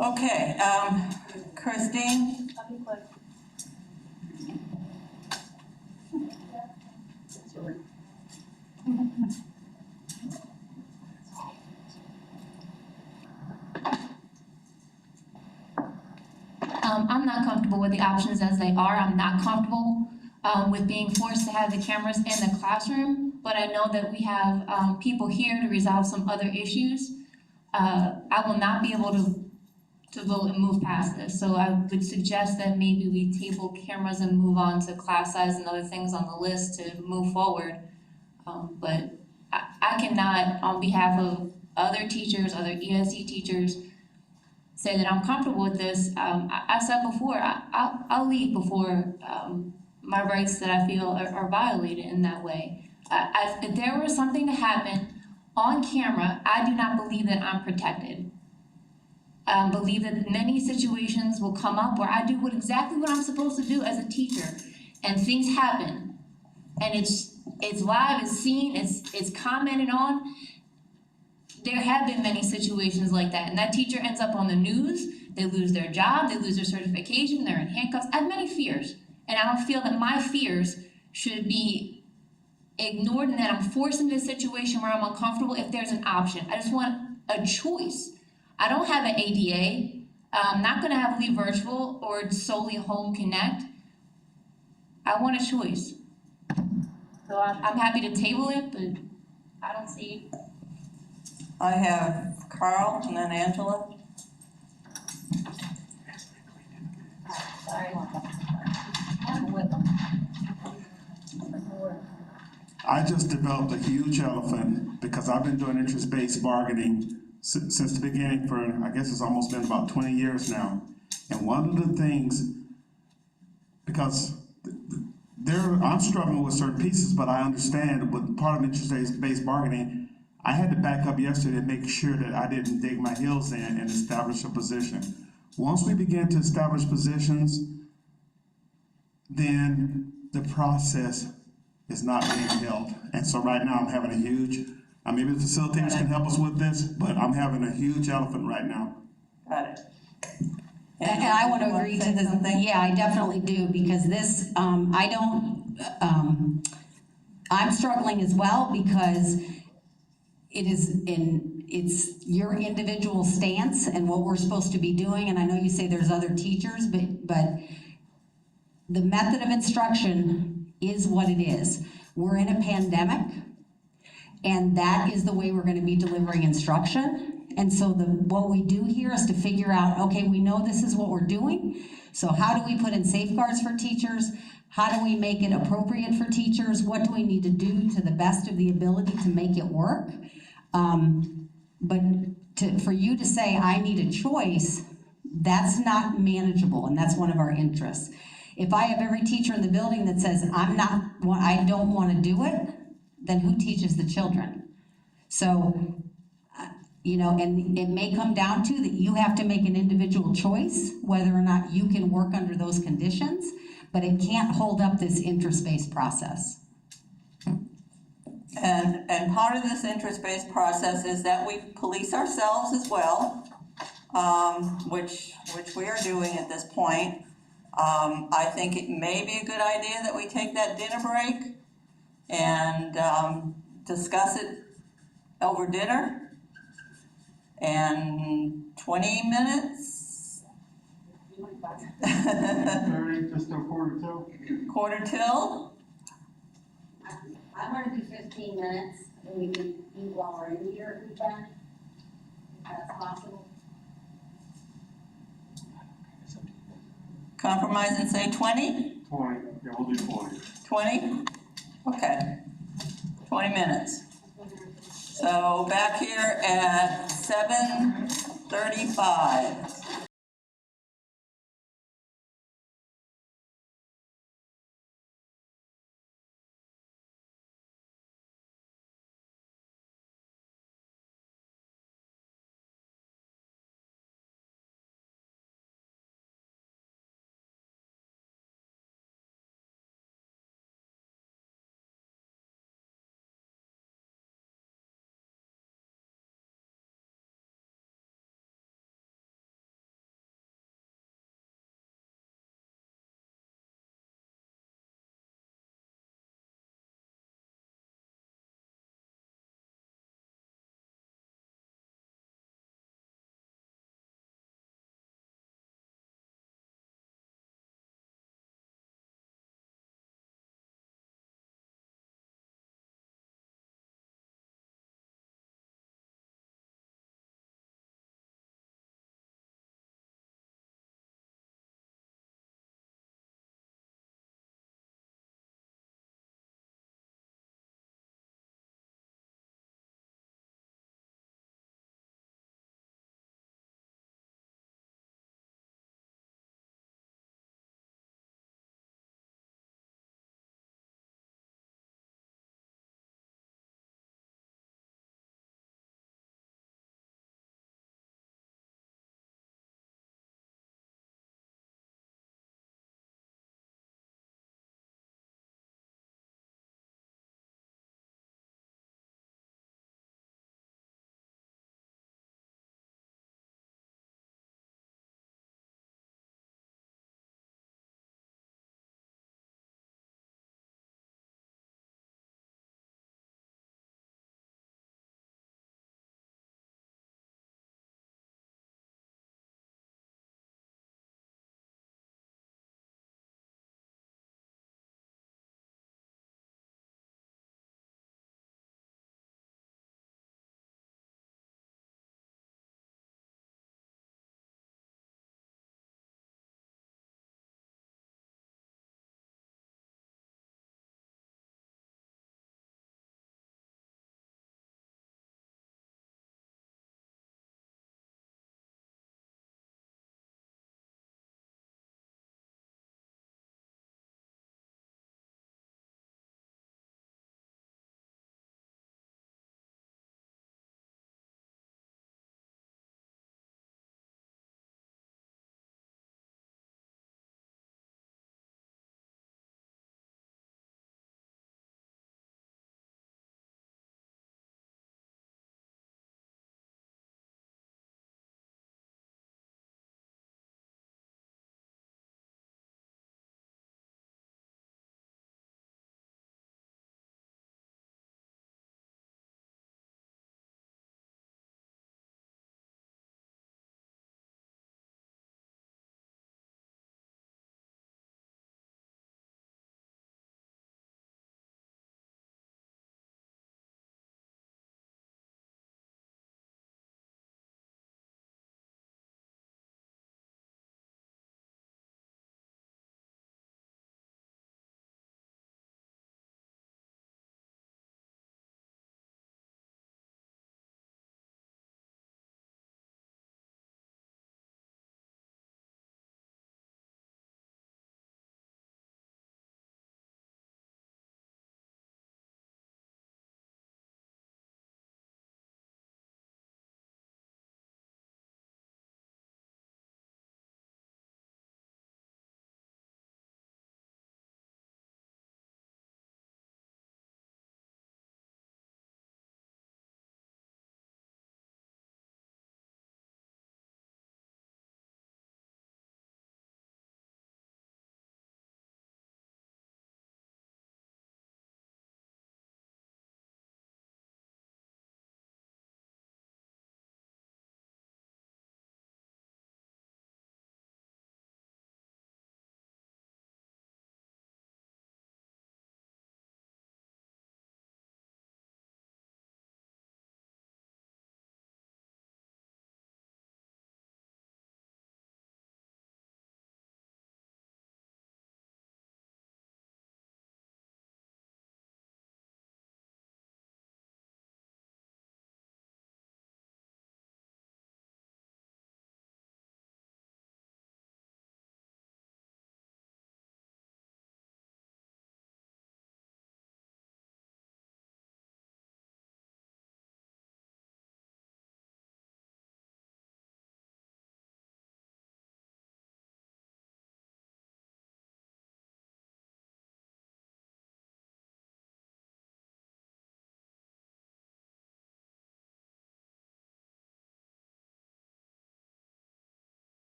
Okay, Christine? I'm not comfortable with the options as they are. I'm not comfortable with being forced to have the cameras in the classroom, but I know that we have people here to resolve some other issues. I will not be able to vote and move past this, so I would suggest that maybe we table cameras and move on to class size and other things on the list to move forward. But I cannot, on behalf of other teachers, other ESE teachers, say that I'm comfortable with this. I said before, I'll leave before my rights that I feel are violated in that way. If there were something to happen on camera, I do not believe that I'm protected. I believe that many situations will come up where I do exactly what I'm supposed to do as a teacher, and things happen, and it's live, it's seen, it's commented on. There have been many situations like that, and that teacher ends up on the news, they lose their job, they lose their certification, they're in handcuffs. I have many fears, and I don't feel that my fears should be ignored and that I'm forced into a situation where I'm uncomfortable if there's an option. I just want a choice. I don't have an ADA. I'm not gonna have Leave Virtual or solely Home Connect. I want a choice. So I'm happy to table it, but I don't see. I have Carl and then Angela. Sorry. I just developed a huge elephant because I've been doing interest-based bargaining since the beginning for, I guess it's almost been about 20 years now. And one of the things, because I'm struggling with certain pieces, but I understand with part of interest-based bargaining, I had to back up yesterday to make sure that I didn't dig my heels in and establish a position. Once we begin to establish positions, then the process is not being held. And so right now I'm having a huge, maybe the facilitators can help us with this, but I'm having a huge elephant right now. Got it. And I want to agree to this, yeah, I definitely do, because this, I'm struggling as well, because it's your individual stance and what we're supposed to be doing, and I know you say there's other teachers, but the method of instruction is what it is. We're in a pandemic, and that is the way we're gonna be delivering instruction. And so what we do here is to figure out, okay, we know this is what we're doing, so how do we put in safeguards for teachers? How do we make it appropriate for teachers? What do we need to do to the best of the ability to make it work? But for you to say, I need a choice, that's not manageable, and that's one of our interests. If I have every teacher in the building that says, I don't wanna do it, then who teaches the children? So, and it may come down to that you have to make an individual choice, whether or not you can work under those conditions, but it can't hold up this interest-based process. And part of this interest-based process is that we police ourselves as well, which we are doing at this point. I think it may be a good idea that we take that dinner break and discuss it over dinner. And 20 minutes? 30, just till 1:45. 1:45? I want to do 15 minutes, and we can eat while we're in here if we can, if that's possible. Compromise and say 20? 20, yeah, we'll do 20. 20? Okay, 20 minutes. So back here at 7:35.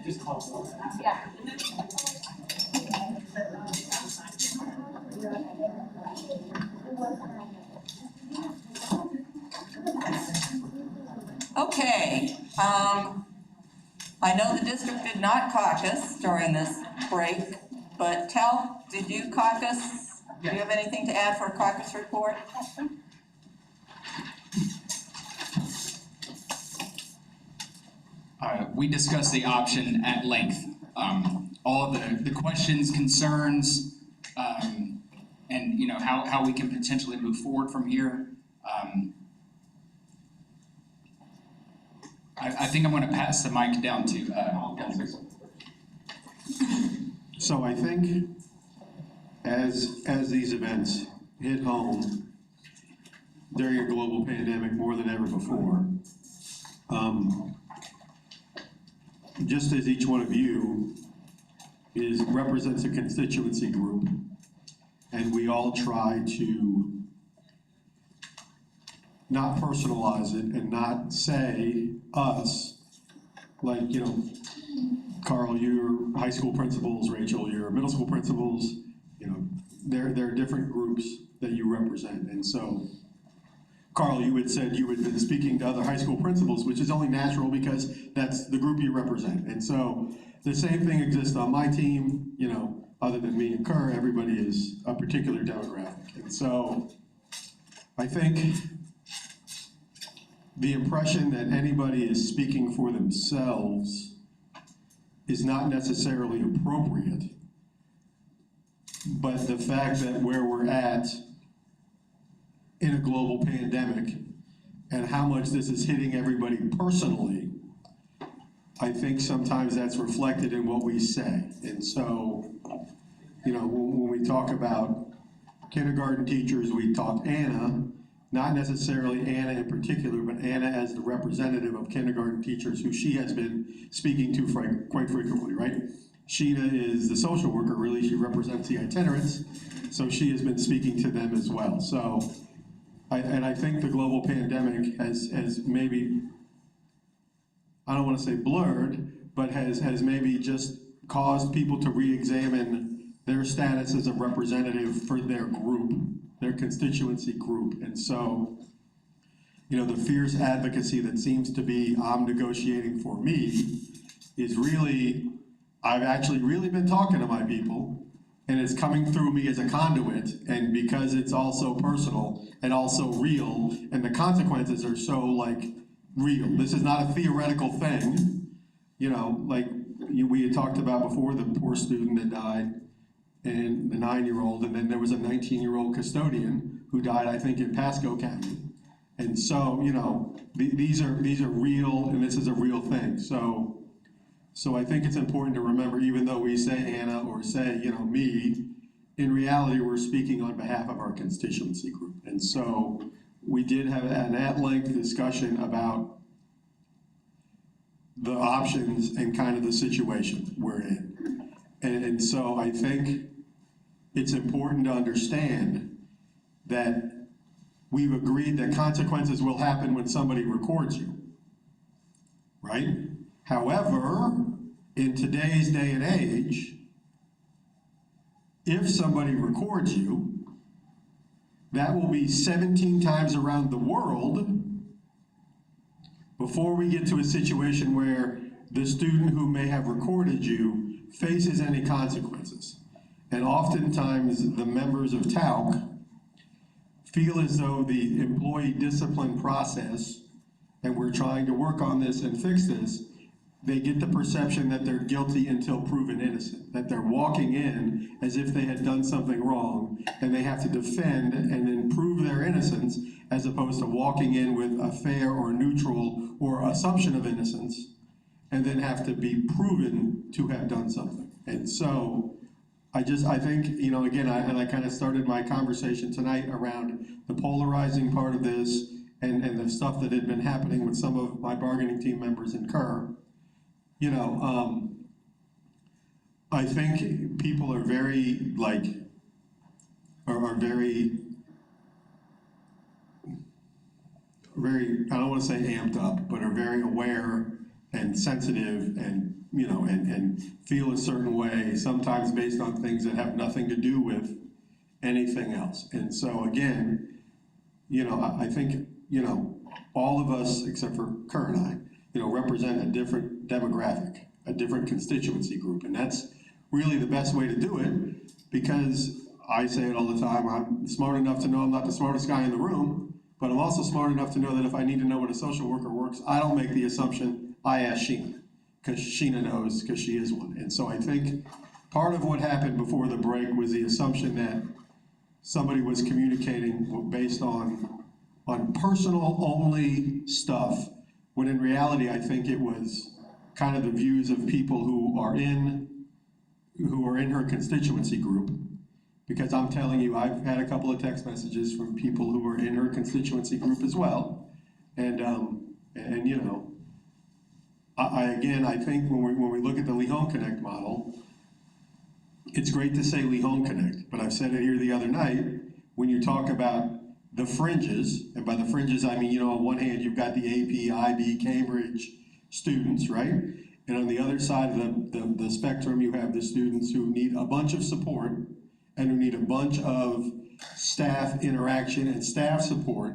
Just call for it. Yeah. Okay, I know the district did not caucus during this break, but TALC, did you caucus? Do you have anything to add for a caucus report? We discussed the option at length. All the questions, concerns, and you know, how we can potentially move forward from here. I think I'm gonna pass the mic down to, So I think as these events hit home during a global pandemic more than ever before, just as each one of you represents a constituency group, and we all try to not personalize it and not say us, like, you know, Carl, you're high school principals, Rachel, you're middle school principals, you know, there are different groups that you represent. And so, Carl, you had said you had been speaking to other high school principals, which is only natural because that's the group you represent. And so the same thing exists on my team, you know, other than me and Kerr, everybody is a particular demographic. And so I think the impression that anybody is speaking for themselves is not necessarily appropriate. But the fact that where we're at in a global pandemic and how much this is hitting everybody personally, I think sometimes that's reflected in what we say. And so, you know, when we talk about kindergarten teachers, we talk Anna, not necessarily Anna in particular, but Anna as the representative of kindergarten teachers who she has been speaking to quite frequently, right? Sheena is the social worker, really, she represents the itinerants, so she has been speaking to them as well. So, I think the global pandemic has maybe, I don't want to say blurred, but has maybe just caused people to re-examine their status as a representative for their group, their constituency group. And so, you know, the fierce advocacy that seems to be, I'm negotiating for me, is really, I've actually really been talking to my people, and it's coming through me as a conduit, and because it's also personal and also real, and the consequences are so, like, real. This is not a theoretical thing, you know, like we had talked about before, the poor student that died, and the 9-year-old, and then there was a 19-year-old custodian who died, I think, in Pasco County. And so, you know, these are real, and this is a real thing. So I think it's important to remember, even though we say Anna or say, you know, me, in reality, we're speaking on behalf of our constituency group. And so we did have an at-length discussion about the options and kind of the situation we're in. And so I think it's important to understand that we've agreed that consequences will happen when somebody records you, right? However, in today's day and age, if somebody records you, that will be 17 times around the world before we get to a situation where the student who may have recorded you faces any consequences. And oftentimes, the members of TALC feel as though the employee discipline process, and we're trying to work on this and fix this, they get the perception that they're guilty until proven innocent, that they're walking in as if they had done something wrong, and they have to defend and then prove their innocence, as opposed to walking in with a fair or neutral or assumption of innocence, and then have to be proven to have done something. And so, I think, you know, again, I kind of started my conversation tonight around the polarizing part of this and the stuff that had been happening with some of my bargaining team members in Kerr. You know, I think people are very, like, are very, I don't want to say amped up, but are very aware and sensitive and, you know, and feel a certain way, sometimes based on things that have nothing to do with anything else. And so again, you know, I think, you know, all of us, except for Kerr and I, you know, represent a different demographic, a different constituency group. And that's really the best way to do it, because I say it all the time, I'm smart enough to know I'm not the smartest guy in the room, but I'm also smart enough to know that if I need to know what a social worker works, I don't make the assumption, I ask Sheena, because Sheena knows, because she is one. And so I think part of what happened before the break was the assumption that somebody was communicating based on personal only stuff, when in reality, I think it was kind of the views of people who are in her constituency group. Because I'm telling you, I've had a couple of text messages from people who are in her constituency group as well. And you know, I think when we look at the Lee Home Connect model, it's great to say Lee Home Connect, but I've said it here the other night, when you talk about the fringes, and by the fringes, I mean, you know, on one hand, you've got the AP, IB, Cambridge students, right? And on the other side of the spectrum, you have the students who need a bunch of support and who need a bunch of staff interaction and staff support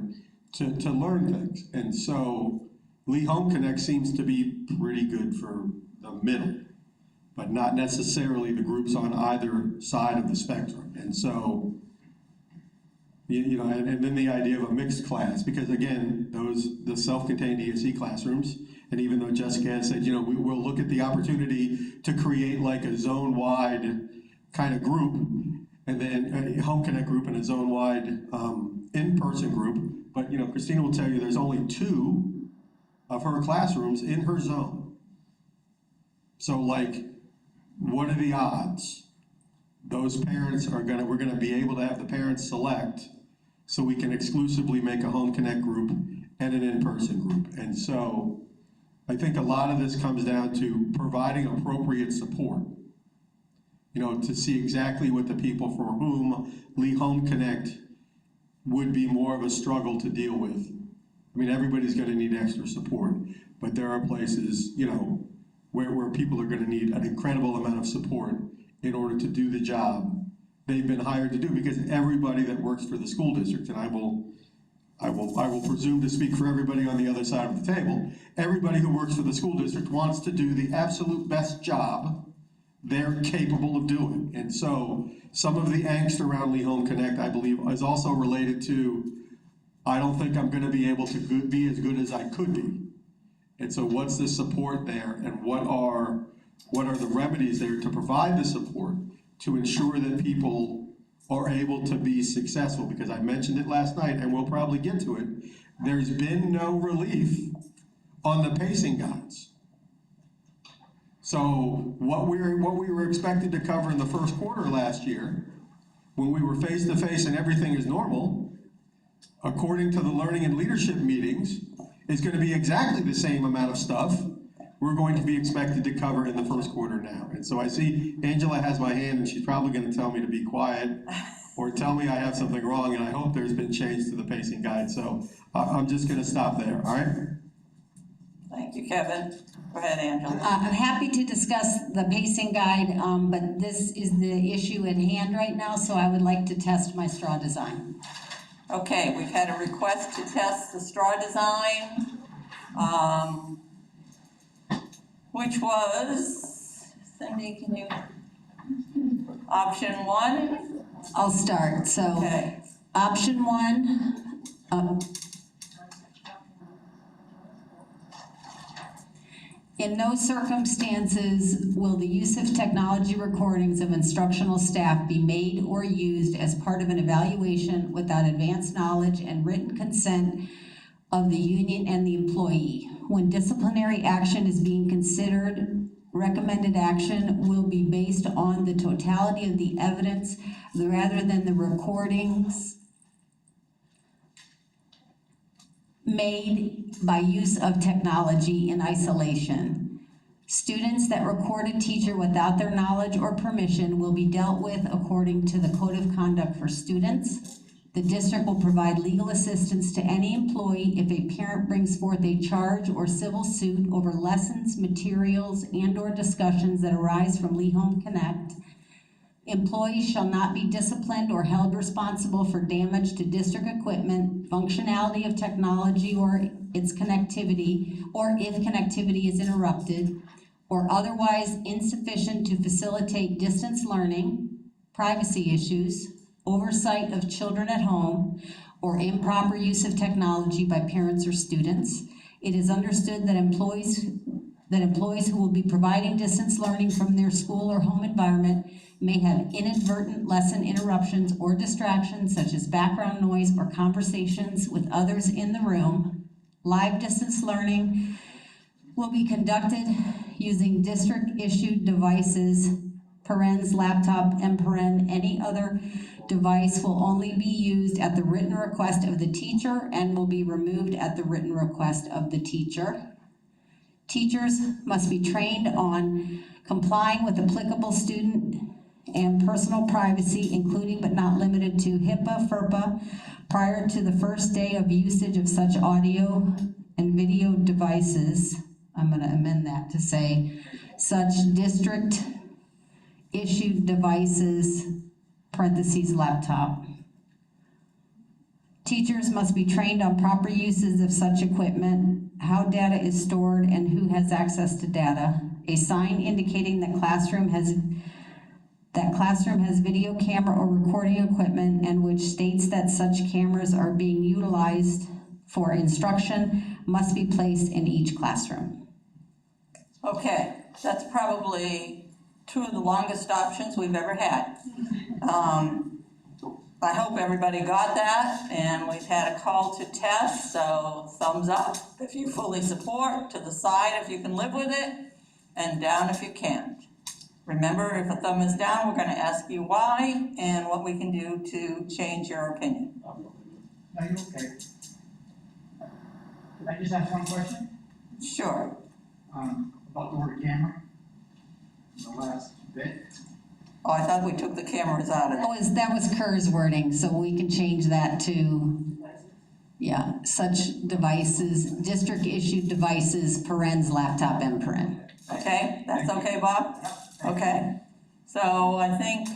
to learn things. And so Lee Home Connect seems to be pretty good for the middle, but not necessarily the groups on either side of the spectrum. And so, you know, and then the idea of a mixed class, because again, the self-contained ESE classrooms, and even though Jessica has said, you know, we'll look at the opportunity to create like a zone-wide kind of group, and then a Home Connect group and a zone-wide in-person group. But, you know, Christina will tell you there's only 2 of her classrooms in her zone. So like, what are the odds? Those parents we're gonna be able to have the parents select so we can exclusively make a Home Connect group and an in-person group. And so I think a lot of this comes down to providing appropriate support, you know, to see exactly what the people for whom Lee Home Connect would be more of a struggle to deal with. I mean, everybody's gonna need extra support, but there are places, you know, where people are gonna need an incredible amount of support in order to do the job they've been hired to do, because everybody that works for the school district, and I will presume to speak for everybody on the other side of the table, everybody who works for the school district wants to do the absolute best job they're capable of doing. And so some of the angst around Lee Home Connect, I believe, is also related to, I don't think I'm gonna be able to be as good as I could be. And so what's the support there, and what are the remedies there to provide the support to ensure that people are able to be successful? Because I mentioned it last night, and we'll probably get to it, there's been no relief on the pacing guides. So what we were expected to cover in the first quarter last year, when we were face to face and everything is normal, according to the learning and leadership meetings, is going to be exactly the same amount of stuff we're going to be expected to cover in the first quarter now. And so I see Angela has my hand, and she's probably going to tell me to be quiet or tell me I have something wrong, and I hope there's been change to the pacing guide. So I'm just going to stop there, all right? Thank you, Kevin. Go ahead, Angela. I'm happy to discuss the pacing guide, but this is the issue at hand right now, so I would like to test my straw design. Okay, we've had a request to test the straw design, which was, Cindy, can you, option 1? I'll start. So, okay. Option 1, in no circumstances will the use of technology recordings of instructional staff be made or used as part of an evaluation without advance knowledge and written consent of the union and the employee. When disciplinary action is being considered, recommended action will be based on the totality of the evidence rather than the recordings made by use of technology in isolation. Students that record a teacher without their knowledge or permission will be dealt with according to the Code of Conduct for Students. The district will provide legal assistance to any employee if a parent brings forth a charge or civil suit over lessons, materials, and/or discussions that arise from Lee Home Connect. Employees shall not be disciplined or held responsible for damage to district equipment, functionality of technology or its connectivity, or if connectivity is interrupted, or otherwise insufficient to facilitate distance learning, privacy issues, oversight of children at home, or improper use of technology by parents or students. It is understood that employees who will be providing distance learning from their school or home environment may have inadvertent lesson interruptions or distractions such as background noise or conversations with others in the room. Live distance learning will be conducted using district-issued devices, parens, laptop, and any other device will only be used at the written request of the teacher and will be removed at the written request of the teacher. Teachers must be trained on complying with applicable student and personal privacy, including but not limited to HIPAA, FERPA, prior to the first day of usage of such audio and video devices. I'm going to amend that to say such district-issued devices, parentheses, laptop. Teachers must be trained on proper uses of such equipment, how data is stored, and who has access to data. A sign indicating that classroom has video camera or recording equipment and which states that such cameras are being utilized for instruction must be placed in each classroom. Okay, that's probably two of the longest options we've ever had. I hope everybody got that, and we've had a call to test, so thumbs up if you fully support, to the side if you can live with it, and down if you can't. Remember, if a thumb is down, we're going to ask you why and what we can do to change your opinion. No, you're okay. Can I just ask one question? Sure. About the word camera, the last bit. Oh, I thought we took the cameras out of it. That was Kerr's wording, so we can change that to, yeah, such devices, district-issued devices, parens, laptop, and paren. Okay, that's okay, Bob? Okay. So I think,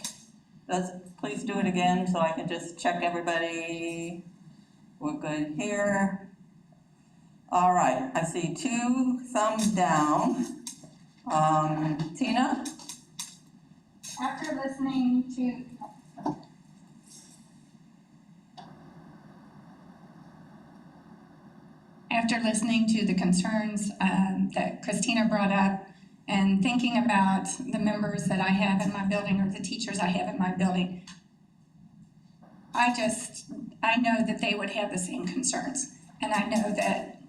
please do it again so I can just check everybody. We're good here. All right, I see 2 thumbs down. Tina? After listening to the concerns that Christina brought up and thinking about the members that I have in my building or the teachers I have in my building, I know that they would have the same concerns, and I know that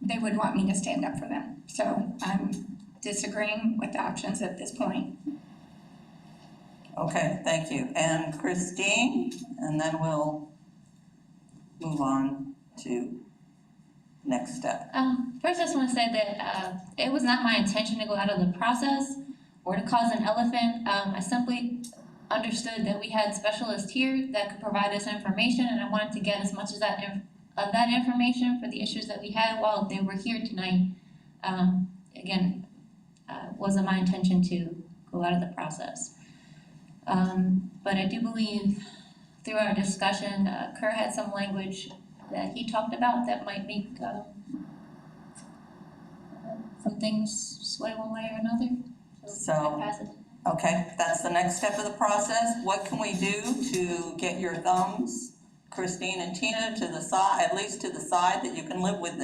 they would want me to stand up for them. So I'm disagreeing with the options at this point. Okay, thank you. And Christine, and then we'll move on to next step. First, I just want to say that it was not my intention to go out of the process or to cause an elephant. I simply understood that we had specialists here that could provide us information, and I wanted to get as much of that information for the issues that we had while they were here tonight. Again, wasn't my intention to go out of the process. But I do believe through our discussion, Kerr had some language that he talked about that might make some things sway one way or another. So, okay, that's the next step of the process. What can we do to get your thumbs, Christine and Tina, to the side, at least to the side that you can live with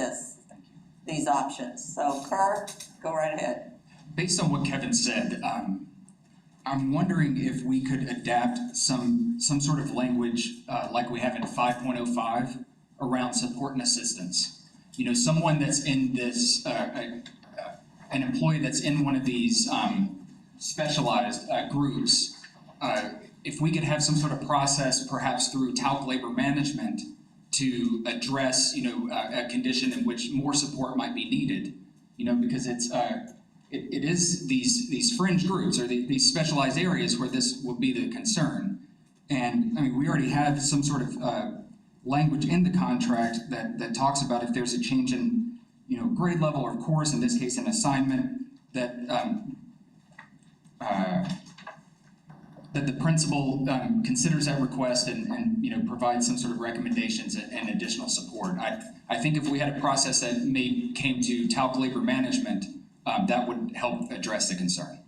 these options? So Kerr, go right ahead. Based on what Kevin said, I'm wondering if we could adapt some sort of language like we have in 5.05 around support and assistance. You know, someone that's in this, an employee that's in one of these specialized groups, if we could have some sort of process, perhaps through TALC labor management, to address, you know, a condition in which more support might be needed, you know, because it is these fringe groups or these specialized areas where this will be the concern. And, I mean, we already have some sort of language in the contract that talks about if there's a change in, grade level or course, in this case, an assignment, that that the principal considers that request and provides some sort of recommendations and additional support. I think if we had a process that came to TALC labor management, that would help address the concern.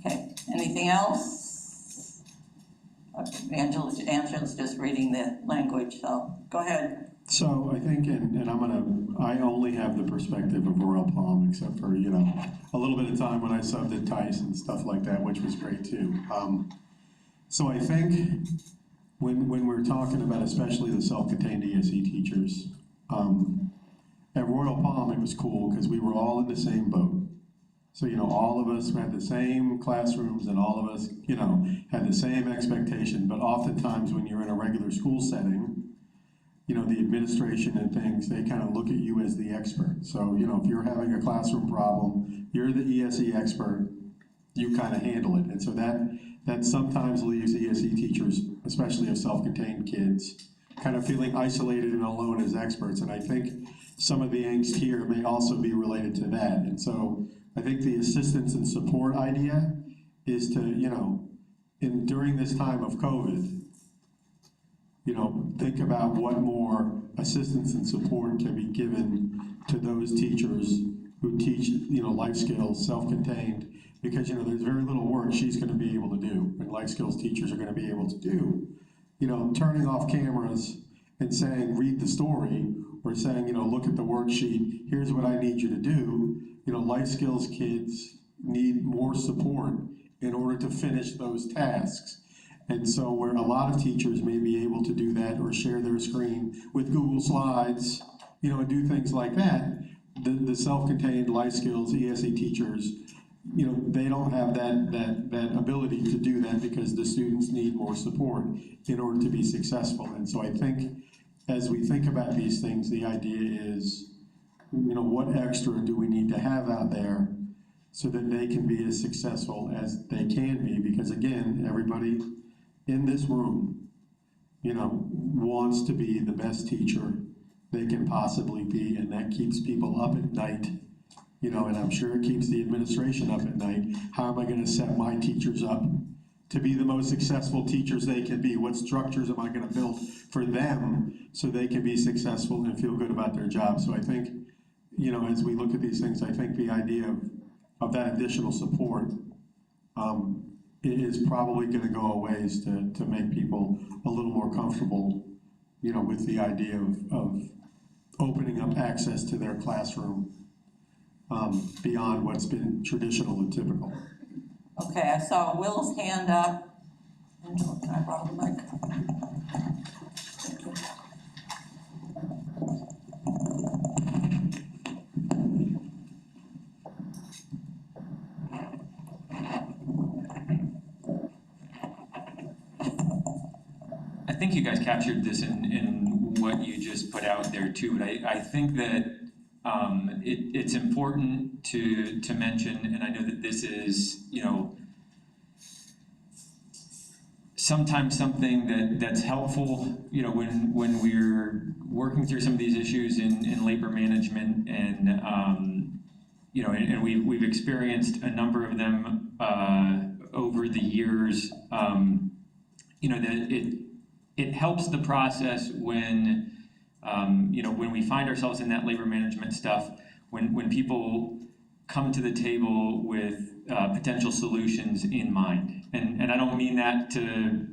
Okay, anything else? Okay, Angela's just reading the language, so go ahead. So I think, and I only have the perspective of Royal Palm, except for, a little bit of time when I subbed at Tice and stuff like that, which was great too. So I think when we're talking about especially the self-contained ESE teachers, at Royal Palm, it was cool because we were all in the same boat. So, all of us had the same classrooms and all of us, had the same expectation, but oftentimes when you're in a regular school setting, the administration and things, they kind of look at you as the expert. So, if you're having a classroom problem, you're the ESE expert, you kind of handle it. And so that sometimes leaves ESE teachers, especially of self-contained kids, kind of feeling isolated and alone as experts. And I think some of the angst here may also be related to that. And so I think the assistance and support idea is to, during this time of COVID, think about what more assistance and support can be given to those teachers who teach, life skills, self-contained, because, there's very little work she's gonna be able to do, and life skills teachers are gonna be able to do. Turning off cameras and saying, read the story, or saying, look at the worksheet, here's what I need you to do. Life skills kids need more support in order to finish those tasks. And so where a lot of teachers may be able to do that or share their screen with Google Slides, and do things like that, the self-contained life skills ESE teachers, they don't have that ability to do that because the students need more support in order to be successful. And so I think as we think about these things, the idea is, what extra do we need to have out there so that they can be as successful as they can be? Because again, everybody in this room, wants to be the best teacher they can possibly be, and that keeps people up at night, and I'm sure it keeps the administration up at night. How am I gonna set my teachers up to be the most successful teachers they can be? What structures am I gonna build for them so they can be successful and feel good about their job? So I think, as we look at these things, I think the idea of that additional support is probably gonna go a ways to make people a little more comfortable, with the idea of opening up access to their classroom beyond what's been traditional and typical. Okay, I saw Will's hand up. Angela, can I borrow the mic? Thank you. I think you guys captured this in what you just put out there too, but I think that it's important to mention, and I know that this is, sometimes something that's helpful, when we're working through some of these issues in labor management, and and we've experienced a number of them over the years. That it helps the process when when we find ourselves in that labor management stuff, when people come to the table with potential solutions in mind. And I don't mean that to,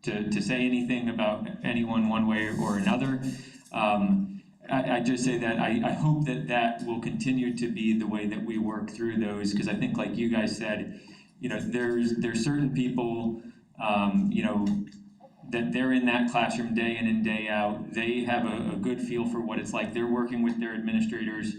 to say anything about anyone one way or another. I just say that I hope that will continue to be the way that we work through those, because I think, like you guys said, there's certain people, that they're in that classroom day in and day out. They have a good feel for what it's like. They're working with their administrators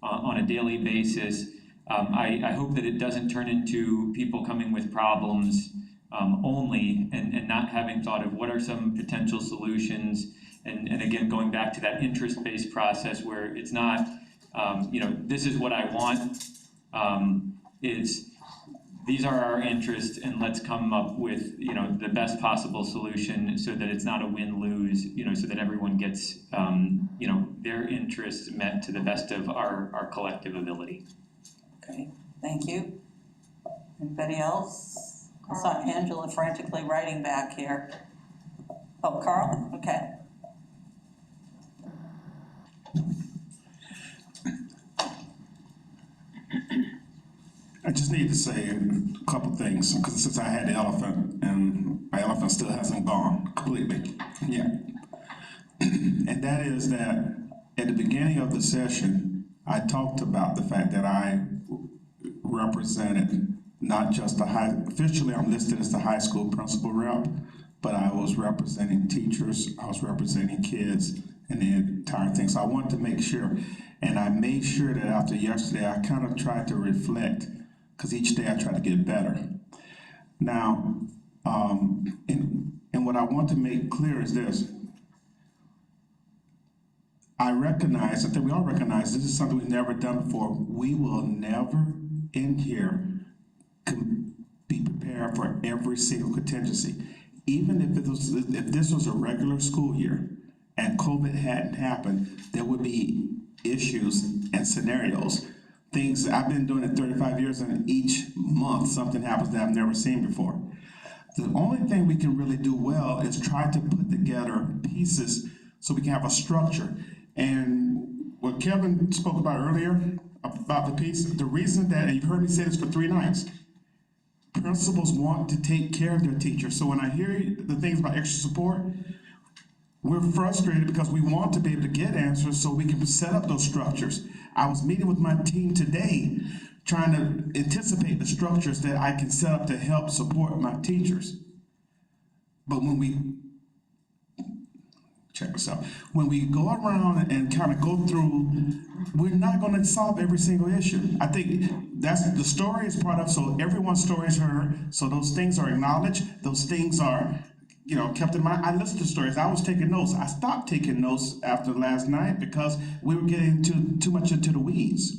on a daily basis. I hope that it doesn't turn into people coming with problems only, and not having thought of what are some potential solutions. And again, going back to that interest-based process where it's not, this is what I want. It's these are our interests, and let's come up with, you know, the best possible solution so that it's not a win-lose, you know, so that everyone gets, you know, their interests met to the best of our collective ability. Okay, thank you. Anybody else? I saw Angela frantically writing back here. Oh, Carl, okay. I just need to say a couple things, because since I had the elephant, and my elephant still hasn't gone completely yet. And that is that at the beginning of the session, I talked about the fact that I represented not just officially I'm listed as the high school principal rep, but I was representing teachers, I was representing kids, and the entire thing. So I wanted to make sure, and I made sure that after yesterday, I kind of tried to reflect, because each day I try to get better. Now, and what I want to make clear is this. I recognize, I think we all recognize, this is something we've never done before. We will never in here be prepared for every single contingency. Even if this was a regular school year and COVID hadn't happened, there would be issues and scenarios. Things, I've been doing it 35 years, and each month something happens that I've never seen before. The only thing we can really do well is try to put together pieces so we can have a structure. And what Kevin spoke about earlier, about the piece, the reason that, and you've heard me say this for 3 nights, principals want to take care of their teachers. So when I hear the things about extra support, we're frustrated because we want to be able to get answers so we can set up those structures. I was meeting with my team today, trying to anticipate the structures that I can set up to help support my teachers. But when we, check this out, when we go around and kind of go through, we're not going to solve every single issue. I think that's the story is part of, so everyone's story is heard, so those things are acknowledged, those things are, you know, kept in mind. I listened to stories, I was taking notes. I stopped taking notes after last night because we were getting too much into the weeds.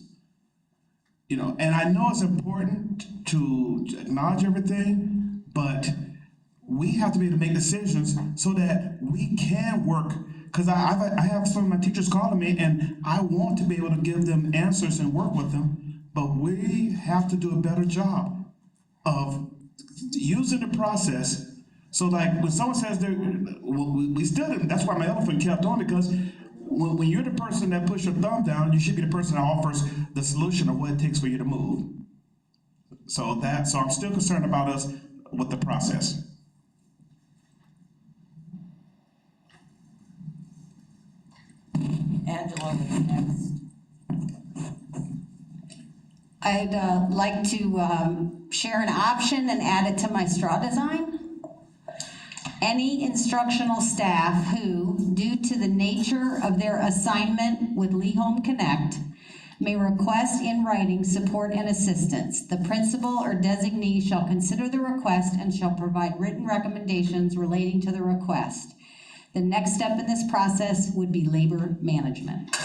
You know, and I know it's important to acknowledge everything, but we have to be able to make decisions so that we can work. Because I have some of my teachers calling me, and I want to be able to give them answers and work with them, but we have to do a better job of using the process. So like when someone says we still didn't, that's why my elephant kept on, because when you're the person that puts your thumb down, you should be the person that offers the solution of what it takes for you to move. So I'm still concerned about us with the process. Angela, next. I'd like to share an option and add it to my straw design. Any instructional staff who, due to the nature of their assignment with Lee Home Connect, may request in writing support and assistance. The principal or designee shall consider the request and shall provide written recommendations relating to the request. The next step in this process would be labor management.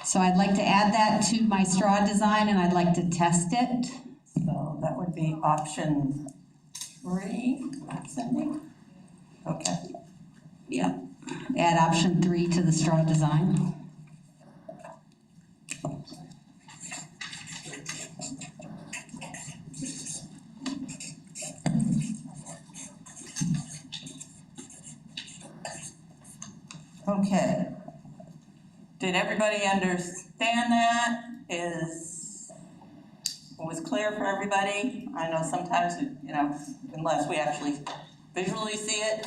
So I'd like to add that to my straw design, and I'd like to test it. So that would be option 3, Cindy? Okay. Yep. Add option 3 to the straw design. Okay. Did everybody understand that? Was clear for everybody? I know sometimes, you know, unless we actually visually see it.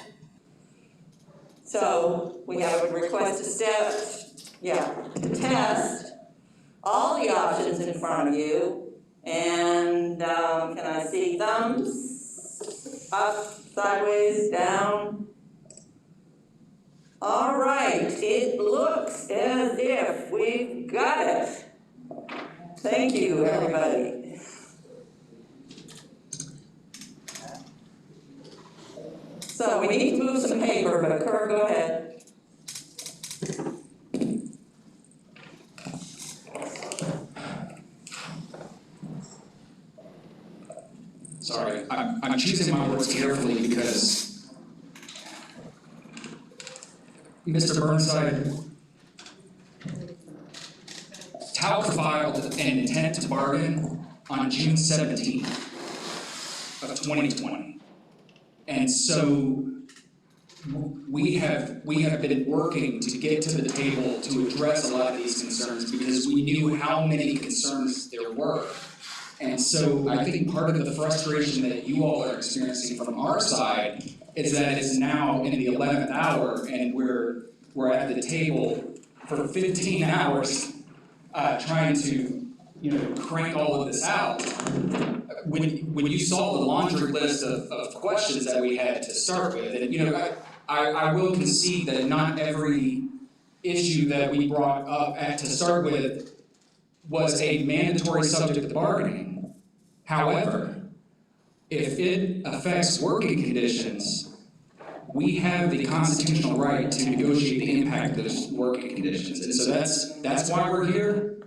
So we have a request to test all the options in front of you. And can I see thumbs up, sideways, down? All right, it looks as if we've got it. Thank you, everybody. So we need to move some paper, but Kurt, go ahead. sorry, I'm choosing my words carefully because Mr. Burnside, TALC filed an intent to bargain on June 17th of 2020. And so we have been working to get to the table to address a lot of these concerns because we knew how many concerns there were. And so I think part of the frustration that you all are experiencing from our side is that it's now in the 11th hour and we're at the table for 15 hours trying to, crank all of this out. When you saw the laundry list of questions that we had to start with, and I will concede that not every issue that we brought up to start with was a mandatory subject of bargaining. However, if it affects working conditions, we have the constitutional right to negotiate the impact of those working conditions. And so that's why we're here.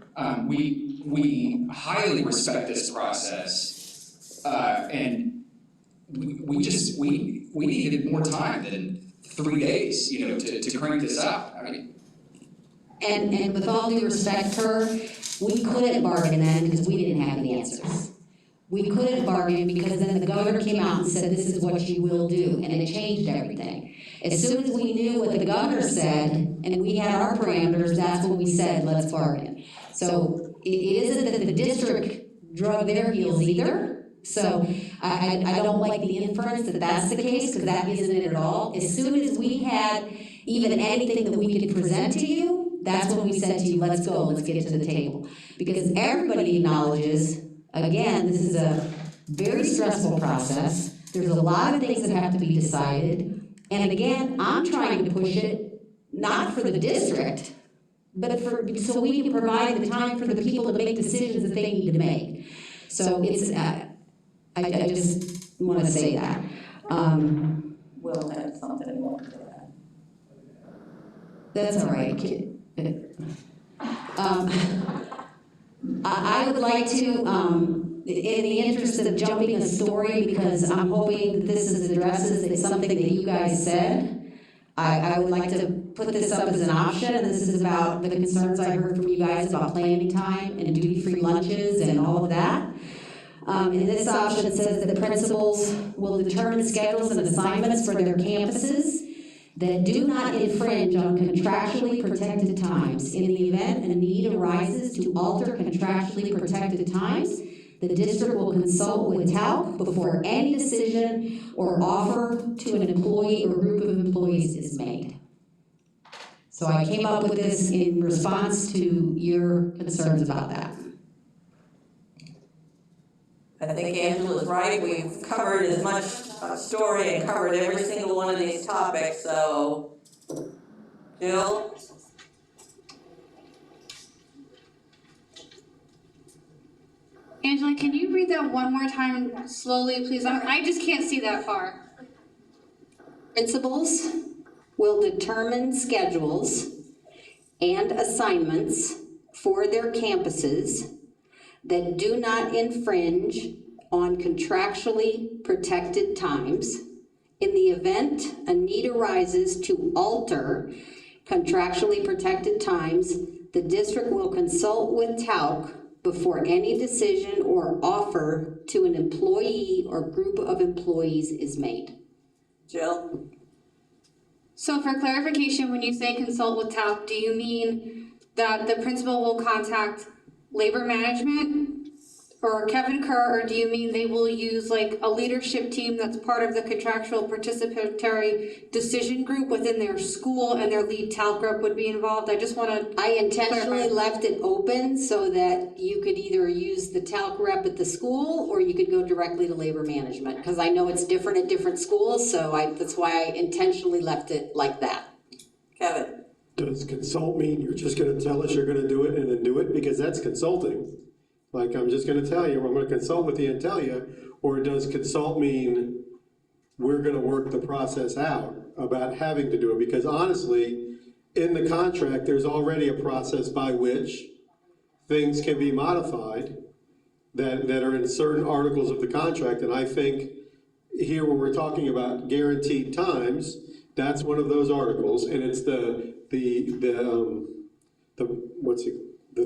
We highly respect this process. And we needed more time than 3 days, to crank this out. I mean, And with all due respect to her, we couldn't bargain then because we didn't have the answers. We couldn't bargain because then the governor came out and said, this is what you will do, and it changed everything. As soon as we knew what the governor said, and we had our parameters, that's when we said, let's bargain. So it isn't that the district drug their heels either. So I don't like the inference that that's the case, because that isn't it at all. As soon as we had even anything that we could present to you, that's when we said to you, let's go, let's get to the table. Because everybody acknowledges, again, this is a very stressful process. There's a lot of things that have to be decided. And again, I'm trying to push it, not for the district, but so we can provide the time for the people to make decisions that they need to make. So it's, I just want to say that. Will had something more to that. That's all right. I would like to, in the interest of jumping a story, because I'm hoping that this addresses something that you guys said, I would like to put this up as an option, and this is about the concerns I heard from you guys about planning time and duty-free lunches and all of that. In this option, it says that the principals will determine schedules and assignments for their campuses that do not infringe on contractually protected times. In the event a need arises to alter contractually protected times, the district will consult with TALC before any decision or offer to an employee or group of employees is made. So I came up with this in response to your concerns about that. I think Angela's right. We've covered as much story and covered every single one of these topics, so. Jill? Angela, can you read that one more time slowly, please? I just can't see that far. Principals will determine schedules and assignments for their campuses that do not infringe on contractually protected times. In the event a need arises to alter contractually protected times, the district will consult with TALC before any decision or offer to an employee or group of employees is made. Jill? So for clarification, when you say consult with TALC, do you mean that the principal will contact labor management or Kevin Kerr, or do you mean they will use like a leadership team that's part of the contractual participatory decision group within their school and their lead TALC rep would be involved? I just want to I intentionally left it open so that you could either use the TALC rep at the school or you could go directly to labor management, because I know it's different at different schools, so that's why I intentionally left it like that. Kevin? Does consult mean you're just gonna tell us you're gonna do it and then do it? Because that's consulting. Like, I'm just gonna tell you, I'm gonna consult with you and tell you. Or does consult mean we're gonna work the process out about having to do it? Because honestly, in the contract, there's already a process by which things can be modified. that are in certain articles of the contract, and I think here where we're talking about guaranteed times, that's one of those articles, and it's the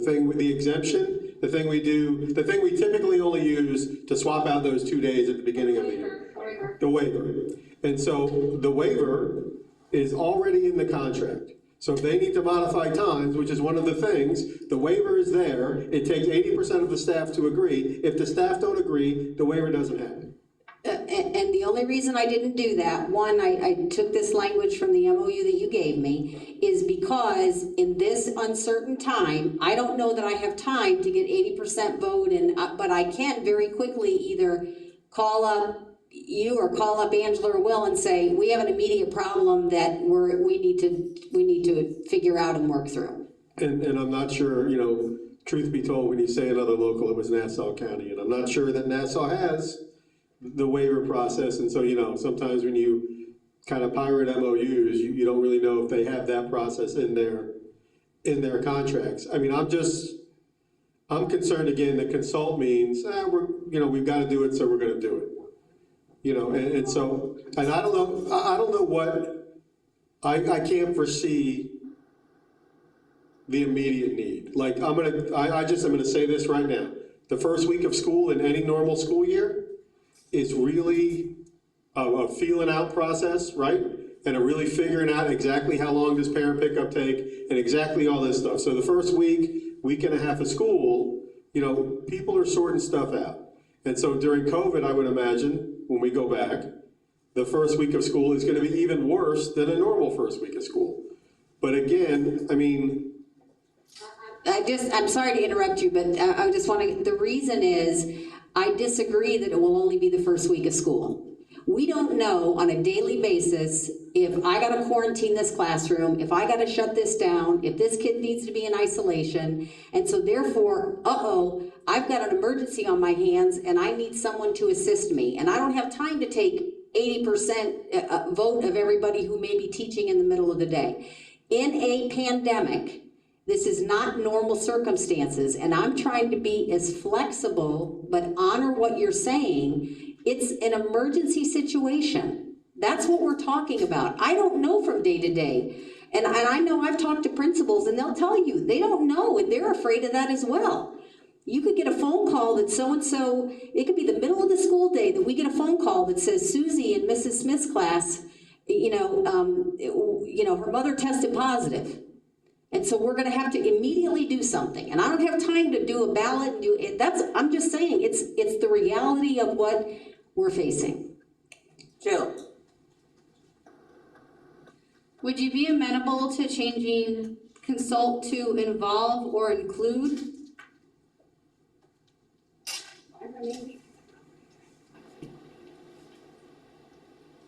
thing with the exemption, the thing we typically only use to swap out those 2 days at the beginning of the year. The waiver. And so the waiver is already in the contract. So if they need to modify times, which is one of the things, the waiver is there. It takes 80% of the staff to agree. If the staff don't agree, the waiver doesn't happen. And the only reason I didn't do that, one, I took this language from the MOU that you gave me, is because in this uncertain time, I don't know that I have time to get 80% vote, but I can very quickly either call up you or call up Angela or Will and say, we have an immediate problem that we need to figure out and work through. And I'm not sure, truth be told, when you say another local, it was Nassau County, and I'm not sure that Nassau has the waiver process, and so, sometimes when you kind of pirate MOUs, you don't really know if they have that process in their contracts. I mean, I'm concerned again that consult means, we've got to do it, so we're going to do it. And I don't know what, I can't foresee the immediate need. Like, I'm gonna say this right now. The first week of school in any normal school year is really a feeling out process, right? And a really figuring out exactly how long does parent pickup take and exactly all this stuff. So the first week and a half of school, people are sorting stuff out. And so during COVID, I would imagine, when we go back, the first week of school is gonna be even worse than a normal first week of school. But again, I mean, I'm sorry to interrupt you, but I just want to, the reason is, I disagree that it will only be the first week of school. We don't know on a daily basis if I gotta quarantine this classroom, if I gotta shut this down, if this kid needs to be in isolation, and so therefore, I've got an emergency on my hands and I need someone to assist me, and I don't have time to take 80% vote of everybody who may be teaching in the middle of the day. In a pandemic, this is not normal circumstances, and I'm trying to be as flexible, but honor what you're saying. It's an emergency situation. That's what we're talking about. I don't know from day to day. And I know I've talked to principals and they'll tell you, they don't know, and they're afraid of that as well. You could get a phone call that so-and-so, it could be the middle of the school day that we get a phone call that says Susie in Mrs. Smith's class, her mother tested positive. And so we're gonna have to immediately do something. And I don't have time to do a ballot and do it. I'm just saying, it's the reality of what we're facing. Jill. Would you be amenable to changing consult to involve or include?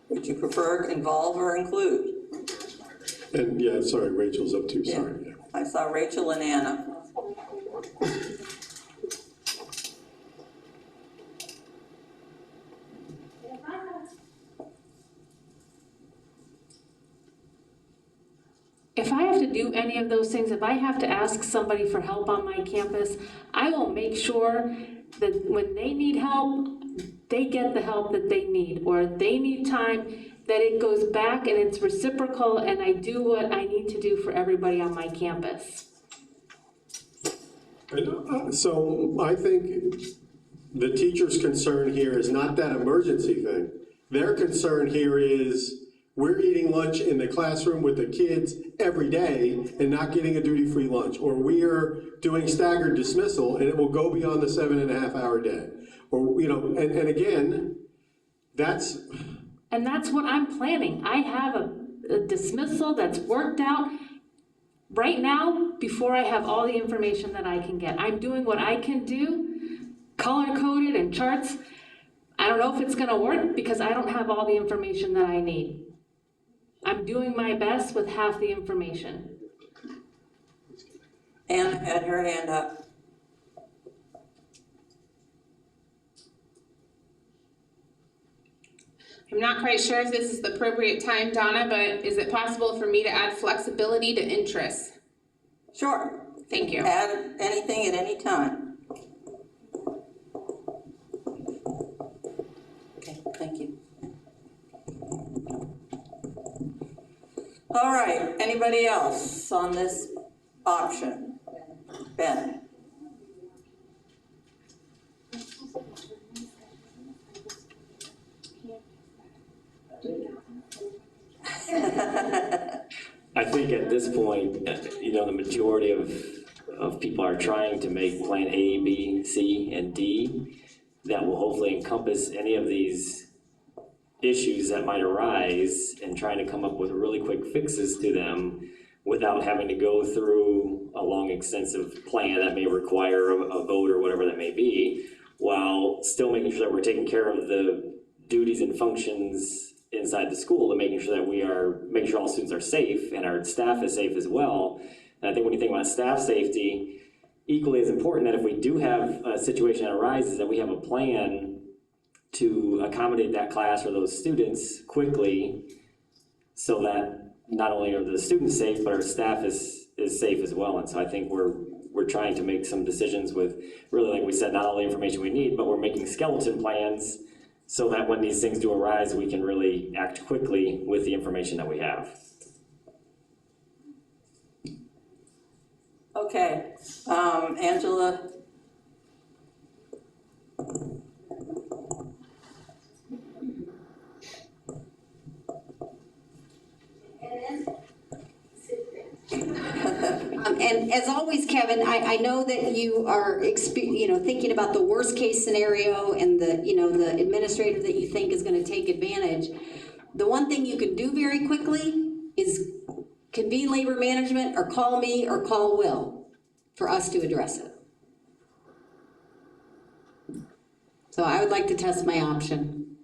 Would you prefer involve or include? and yeah, sorry, Rachel's up too, sorry. Yeah. I saw Rachel and Anna. If I have to do any of those things, if I have to ask somebody for help on my campus, I will make sure that when they need help, they get the help that they need, or they need time, that it goes back and it's reciprocal and I do what I need to do for everybody on my campus. So I think the teacher's concern here is not that emergency thing. Their concern here is we're eating lunch in the classroom with the kids every day and not getting a duty-free lunch, or we are doing staggered dismissal and it will go beyond the 7.5-hour day. Or, and again, that's... And that's what I'm planning. I have a dismissal that's worked out right now before I have all the information that I can get. I'm doing what I can do, color-coded and charts. I don't know if it's gonna work because I don't have all the information that I need. I'm doing my best with half the information. Anna had her hand up. I'm not quite sure if this is the appropriate time, Donna, but is it possible for me to add flexibility to interests? Sure. Thank you. Add anything at any time. Thank you. All right, anybody else on this option? Ben? I think at this point, the majority of people are trying to make plan A, B, C, and D that will hopefully encompass any of these issues that might arise and trying to come up with really quick fixes to them without having to go through a long, extensive plan that may require a vote or whatever that may be, while still making sure that we're taking care of the duties and functions inside the school and making sure that we are making sure all students are safe and our staff is safe as well. And I think when you think about staff safety, equally as important that if we do have a situation that arises, that we have a plan to accommodate that class or those students quickly so that not only are the students safe, but our staff is safe as well. And so I think we're trying to make some decisions with really, like we said, not all the information we need, but we're making skeleton plans so that when these things do arise, we can really act quickly with the information that we have. Okay, Angela. And as always, Kevin, I know that you are thinking about the worst case scenario and the administrator that you think is going to take advantage. The one thing you can do very quickly is convene labor management or call me or call Will for us to address it. So I would like to test my option.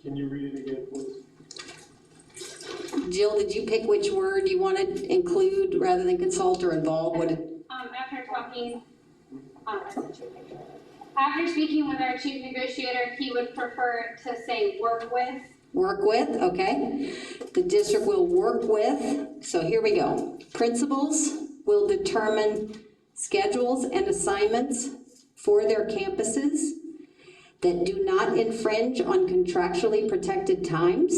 Can you read it again, please? Jill, did you pick which word you want to include rather than consult or involve? After talking, after speaking with our chief negotiator, he would prefer to say work with. Work with, okay. The district will work with, so here we go. Principals will determine schedules and assignments for their campuses that do not infringe on contractually protected times.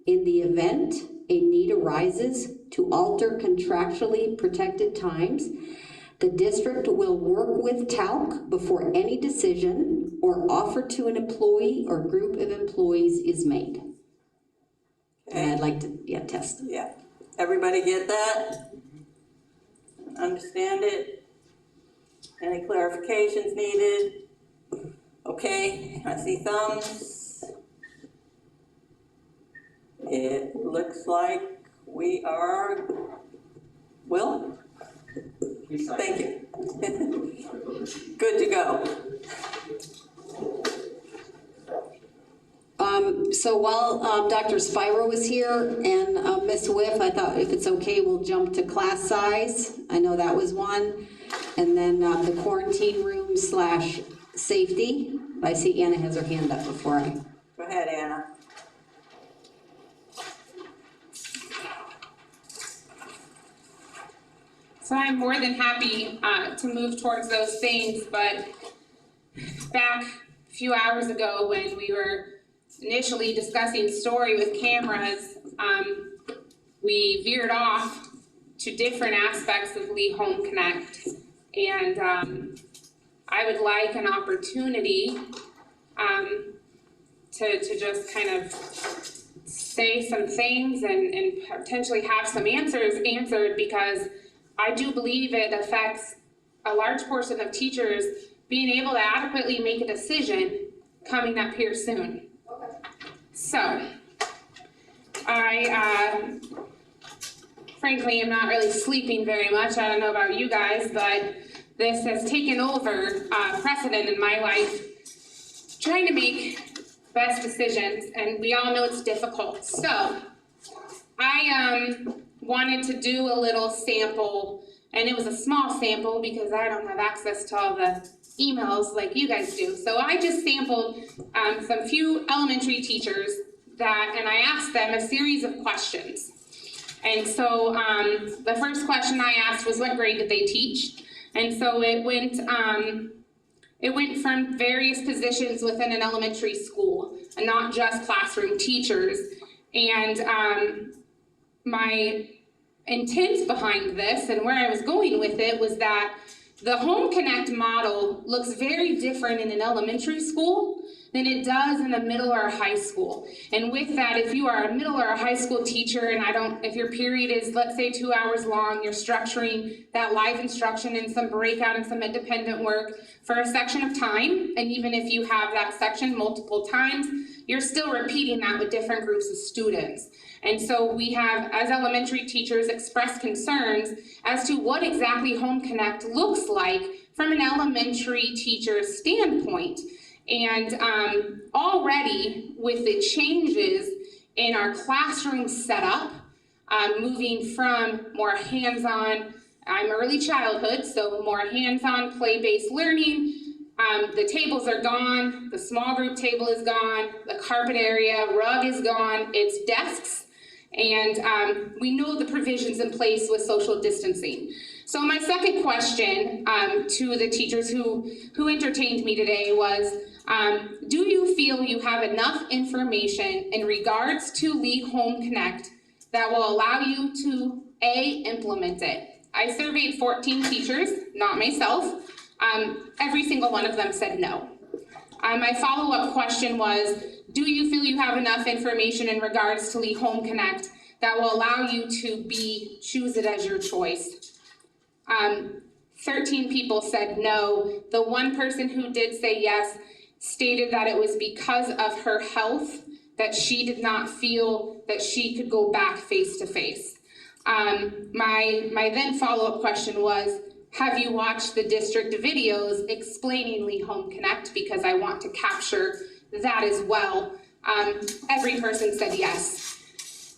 In the event a need arises to alter contractually protected times, the district will work with TALC before any decision or offer to an employee or group of employees is made. And I'd like to, test. Yeah, everybody get that? Understand it? Any clarifications needed? Okay, I see thumbs. It looks like we are, Will? Thank you. Good to go. So while Dr. Spiro was here and Ms. Whiff, I thought if it's okay, we'll jump to class size. I know that was one. And then the quarantine room / safety. I see Anna has her hand up before I. Go ahead, Anna. So I'm more than happy to move towards those things, but back a few hours ago when we were initially discussing story with cameras, we veered off to different aspects of Lee Home Connect. And I would like an opportunity to just kind of say some things and potentially have some answers answered, because I do believe it affects a large portion of teachers being able to adequately make a decision coming up here soon. So, I frankly am not really sleeping very much. I don't know about you guys, but this has taken over precedent in my life, trying to make best decisions, and we all know it's difficult. So, I wanted to do a little sample, and it was a small sample because I don't have access to all the emails like you guys do. So I just sampled some few elementary teachers and I asked them a series of questions. And so the first question I asked was, what grade did they teach? And so it went It went from various positions within an elementary school, and not just classroom teachers. And my intent behind this and where I was going with it was that the Home Connect model looks very different in an elementary school than it does in a middle or a high school. And with that, if you are a middle or a high school teacher and if your period is, let's say, 2 hours long, you're structuring that live instruction and some breakout and some independent work for a section of time, and even if you have that section multiple times, you're still repeating that with different groups of students. And so we have, as elementary teachers, expressed concerns as to what exactly Home Connect looks like from an elementary teacher's standpoint. And already with the changes in our classroom setup, moving from more hands-on, I'm early childhood, so more hands-on play-based learning. The tables are gone, the small group table is gone, the carpet area, rug is gone, it's desks, and we know the provisions in place with social distancing. So my second question to the teachers who entertained me today was, do you feel you have enough information in regards to Lead Home Connect that will allow you to, A, implement it? I surveyed 14 teachers, not myself. Every single one of them said no. My follow-up question was, do you feel you have enough information in regards to Lead Home Connect that will allow you to choose it as your choice? 13 people said no. The one person who did say yes stated that it was because of her health that she did not feel that she could go back face to face. My then follow-up question was, have you watched the district videos explaining Lead Home Connect? Because I want to capture that as well. Every person said yes.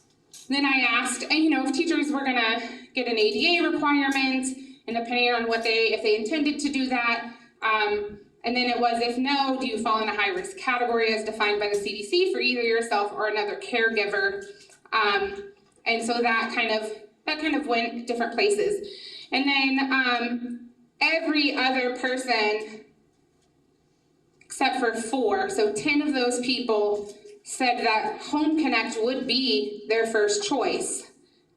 Then I asked, if teachers were gonna get an ADA requirement, and depending on if they intended to do that, and then it was, if no, do you fall in a high-risk category as defined by the CDC for either yourself or another caregiver? And so that kind of went different places. And then every other person, except for 4, so 10 of those people said that Home Connect would be their first choice,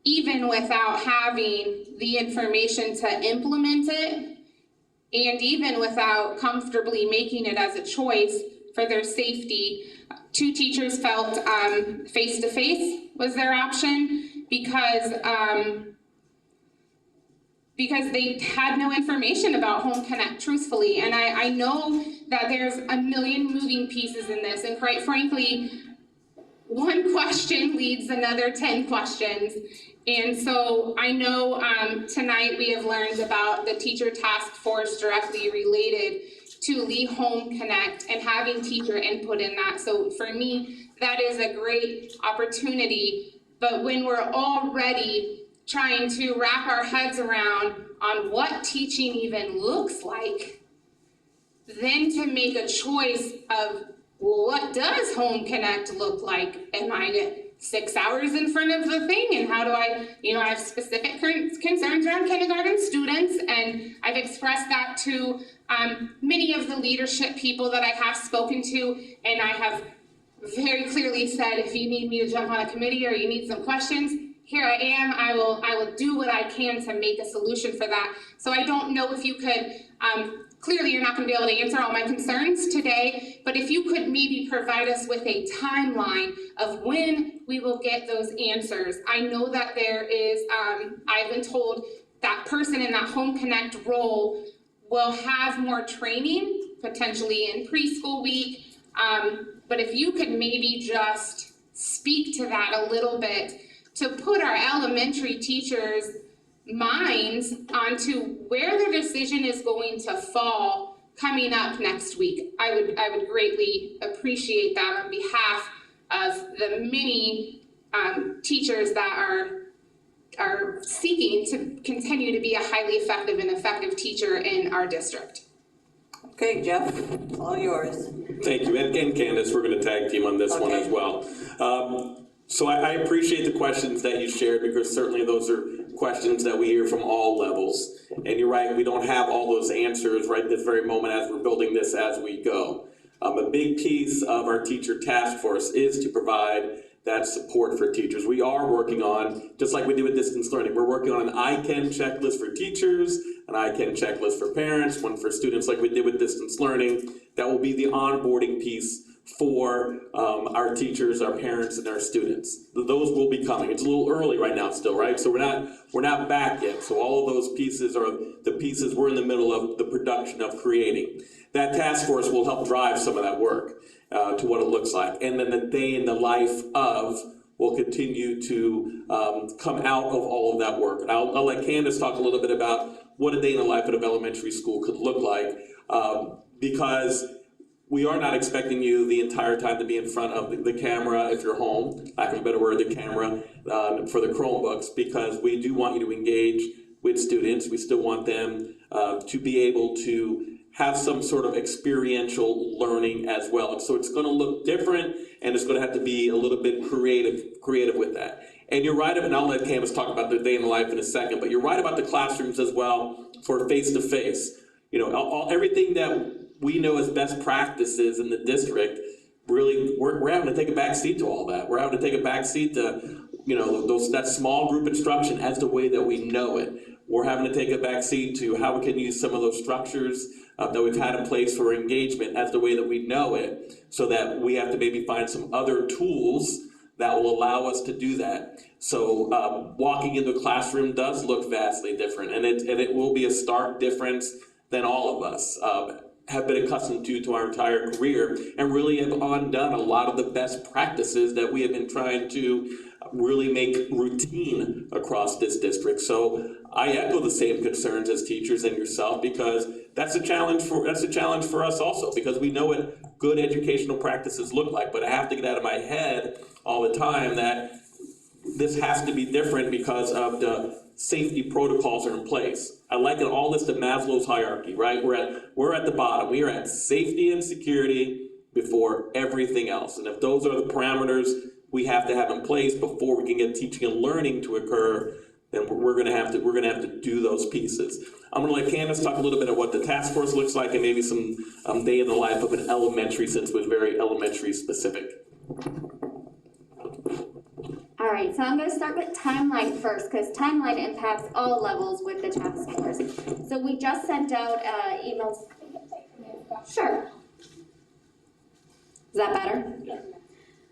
even without having the information to implement it, and even without comfortably making it as a choice for their safety. 2 teachers felt face-to-face was their option because they had no information about Home Connect, truthfully. And I know that there's a million moving pieces in this, and quite frankly, one question leads another 10 questions. And so I know tonight we have learned about the teacher task force directly related to Lead Home Connect and having teacher input in that. So for me, that is a great opportunity. But when we're already trying to wrap our heads around on what teaching even looks like, then to make a choice of, well, what does Home Connect look like? Am I 6 hours in front of the thing? And how do I have specific concerns around kindergarten students, and I've expressed that to many of the leadership people that I have spoken to, and I have very clearly said, if you need me to jump on a committee or you need some questions, here I am. I will do what I can to make a solution for that. So I don't know if you could, clearly you're not going to be able to answer all my concerns today, but if you could maybe provide us with a timeline of when we will get those answers. I know that there is, I've been told that person in that Home Connect role will have more training, potentially in preschool week, but if you could maybe just speak to that a little bit, to put our elementary teachers' minds onto where their decision is going to fall coming up next week. I would greatly appreciate that on behalf of the many teachers that are seeking to continue to be a highly effective and effective teacher in our district. Okay, Jeff, all yours. Thank you, and Candace, we're going to tag team on this one as well. So I appreciate the questions that you shared, because certainly those are questions that we hear from all levels. And you're right, we don't have all those answers right this very moment as we're building this as we go. A big piece of our teacher task force is to provide that support for teachers. We are working on, just like we do with distance learning, we're working on an I Can checklist for teachers, an I Can checklist for parents, one for students like we did with distance learning. That will be the onboarding piece for our teachers, our parents, and our students. Those will be coming. It's a little early right now still, right? So we're not back yet. So all of those pieces are the pieces we're in the middle of the production of creating. That task force will help drive some of that work to what it looks like. And then the day in the life of will continue to come out of all of that work. And I'll let Candace talk a little bit about what a day in the life of elementary school could look like, because we are not expecting you the entire time to be in front of the camera if you're home, lack of a better word, the camera for the Chromebooks, because we do want you to engage with students. We still want them to be able to have some sort of experiential learning as well. And so it's going to look different, and it's going to have to be a little bit creative with that. And you're right, and I'll let Candace talk about the day in the life in a second, but you're right about the classrooms as well for face-to-face. You know, everything that we know as best practices in the district, really, we're having to take a back seat to all that. We're having to take a back seat to, you know, that small group instruction as the way that we know it. We're having to take a back seat to how we can use some of those structures that we've had in place for engagement as the way that we know it, so that we have to maybe find some other tools that will allow us to do that. So walking into a classroom does look vastly different, and it will be a stark difference than all of us have been accustomed to our entire career, and really have undone a lot of the best practices that we have been trying to really make routine across this district. So I echo the same concerns as teachers and yourself, because that's a challenge for us also, because we know what good educational practices look like, but I have to get out of my head all the time that this has to be different because of the safety protocols are in place. I liken all this to Maslow's hierarchy, right? We're at the bottom. We are at safety and security before everything else. And if those are the parameters we have to have in place before we can get teaching and learning to occur, then we're gonna have to do those pieces. I'm gonna let Candace talk a little bit about what the task force looks like, and maybe some day in the life of an elementary, since it was very elementary specific. All right, so I'm going to start with timeline first, because timeline impacts all levels with the task force. So we just sent out emails. Sure. Is that better? Yeah.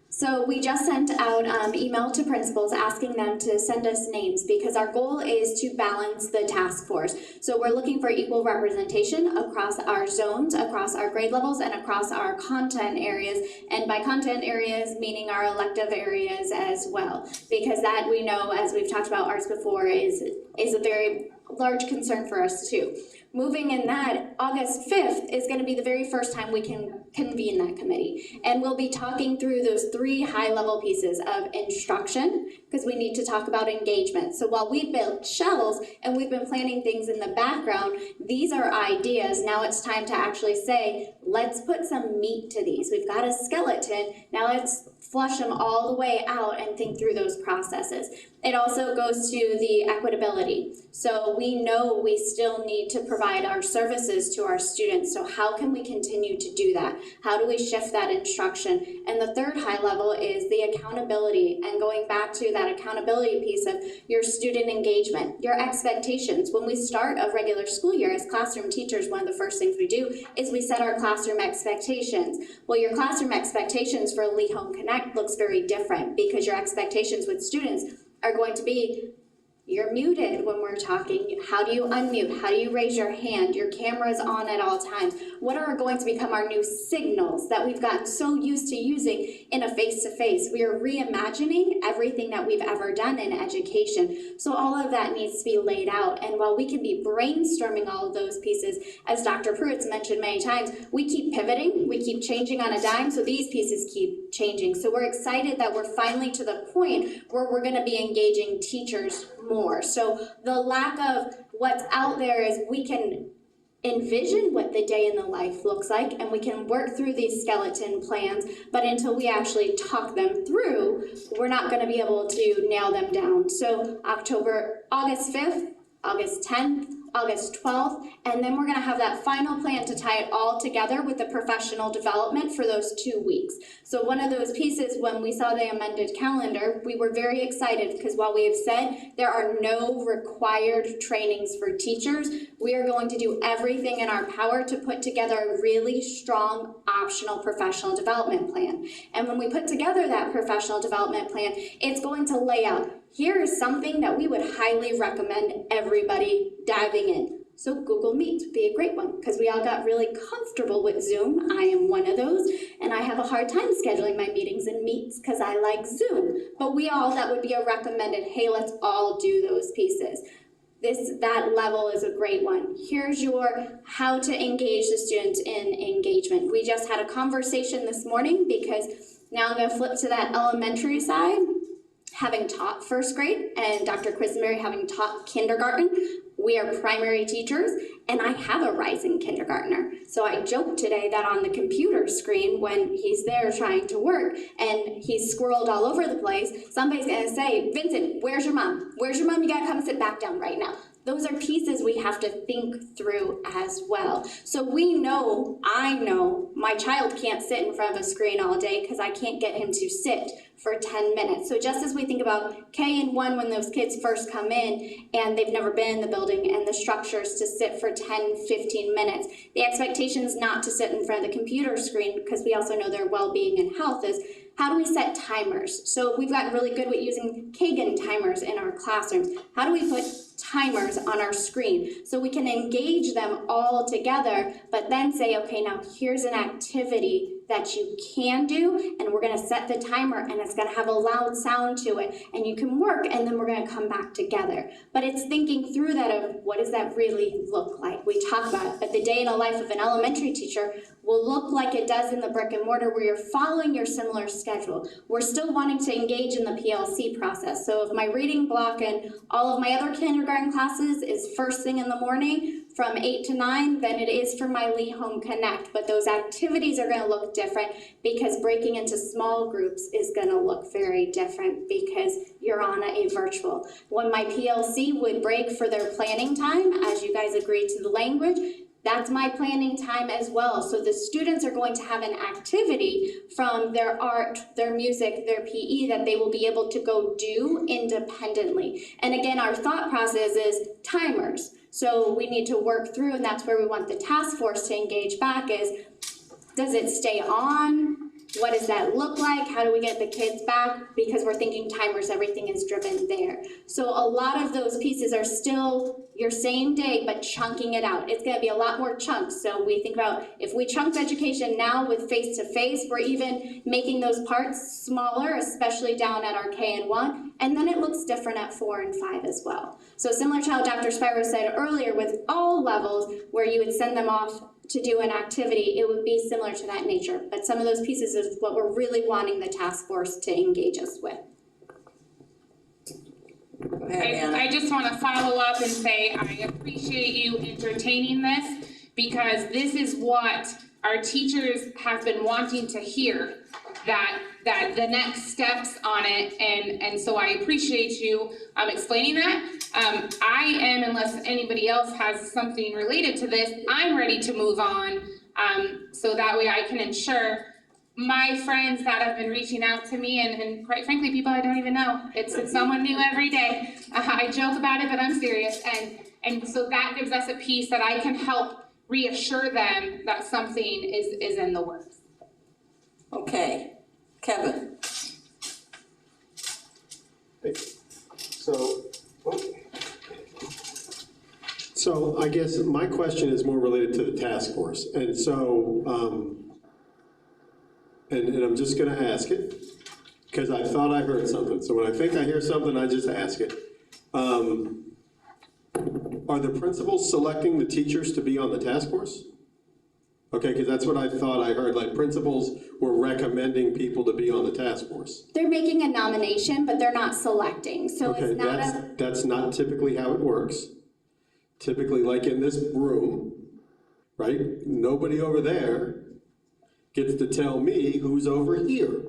So we just sent out email to principals asking them to send us names, because our goal is to balance the task force. So we're looking for equal representation across our zones, across our grade levels, and across our content areas. And by content areas, meaning our elective areas as well, because that, we know, as we've talked about arts before, is a very large concern for us too. Moving in that, August 5th is going to be the very first time we can convene that committee. And we'll be talking through those 3 high-level pieces of instruction, because we need to talk about engagement. So while we've built shells and we've been planning things in the background, these are ideas. Now it's time to actually say, let's put some meat to these. We've got a skeleton, now let's flush them all the way out and think through those processes. It also goes to the equitability. So we know we still need to provide our services to our students. So how can we continue to do that? How do we shift that instruction? And the third high level is the accountability, and going back to that accountability piece of your student engagement, your expectations. When we start a regular school year as classroom teachers, one of the first things we do is we set our classroom expectations. Well, your classroom expectations for Lee Home Connect looks very different, because your expectations with students are going to be, you're muted when we're talking. How do you unmute? How do you raise your hand? Your camera's on at all times. What are going to become our new signals that we've gotten so used to using in a face-to-face? We are reimagining everything that we've ever done in education. So all of that needs to be laid out. And while we can be brainstorming all of those pieces, as Dr. Pruitt's mentioned many times, we keep pivoting, we keep changing on a dime, so these pieces keep changing. So we're excited that we're finally to the point where we're gonna be engaging teachers more. So the lack of what's out there is we can envision what the day in the life looks like, and we can work through these skeleton plans, but until we actually talk them through, we're not gonna be able to nail them down. So August 5th, August 10th, August 12th, and then we're gonna have that final plan to tie it all together with the professional development for those 2 weeks. So one of those pieces, when we saw the amended calendar, we were very excited because while we have said there are no required trainings for teachers, we are going to do everything in our power to put together a really strong optional professional development plan. And when we put together that professional development plan, it's going to lay out, here is something that we would highly recommend everybody diving in. So Google Meet would be a great one because we all got really comfortable with Zoom. I am one of those, and I have a hard time scheduling my meetings and meets because I like Zoom. But that would be a recommended, hey, let's all do those pieces. That level is a great one. Here's your how to engage the students in engagement. We just had a conversation this morning because now I'm gonna flip to that elementary side. Having taught first grade and Dr. Quisenberry having taught kindergarten, we are primary teachers, and I have a rising kindergartner. So I joked today that on the computer screen when he's there trying to work and he's squirreled all over the place, somebody's gonna say, Vincent, where's your mom? Where's your mom? You gotta come sit back down right now. Those are pieces we have to think through as well. So I know, my child can't sit in front of a screen all day because I can't get him to sit for 10 minutes. So just as we think about K-1 when those kids first come in and they've never been in the building and the structures to sit for 10, 15 minutes, the expectation is not to sit in front of the computer screen because we also know their well-being and health is how do we set timers? So we've gotten really good with using Kagan timers in our classrooms. How do we put timers on our screen so we can engage them all together, but then say, okay, now here's an activity that you can do, and we're gonna set the timer, and it's gonna have a loud sound to it, and you can work, and then we're gonna come back together. But it's thinking through that of what does that really look like? We talk about it, but the day in the life of an elementary teacher will look like it does in the brick and mortar where you're following your similar schedule. We're still wanting to engage in the PLC process. So if my reading block and all of my other kindergarten classes is first thing in the morning from 8 to 9, then it is for my Lee Home Connect. But those activities are gonna look different because breaking into small groups is gonna look very different because you're on a virtual. When my PLC would break for their planning time, as you guys agreed to the language, that's my planning time as well. So the students are going to have an activity from their art, their music, their PE that they will be able to go do independently. And again, our thought process is timers. So we need to work through, and that's where we want the task force to engage back is, does it stay on? What does that look like? How do we get the kids back? Because we're thinking timers, everything is driven there. So a lot of those pieces are still your same day, but chunking it out. It's gonna be a lot more chunks. So we think about if we chunked education now with face-to-face, we're even making those parts smaller, especially down at our K-1, and then it looks different at 4 and 5 as well. So similar to how Dr. Spiro said earlier with all levels, where you would send them off to do an activity, it would be similar to that nature. But some of those pieces is what we're really wanting the task force to engage us with. I just want to follow up and say I appreciate you entertaining this because this is what our teachers have been wanting to hear, that the next steps on it, and so I appreciate you explaining that. I am, unless anybody else has something related to this, I'm ready to move on, so that way I can ensure my friends that have been reaching out to me, and quite frankly, people I don't even know. It's someone new every day. I joke about it, but I'm serious, and so that gives us a piece that I can help reassure them that something is in the works. Okay, Kevin. So I guess my question is more related to the task force. And so, and I'm just gonna ask it, because I thought I heard something. So when I think I hear something, I just ask it. Are the principals selecting the teachers to be on the task force? Okay, because that's what I thought I heard, like principals were recommending people to be on the task force. They're making a nomination, but they're not selecting, so Okay, it's not that's not typically how it works. Typically, like in this room, right? Nobody over there gets to tell me who's over here.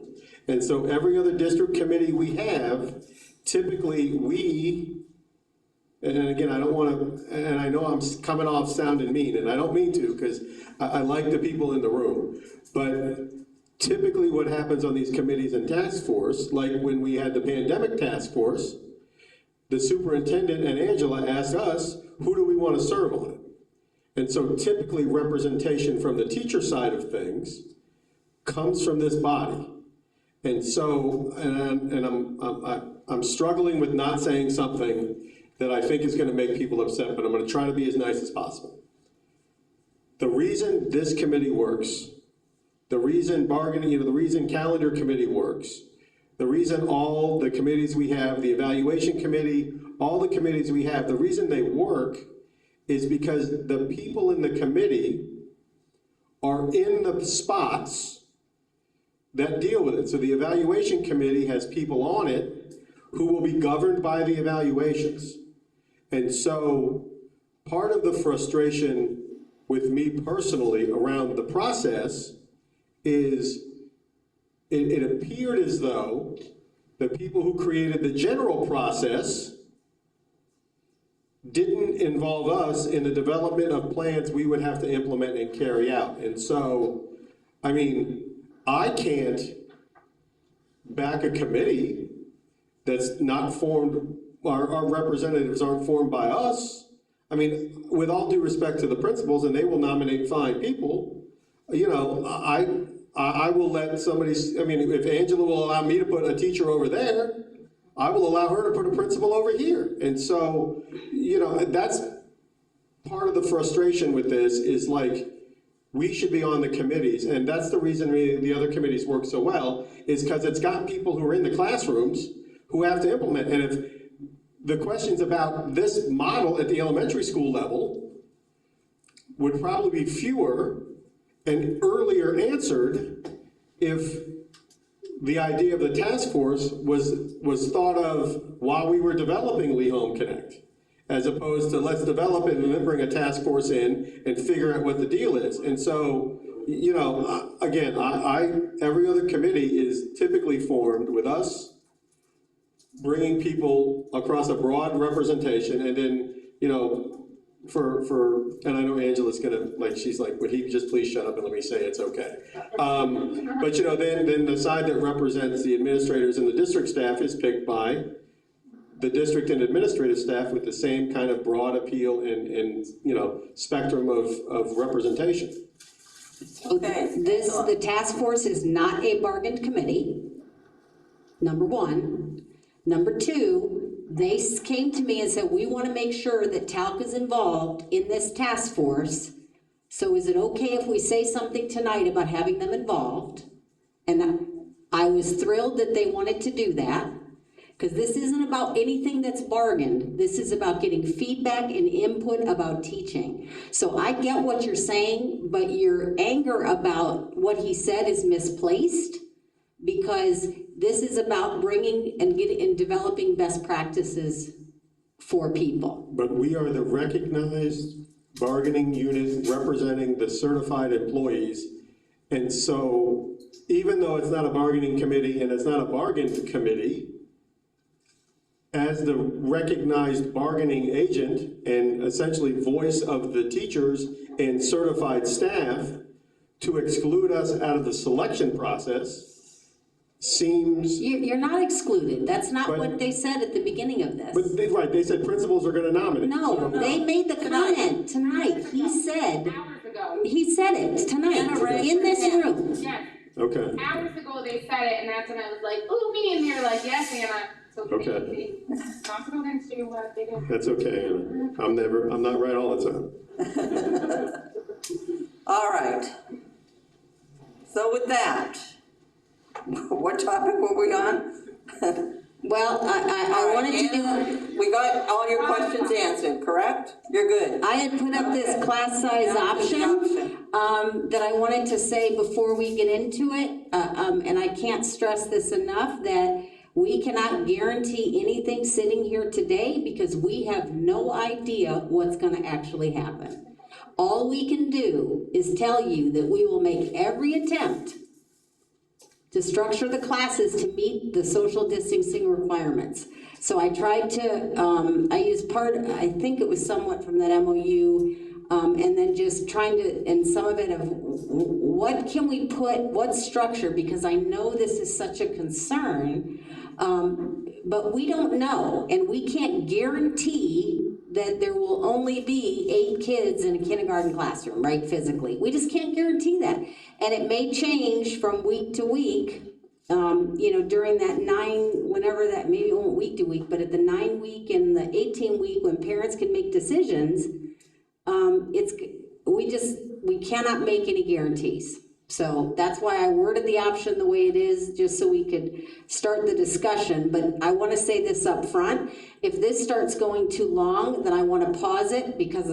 And so every other district committee we have, typically we, and again, I don't want to, and I know I'm coming off sounding mean, and I don't mean to, because I like the people in the room, but typically what happens on these committees and task force, like when we had the pandemic task force, the superintendent and Angela asked us, who do we want to serve on it? And so typically representation from the teacher side of things comes from this body. And so, I'm struggling with not saying something that I think is going to make people upset, but I'm going to try to be as nice as possible. The reason this committee works, the reason bargaining, the reason calendar committee works, the reason all the committees we have, the evaluation committee, all the committees we have, the reason they work is because the people in the committee are in the spots that deal with it. So the evaluation committee has people on it who will be governed by the evaluations. And so part of the frustration with me personally around the process is it appeared as though the people who created the general process didn't involve us in the development of plans we would have to implement and carry out. And so, I mean, I can't back a committee that's not formed, our representatives aren't formed by us. I mean, with all due respect to the principals, and they will nominate fine people, you know, I will let somebody, I mean, if Angela will allow me to put a teacher over there, I will allow her to put a principal over here. And so, you know, that's part of the frustration with this is like, we should be on the committees. And that's the reason the other committees work so well, is because it's got people who are in the classrooms who have to implement. And if the questions about this model at the elementary school level would probably be fewer and earlier answered if the idea of the task force was thought of while we were developing Lee Home Connect, as opposed to let's develop it and then bring a task force in and figure out what the deal is. And so, you know, again, every other committee is typically formed with us bringing people across a broad representation, and then, you know, and I know Angela's gonna, like, she's like, would he just please shut up and let me say it's okay. But, you know, then the side that represents the administrators and the district staff is picked by the district and administrative staff with the same kind of broad appeal and you know, spectrum of representation. Okay. The task force is not a bargained committee, number one. Number two, they came to me and said, we want to make sure that TALC is involved in this task force. So is it okay if we say something tonight about having them involved? And I was thrilled that they wanted to do that, because this isn't about anything that's bargained. This is about getting feedback and input about teaching. So I get what you're saying, but your anger about what he said is misplaced, because this is about bringing and developing best practices for people. But we are the recognized bargaining unit representing the certified employees. And so even though it's not a bargaining committee and it's not a bargain committee, as the recognized bargaining agent and essentially voice of the teachers and certified staff, to exclude us out of the selection process seems... You're not excluded. That's not what they said at the beginning of this. But they said principals are gonna nominate. No, they made the comment tonight. He said it tonight, in this room. Yes. Okay. Hours ago they said it, and that's when I was like, ooh, me, and they're like, yes, Anna. So Okay. not to go against you, but they did. That's okay, Anna. I'm not right all the time. All right. So with that, what topic were we on? Well, I wanted to do... We got all your questions answered, correct? You're good. I had put up this class size option that I wanted to say before we get into it, and I can't stress this enough, that we cannot guarantee anything sitting here today because we have no idea what's going to actually happen. All we can do is tell you that we will make every attempt to structure the classes to meet the social distancing requirements. So I tried to, I used I think it was somewhat from that MOU, and then just trying to, and some of it of what can we put, what structure, because I know this is such a concern, but we don't know, and we can't guarantee that there will only be 8 kids in a kindergarten classroom, right, physically. We just can't guarantee that. And it may change from week to week, you know, during that 9, whenever that, maybe it won't week to week, but at the 9 week and the 18 week when parents can make decisions, we cannot make any guarantees. So that's why I worded the option the way it is, just so we could start the discussion. But I want to say this up front. If this starts going too long, then I want to pause it, because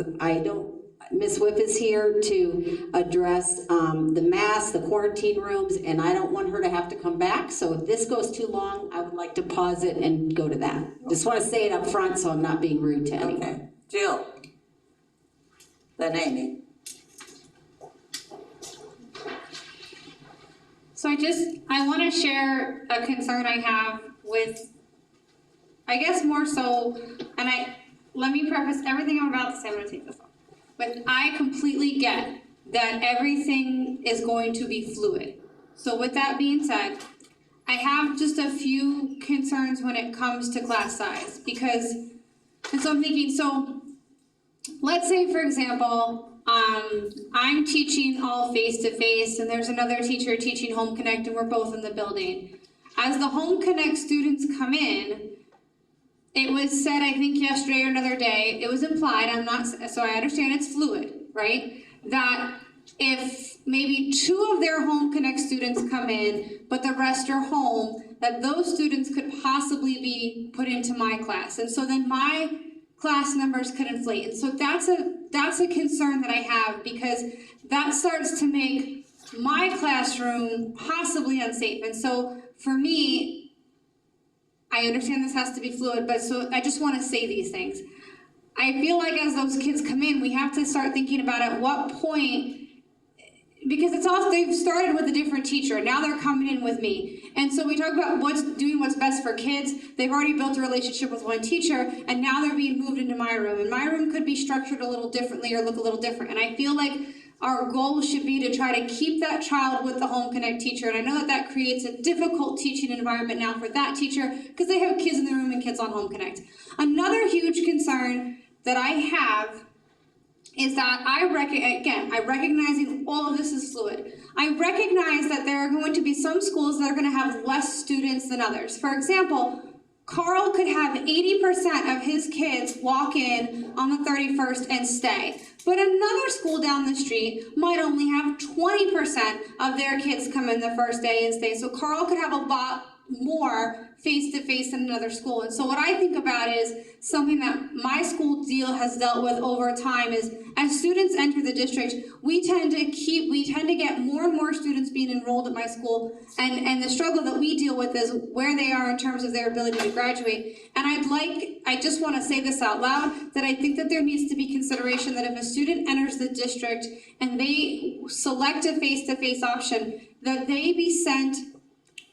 Ms. Whip is here to address the masks, the quarantine rooms, and I don't want her to have to come back. So if this goes too long, I would like to pause it and go to that. Just want to say it up front so I'm not being rude to anyone. Okay, Jill. Then Amy. So I want to share a concern I have with, I guess more so, and let me preface everything I'm about to say, I'm going to take this off. But I completely get that everything is going to be fluid. So with that being said, I have just a few concerns when it comes to class size, because, and so I'm thinking, so let's say, for example, I'm teaching all face-to-face, and there's another teacher teaching Home Connect, and we're both in the building. As the Home Connect students come in, it was said, I think yesterday or another day, it was implied, so I understand it's fluid, right? That if maybe 2 of their Home Connect students come in, but the rest are home, that those students could possibly be put into my class. And so then my class numbers could inflate. And so that's a concern that I have, because that starts to make my classroom possibly unsafe. And so for me, I understand this has to be fluid, but so I just want to say these things. I feel like as those kids come in, we have to start thinking about at what point, because they've started with a different teacher, now they're coming in with me. And so we talk about doing what's best for kids. They've already built a relationship with one teacher, and now they're being moved into my room. And my room could be structured a little differently or look a little different. And I feel like our goal should be to try to keep that child with the Home Connect teacher. And I know that creates a difficult teaching environment now for that teacher, because they have kids in the room and kids on Home Connect. Another huge concern that I have is that I recognizing all of this is fluid. I recognize that there are going to be some schools that are going to have less students than others. For example, Carl could have 80% of his kids walk in on the 31st and stay. But another school down the street might only have 20% of their kids come in the first day and stay. So Carl could have a lot more face-to-face in another school. And so what I think about is something that my school deal has dealt with over time is, as students enter the district, we tend to get more and more students being enrolled at my school, and the struggle that we deal with is where they are in terms of their ability to graduate. And I just want to say this out loud, that I think that there needs to be consideration that if a student enters the district and they select a face-to-face option, that they be sent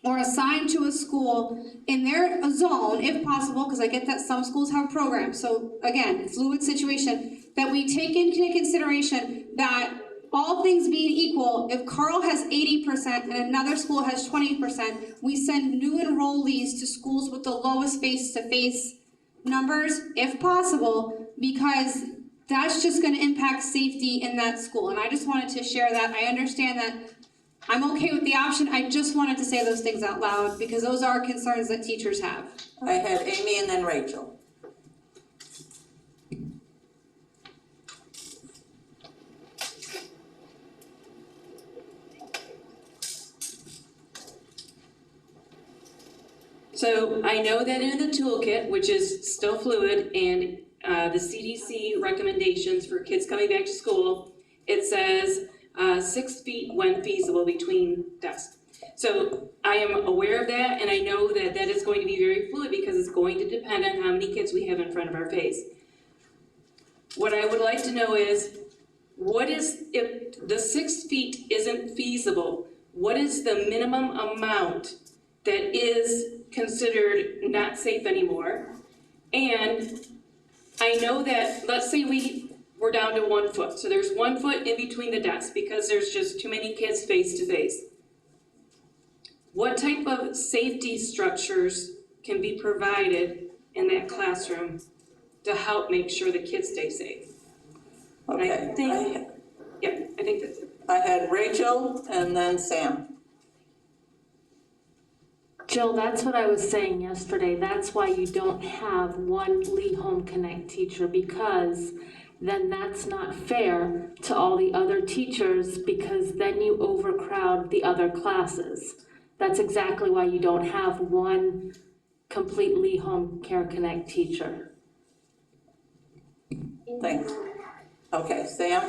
or assigned to a school in their zone, if possible, because I get that some schools have programs. So again, fluid situation, that we take into consideration that all things being equal, if Carl has 80% and another school has 20%, we send new enrollees to schools with the lowest face-to-face numbers, if possible, because that's just going to impact safety in that school. And I just wanted to share that. I understand that I'm okay with the option. I just wanted to say those things out loud, because those are concerns that teachers have. I have Amy and then Rachel. So I know that in the toolkit, which is still fluid, and the CDC recommendations for kids coming back to school, it says 6 feet when feasible between desks. So I am aware of that, and I know that that is going to be very fluid, because it's going to depend on how many kids we have in front of our face. What I would like to know is, what is, if the 6 feet isn't feasible, what is the minimum amount that is considered not safe anymore? And I know that, let's say we're down to 1 foot, so there's 1 foot in between the desks because there's just too many kids face to face. What type of safety structures can be provided in that classroom to help make sure the kids stay safe? Okay. I think that's it. I had Rachel and then Sam. Jill, that's what I was saying yesterday. That's why you don't have one Lee Home Connect teacher, because then that's not fair to all the other teachers, because then you overcrowd the other classes. That's exactly why you don't have one complete Lee Home Care Connect teacher. Thanks. Okay, Sam?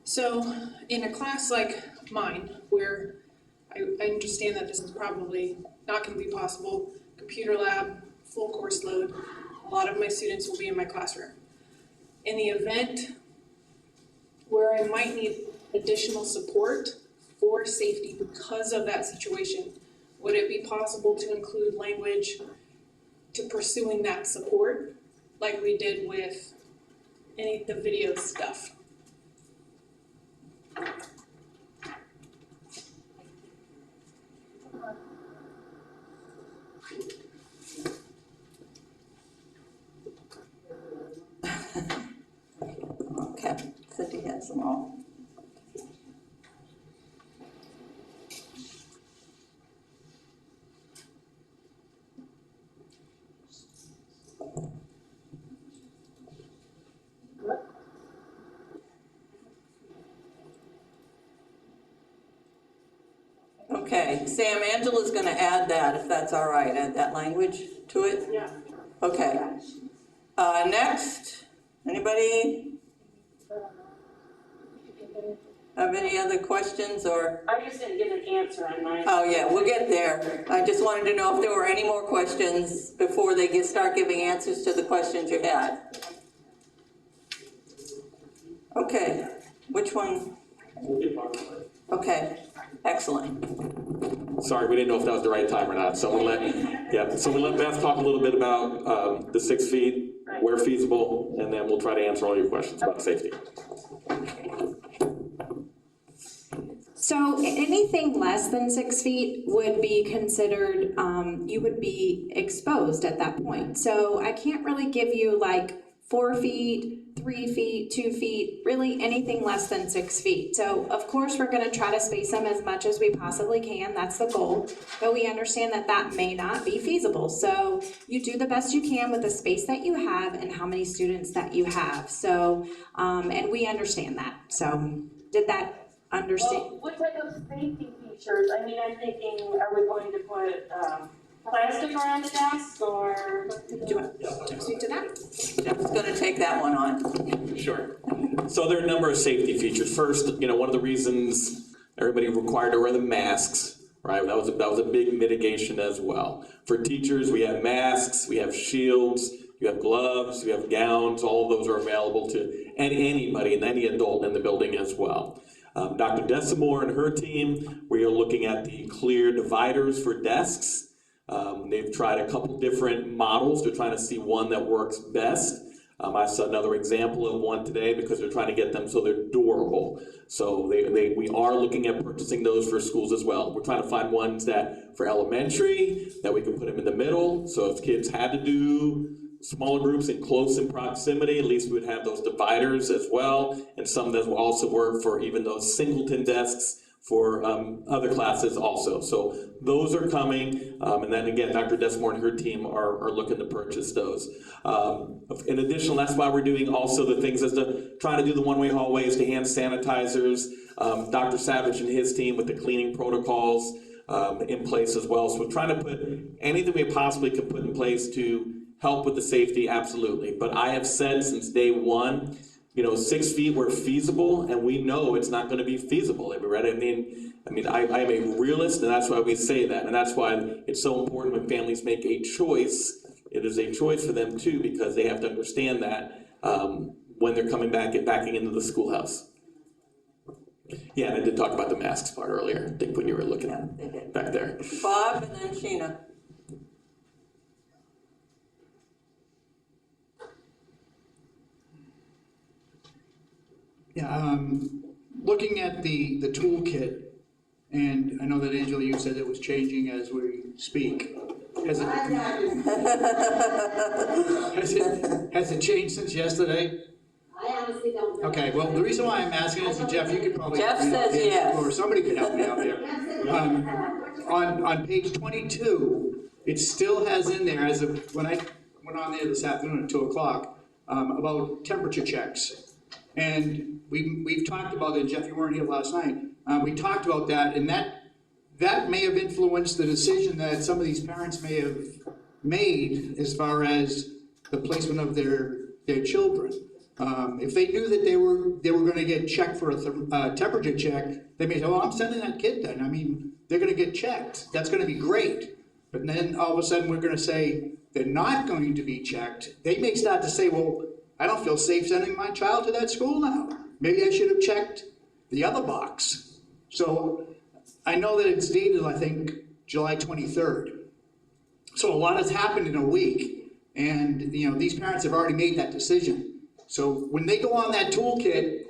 So in a class like mine, where I understand that this is probably not going to be possible, computer lab, full course load, a lot of my students will be in my classroom. In the event where I might need additional support for safety because of that situation, would it be possible to include language to pursuing that support like we did with any of the video stuff? Okay, Cindy has them all. Okay, Sam, Angela's gonna add that, if that's all right, add that language to it? Yeah. Okay. Next, anybody have any other questions or? I just didn't get an answer on mine. Oh, yeah, we'll get there. I just wanted to know if there were any more questions before they start giving answers to the questions you had. Okay, which one? Okay, excellent. Sorry, we didn't know if that was the right time or not. Someone let Beth talk a little bit about the 6 feet, where feasible, and then we'll try to answer all your questions about safety. So anything less than 6 feet would be considered, you would be exposed at that point. So I can't really give you like 4 feet, 3 feet, 2 feet, really anything less than 6 feet. So of course, we're gonna try to space them as much as we possibly can, that's the goal. But we understand that that may not be feasible. So you do the best you can with the space that you have and how many students that you have. So, and we understand that. So did that understand? Well, what type of safety features? I mean, I'm thinking, are we going to put plastic around the desk or? Do you want to speak to that? Jeff's gonna take that one on. Sure. So there are a number of safety features. First, one of the reasons everybody required to wear the masks, right? That was a big mitigation as well. For teachers, we have masks, we have shields, you have gloves, you have gowns, all of those are available to anybody and any adult in the building as well. Dr. Desimore and her team, we are looking at the clear dividers for desks. They've tried a couple different models. They're trying to see one that works best. I saw another example of one today because they're trying to get them so they're durable. So we are looking at purchasing those for schools as well. We're trying to find ones that for elementary, that we can put them in the middle. So if kids had to do smaller groups in close in proximity, at least we would have those dividers as well. And some that will also work for even those singleton desks for other classes also. So those are coming, and then again, Dr. Desimore and her team are looking to purchase those. In addition, that's why we're doing also the things as to trying to do the one-way hallways, the hand sanitizers, Dr. Savage and his team with the cleaning protocols in place as well. So we're trying to put anything we possibly can put in place to help with the safety, absolutely. But I have said since day one, 6 feet were feasible, and we know it's not going to be feasible. Right? I mean, I am a realist, and that's why we say that, and that's why it's so important when families make a choice. it is a choice for them too, because they have to understand that when they're coming backing into the schoolhouse. Yeah, and I did talk about the masks part earlier, I think when you were looking at back there. Bob and then Sheena. Yeah, looking at the toolkit, and I know that Angela, you said it was changing as we speak. Has it changed since yesterday? I honestly don't know. Okay, well, the reason why I'm asking is, Jeff, you could probably. Jeff says yes. Or somebody could help me out there. On page 22, it still has in there, as of, when I went on there this afternoon at 2 o'clock, about temperature checks. And we've talked about it, Jeff, you weren't here last night, we talked about that, and that may have influenced the decision that some of these parents may have made as far as the placement of their children. If they knew that they were gonna get checked for a temperature check, they may say, well, I'm sending that kid then. I mean, they're gonna get checked. That's gonna be great. But then all of a sudden, we're gonna say they're not going to be checked. They may start to say, well, I don't feel safe sending my child to that school now. Maybe I should have checked the other box. So I know that it's dated, I think, July 23rd. So a lot has happened in a week, and these parents have already made that decision. So when they go on that toolkit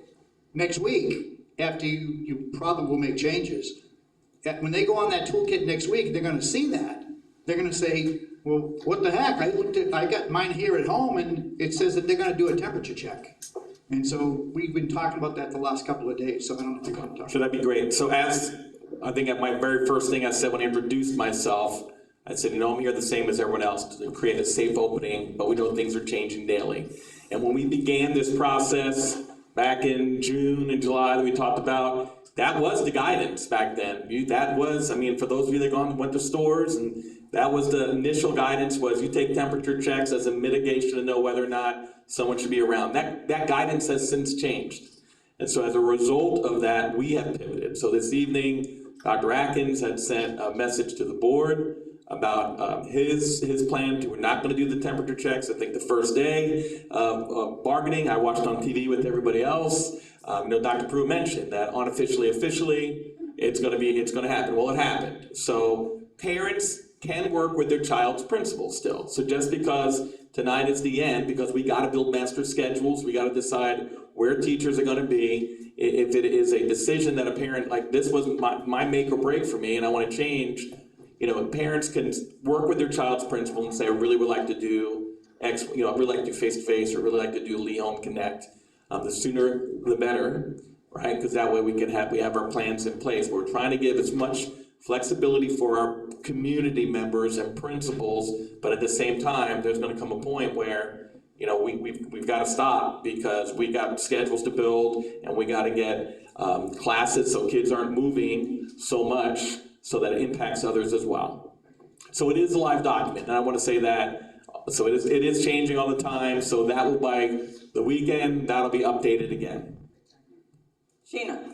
next week, after you probably will make changes, when they go on that toolkit next week, they're gonna see that. They're gonna say, well, what the heck? I got mine here at home, and it says that they're gonna do a temperature check. And so we've been talking about that the last couple of days, so I don't know if you want to talk. So that'd be great. So as, I think at my very first thing I said when I introduced myself, I said, I'm here the same as everyone else to create a safe opening, but we know things are changing daily. And when we began this process back in June and July that we talked about, that was the guidance back then. That was, for those of you that went to stores, and that was the initial guidance, was you take temperature checks as a mitigation to know whether or not someone should be around. That guidance has since changed. And so as a result of that, we have pivoted. So this evening, Dr. Atkins had sent a message to the board about his plan to, we're not gonna do the temperature checks. I think the first day of bargaining, I watched on TV with everybody else. Dr. Pruitt mentioned that unofficially, officially, it's gonna happen. Well, it happened. So parents can work with their child's principal still. So just because tonight is the end, because we gotta build master schedules, we gotta decide where teachers are gonna be. If it is a decision that a parent, like this was my make or break for me and I wanna change, parents can work with their child's principal and say, I really would like to do X, I'd really like to do face-to-face, or really like to do Lee Home Connect. The sooner the better, right? Because that way we have our plans in place. We're trying to give as much flexibility for our community members and principals, but at the same time, there's gonna come a point where, we've gotta stop because we got schedules to build and we gotta get classes so kids aren't moving so much so that it impacts others as well. So it is a live document, and I wanna say that. So it is changing all the time, so that will, by the weekend, that'll be updated again. Sheena.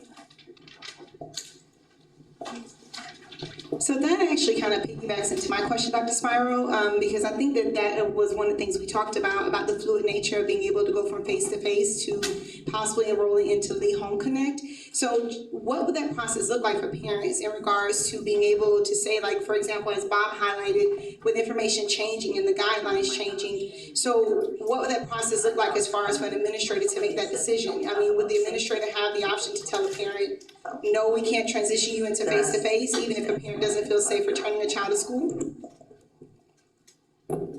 So that actually kind of piggybacks into my question, Dr. Spiro, because I think that was one of the things we talked about the fluid nature of being able to go from face-to-face to possibly enrolling into the Home Connect. So what would that process look like for parents in regards to being able to say, like, for example, as Bob highlighted, with information changing and the guidelines changing, so what would that process look like as far as for an administrator to make that decision? Would the administrator have the option to tell a parent, no, we can't transition you into face-to-face, even if a parent doesn't feel safe returning a child to school?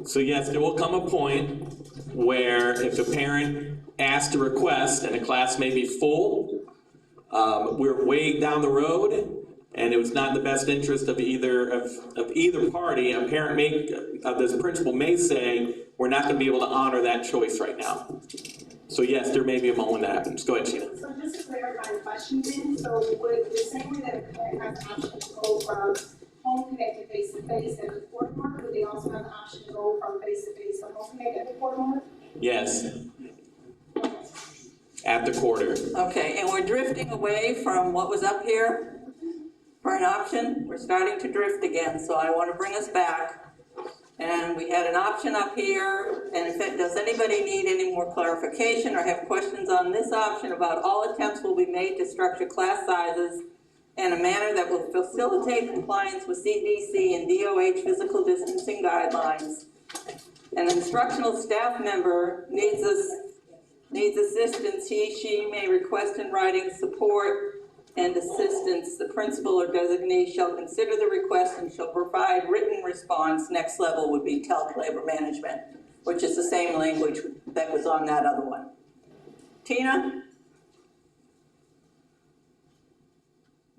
So yes, there will come a point where if a parent asks a request and a class may be full, we're way down the road, and it was not in the best interest of either party. A parent the principal may say, we're not gonna be able to honor that choice right now. So yes, there may be a moment that happens. Go ahead, Sheena. So just to clarify the question then, so would the same way that a parent has the option to go from Home Connect to face-to-face at the quarter mark, would they also have the option to go from face-to-face to Home Connect at the quarter mark? Yes. At the quarter. Okay, and we're drifting away from what was up here for an option. We're starting to drift again, so I want to bring us back. And we had an option up here, and does anybody need any more clarification or have questions on this option about all attempts will be made to structure class sizes in a manner that will facilitate compliance with CDC and DOH physical distancing guidelines. An instructional staff member needs assistance, she may request in writing support and assistance. The principal or designee shall consider the request and shall provide written response. Next level would be TALC labor management, which is the same language that was on that other one. Tina?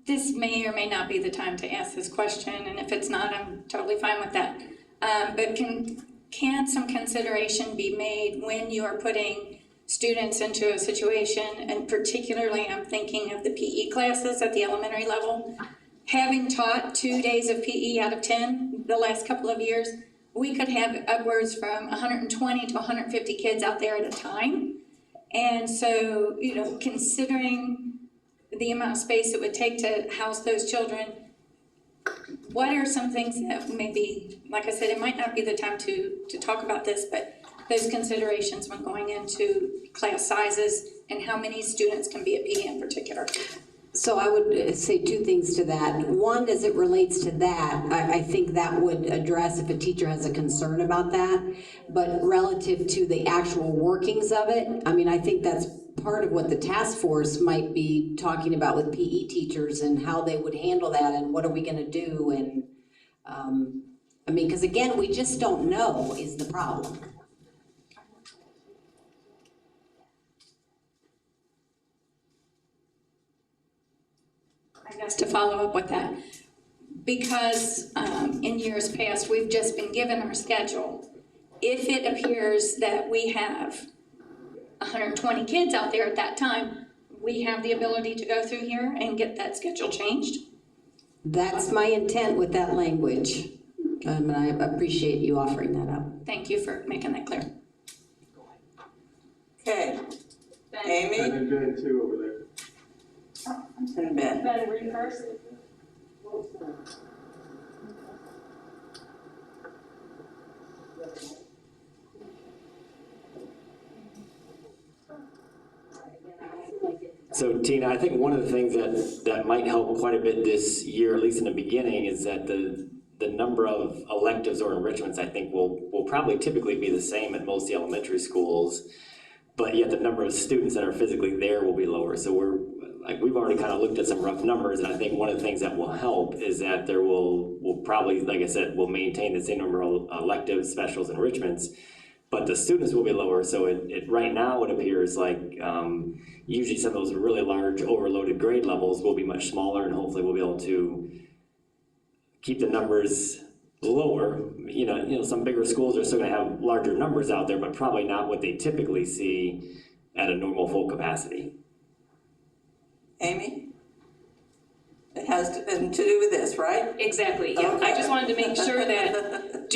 This may or may not be the time to ask this question, and if it's not, I'm totally fine with that. But can some consideration be made when you are putting students into a situation, and particularly I'm thinking of the PE classes at the elementary level. Having taught 2 days of PE out of 10 the last couple of years, we could have upwards from 120 to 150 kids out there at a time. And so, you know, considering the amount of space it would take to house those children, what are some things that maybe, like I said, it might not be the time to talk about this, but those considerations when going into class sizes and how many students can be at PE in particular? So I would say two things to that. One, as it relates to that, I think that would address if a teacher has a concern about that. But relative to the actual workings of it, I mean, I think that's part of what the task force might be talking about with PE teachers and how they would handle that and what are we gonna do, and I mean, because again, we just don't know is the problem. I guess to follow up with that, because in years past, we've just been given our schedule. If it appears that we have 120 kids out there at that time, we have the ability to go through here and get that schedule changed? That's my intent with that language. And I appreciate you offering that up. Thank you for making that clear. Okay. Amy? And then Ben too over there. And Ben. Ben, read first. So Tina, I think one of the things that might help quite a bit this year, at least in the beginning, is that the number of electives or enrichments, I think, will probably typically be the same at most of the elementary schools, but yet the number of students that are physically there will be lower. So we've already kind of looked at some rough numbers, and I think one of the things that will help is that there will probably, like I said, will maintain the same number of electives, specials, enrichments, but the students will be lower. So it right now it appears like usually some of those really large overloaded grade levels will be much smaller, and hopefully we'll be able to keep the numbers lower. You know, some bigger schools are still gonna have larger numbers out there, but probably not what they typically see at a normal full capacity. Amy? It has to do with this, right? Exactly, yeah. Okay. I just wanted to make sure that,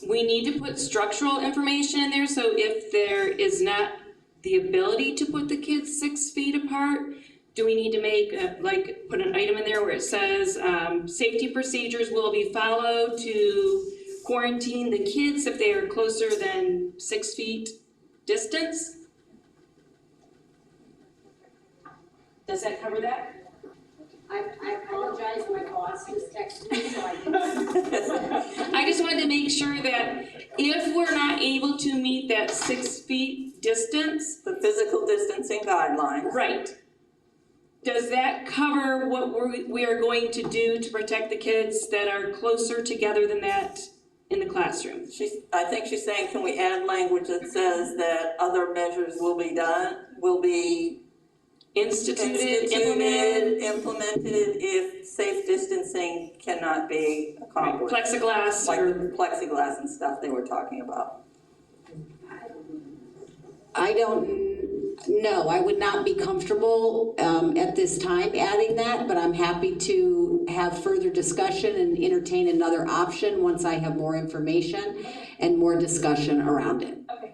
we need to put structural information in there, so if there is not the ability to put the kids 6 feet apart, do we need to make, put an item in there where it says, safety procedures will be followed to quarantine the kids if they are closer than 6 feet distance? Does that cover that? I apologize, my boss just texted me, so I didn't. I just wanted to make sure that if we're not able to meet that 6 feet distance. The physical distancing guidelines. Right. Does that cover what we are going to do to protect the kids that are closer together than that in the classroom? I think she's saying, can we add language that says that other measures will be instituted, implemented if safe distancing cannot be accomplished. Right. Plexiglass. Like the plexiglass and stuff they were talking about. I don't know, I would not be comfortable at this time adding that, but I'm happy to have further discussion and entertain another option once I have more information and more discussion around it. Okay.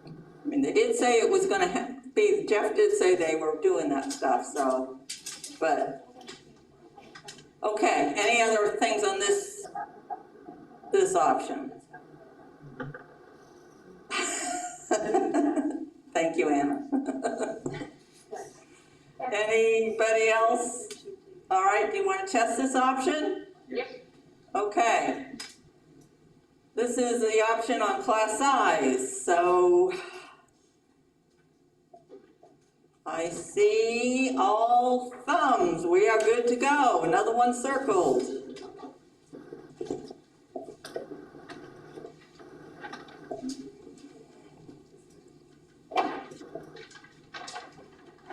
I mean, they did say it was gonna be, Jeff did say they were doing that stuff, so, but, okay, any other things on this this option? Thank you, Anna. Anybody else? All right, do you want to test this option? Yep. Okay. This is the option on class size, so I see all thumbs. We are good to go. Another one circled.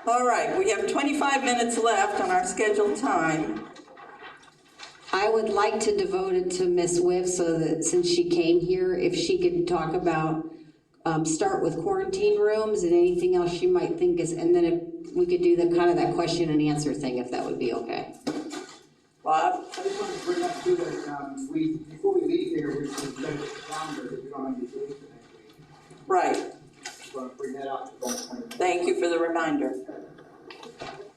All right, we have 25 minutes left on our scheduled time. I would like to devote it to Miss Wiff so that since she came here, if she could talk about, start with quarantine rooms and anything else she might think is, and then if we could do the kind of that question and answer thing, if that would be okay. Bob? I just wanted to bring up too that, before we leave here, we should check the calendar if we don't have any dates for next week. Right. Just want to bring that up. Thank you for the reminder.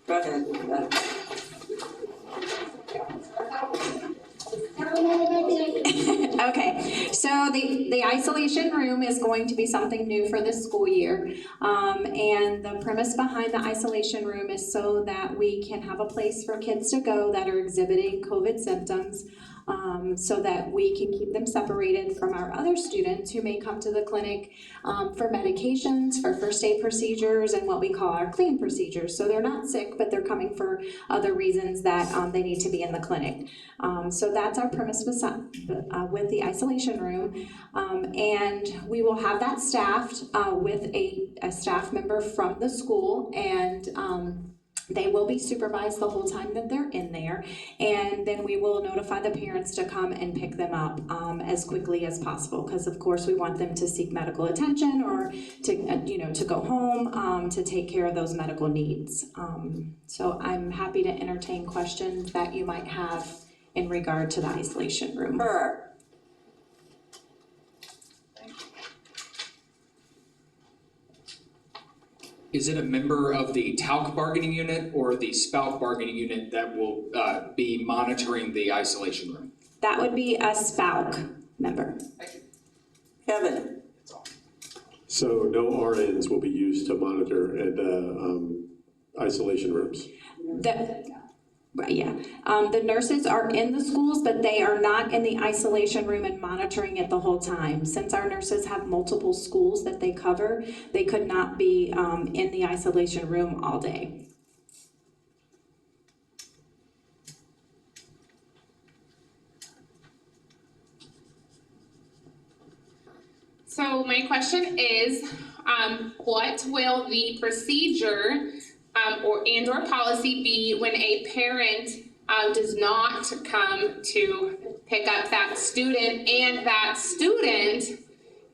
Go ahead. Okay, so the isolation room is going to be something new for this school year. And the premise behind the isolation room is so that we can have a place for kids to go that are exhibiting COVID symptoms, so that we can keep them separated from our other students who may come to the clinic for medications, for first aid procedures, and what we call our clean procedures. So they're not sick, but they're coming for other reasons that they need to be in the clinic. So that's our premise with the isolation room. And we will have that staffed with a staff member from the school, and they will be supervised the whole time that they're in there, and then we will notify the parents to come and pick them up as quickly as possible, because of course we want them to seek medical attention or to to go home to take care of those medical needs. So I'm happy to entertain questions that you might have in regard to the isolation room. Sure. Is it a member of the TALC bargaining unit or the SPOUT bargaining unit that will be monitoring the isolation room? That would be a SPOUC member. Kevin? So no RNs will be used to monitor at isolation rooms? The nurses are in the schools, but they are not in the isolation room and monitoring it the whole time. Since our nurses have multiple schools that they cover, they could not be in the isolation room all day. So my question is, what will the procedure or policy be when a parent does not come to pick up that student and that student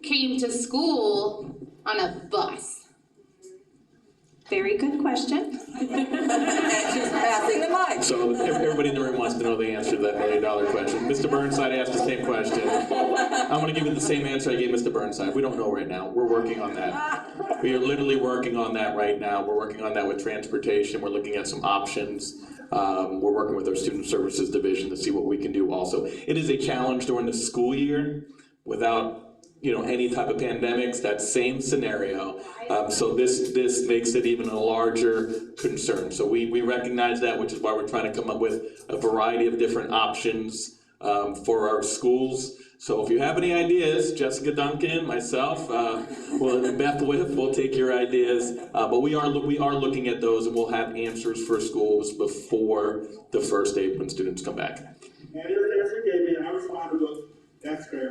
came to school on a bus? Very good question. And she's passing the mic. So everybody in the room wants to know the answer to that $1 million question. Mr. Burnside asked the same question. I'm gonna give you the same answer I gave Mr. Burnside. We don't know right now. We're working on that. We are literally working on that right now. We're working on that with transportation. We're looking at some options. We're working with our Student Services Division to see what we can do also. It is a challenge during the school year without any type of pandemics, that same scenario. So this makes it even a larger concern. So we recognize that, which is why we're trying to come up with a variety of different options for our schools. So if you have any ideas, Jessica Duncan, myself, and Beth Wiff will take your ideas. But we are looking at those, and we'll have answers for schools before the first day when students come back. And your answer gave me, and I responded with, that's fair.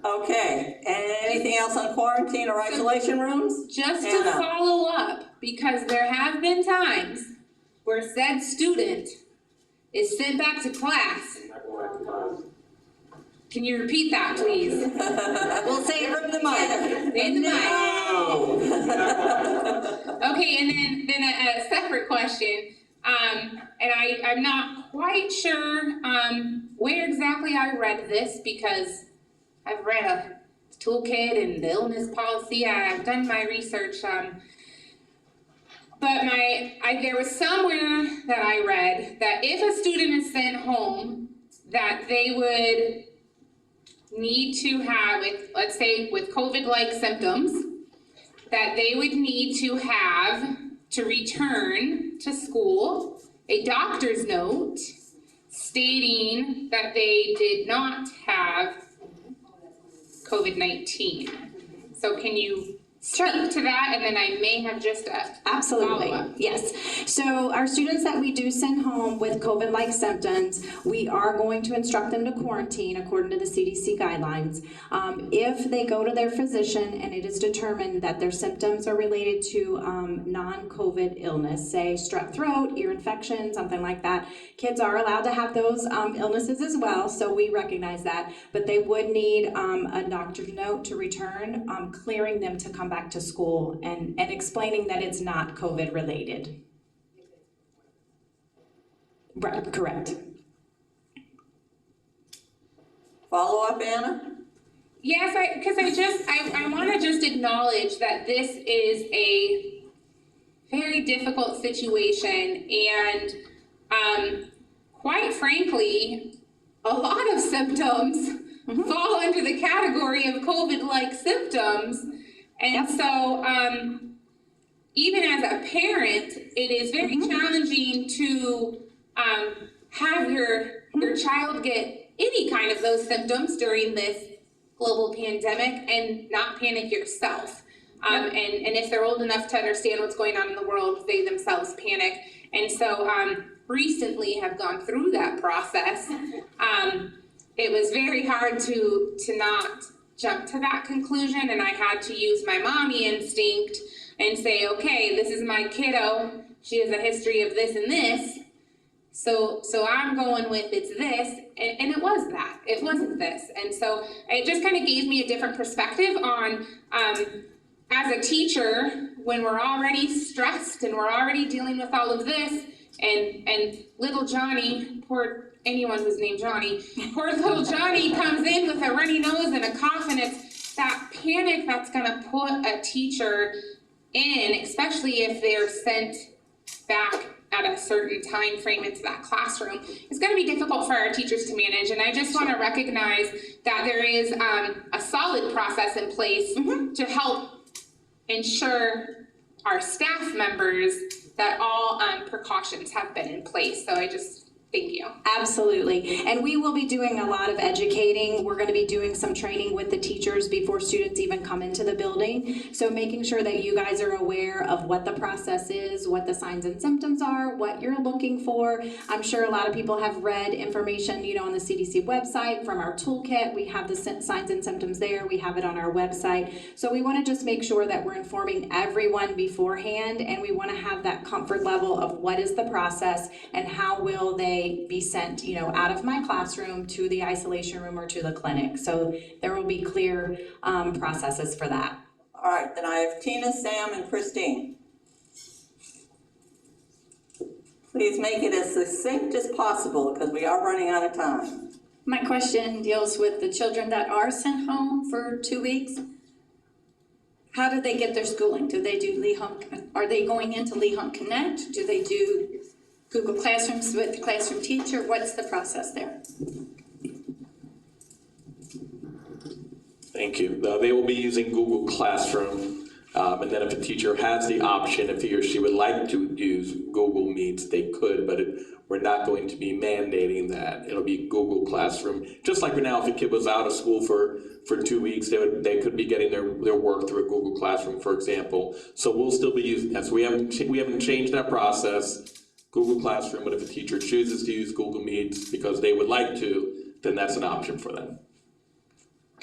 Okay, anything else on quarantine or isolation rooms? Just to Anna. follow up, because there have been times where said student is sent back to class. Can you repeat that, please? We'll say it from the mic. In the mic. Okay, and then a separate question. And I'm not quite sure where exactly I read this, because I've read a toolkit and the illness policy. I've done my research. But there was somewhere that I read that if a student is sent home, that they would need to have, let's say with COVID-like symptoms, that they would need to have to return to school a doctor's note stating that they did not have COVID-19. So can you speak to that, and then I may have just a Absolutely, follow-up. yes. So our students that we do send home with COVID-like symptoms, we are going to instruct them to quarantine according to the CDC guidelines. If they go to their physician and it is determined that their symptoms are related to non-COVID illness, say strep throat, ear infection, something like that, kids are allowed to have those illnesses as well, so we recognize that. But they would need a doctor's note to return, clearing them to come back to school and explaining that it's not COVID related. Right, correct. Follow up, Anna? Yes, because I want to just acknowledge that this is a very difficult situation, and quite frankly, a lot of symptoms fall under the category of COVID-like symptoms. And so, even as a parent, it is very challenging to have your child get any kind of those symptoms during this global pandemic and not panic yourself. And if they're old enough to understand what's going on in the world, they themselves panic. And so, recently have gone through that process. It was very hard to not jump to that conclusion, and I had to use my mommy instinct and say, okay, this is my kiddo, she has a history of this and this, so I'm going with it's this, and it was that, it wasn't this. And so it just kind of gave me a different perspective on, as a teacher, when we're already stressed and we're already dealing with all of this, and little Johnny, poor anyone who's named Johnny, poor little Johnny comes in with a runny nose and a cough, and it's that panic that's gonna put a teacher in, especially if they're sent back at a certain time frame into that classroom. It's gonna be difficult for our teachers to manage, and I just wanna recognize that there is a solid process in place to help ensure our staff members that all precautions have been in place. So I just thank you. Absolutely. And we will be doing a lot of educating. We're going to be doing some training with the teachers before students even come into the building. So making sure that you guys are aware of what the process is, what the signs and symptoms are, what you're looking for. I'm sure a lot of people have read information, on the CDC website from our toolkit. We have the signs and symptoms there. We have it on our website. So we want to just make sure that we're informing everyone beforehand, and we want to have that comfort level of what is the process and how will they be sent, out of my classroom to the isolation room or to the clinic. So there will be clear processes for that. All right, then I have Tina, Sam, and Christine. Please make it as succinct as possible because we are running out of time. My question deals with the children that are sent home for 2 weeks. How do they get their schooling? Do they do are they going into Lehigh Connect? Do they do Google Classrooms with the classroom teacher? What's the process there? Thank you. They will be using Google Classroom, and then if a teacher has the option, if he or she would like to use Google Meets, they could, but we're not going to be mandating that. It'll be Google Classroom. Just like now, if a kid was out of school for 2 weeks, they could be getting their work through a Google Classroom, for example. So we'll still be using that. So we haven't changed that process. Google Classroom, but if a teacher chooses to use Google Meets because they would like to, then that's an option for them.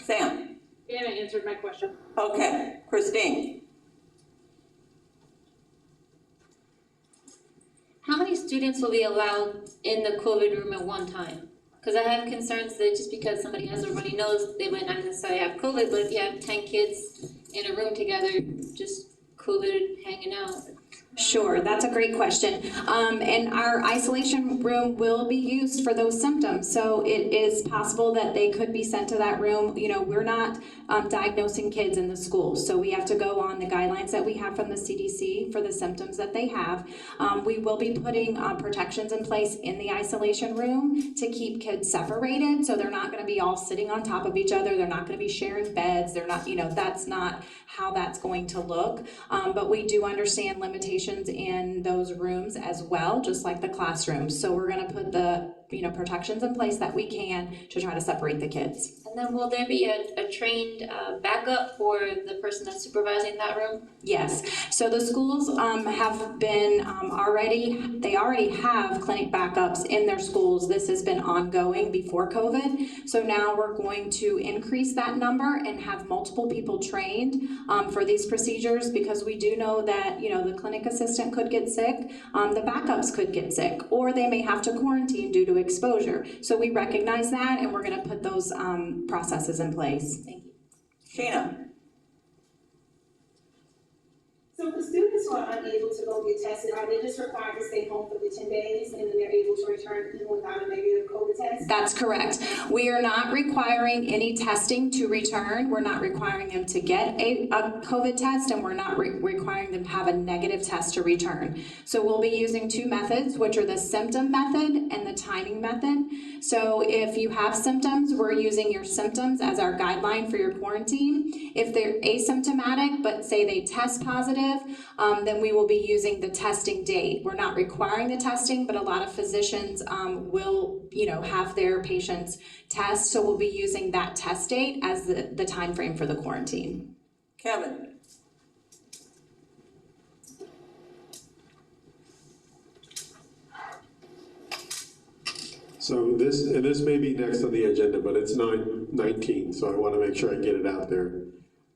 Sam? Anna answered my question. Okay, Christine? How many students will be allowed in the COVID room at one time? Because I have concerns that just because somebody has a runny nose, they might not necessarily have COVID, but if you have 10 kids in a room together, just COVID hanging out. Sure, that's a great question. And our isolation room will be used for those symptoms. So it is possible that they could be sent to that room. You know, we're not diagnosing kids in the schools. So we have to go on the guidelines that we have from the CDC for the symptoms that they have. We will be putting protections in place in the isolation room to keep kids separated. So they're not going to be all sitting on top of each other. They're not going to be sharing beds. They're not, you know, that's not how that's going to look. But we do understand limitations in those rooms as well, just like the classrooms. So we're going to put the, you know, protections in place that we can to try to separate the kids. And then will there be a trained backup for the person that's supervising that room? Yes. So the schools have been they already have clinic backups in their schools. This has been ongoing before COVID. So now we're going to increase that number and have multiple people trained for these procedures, because we do know that, you know, the clinic assistant could get sick, the backups could get sick, or they may have to quarantine due to exposure. So we recognize that, and we're going to put those processes in place. Thank you. Sheena? So for students who are unable to go get tested, are they just required to stay home for the 10 days and then they're able to return even without a negative COVID test? That's correct. We are not requiring any testing to return. We're not requiring them to get a COVID test, and we're not requiring them to have a negative test to return. So we'll be using two methods, which are the symptom method and the timing method. So if you have symptoms, we're using your symptoms as our guideline for your quarantine. If they're asymptomatic, but say they test positive, then we will be using the testing date. We're not requiring the testing, but a lot of physicians will, you know, have their patients test. So we'll be using that test date as the time frame for the quarantine. Kevin? So this may be next on the agenda, but it's 9:19, so I want to make sure I get it out there.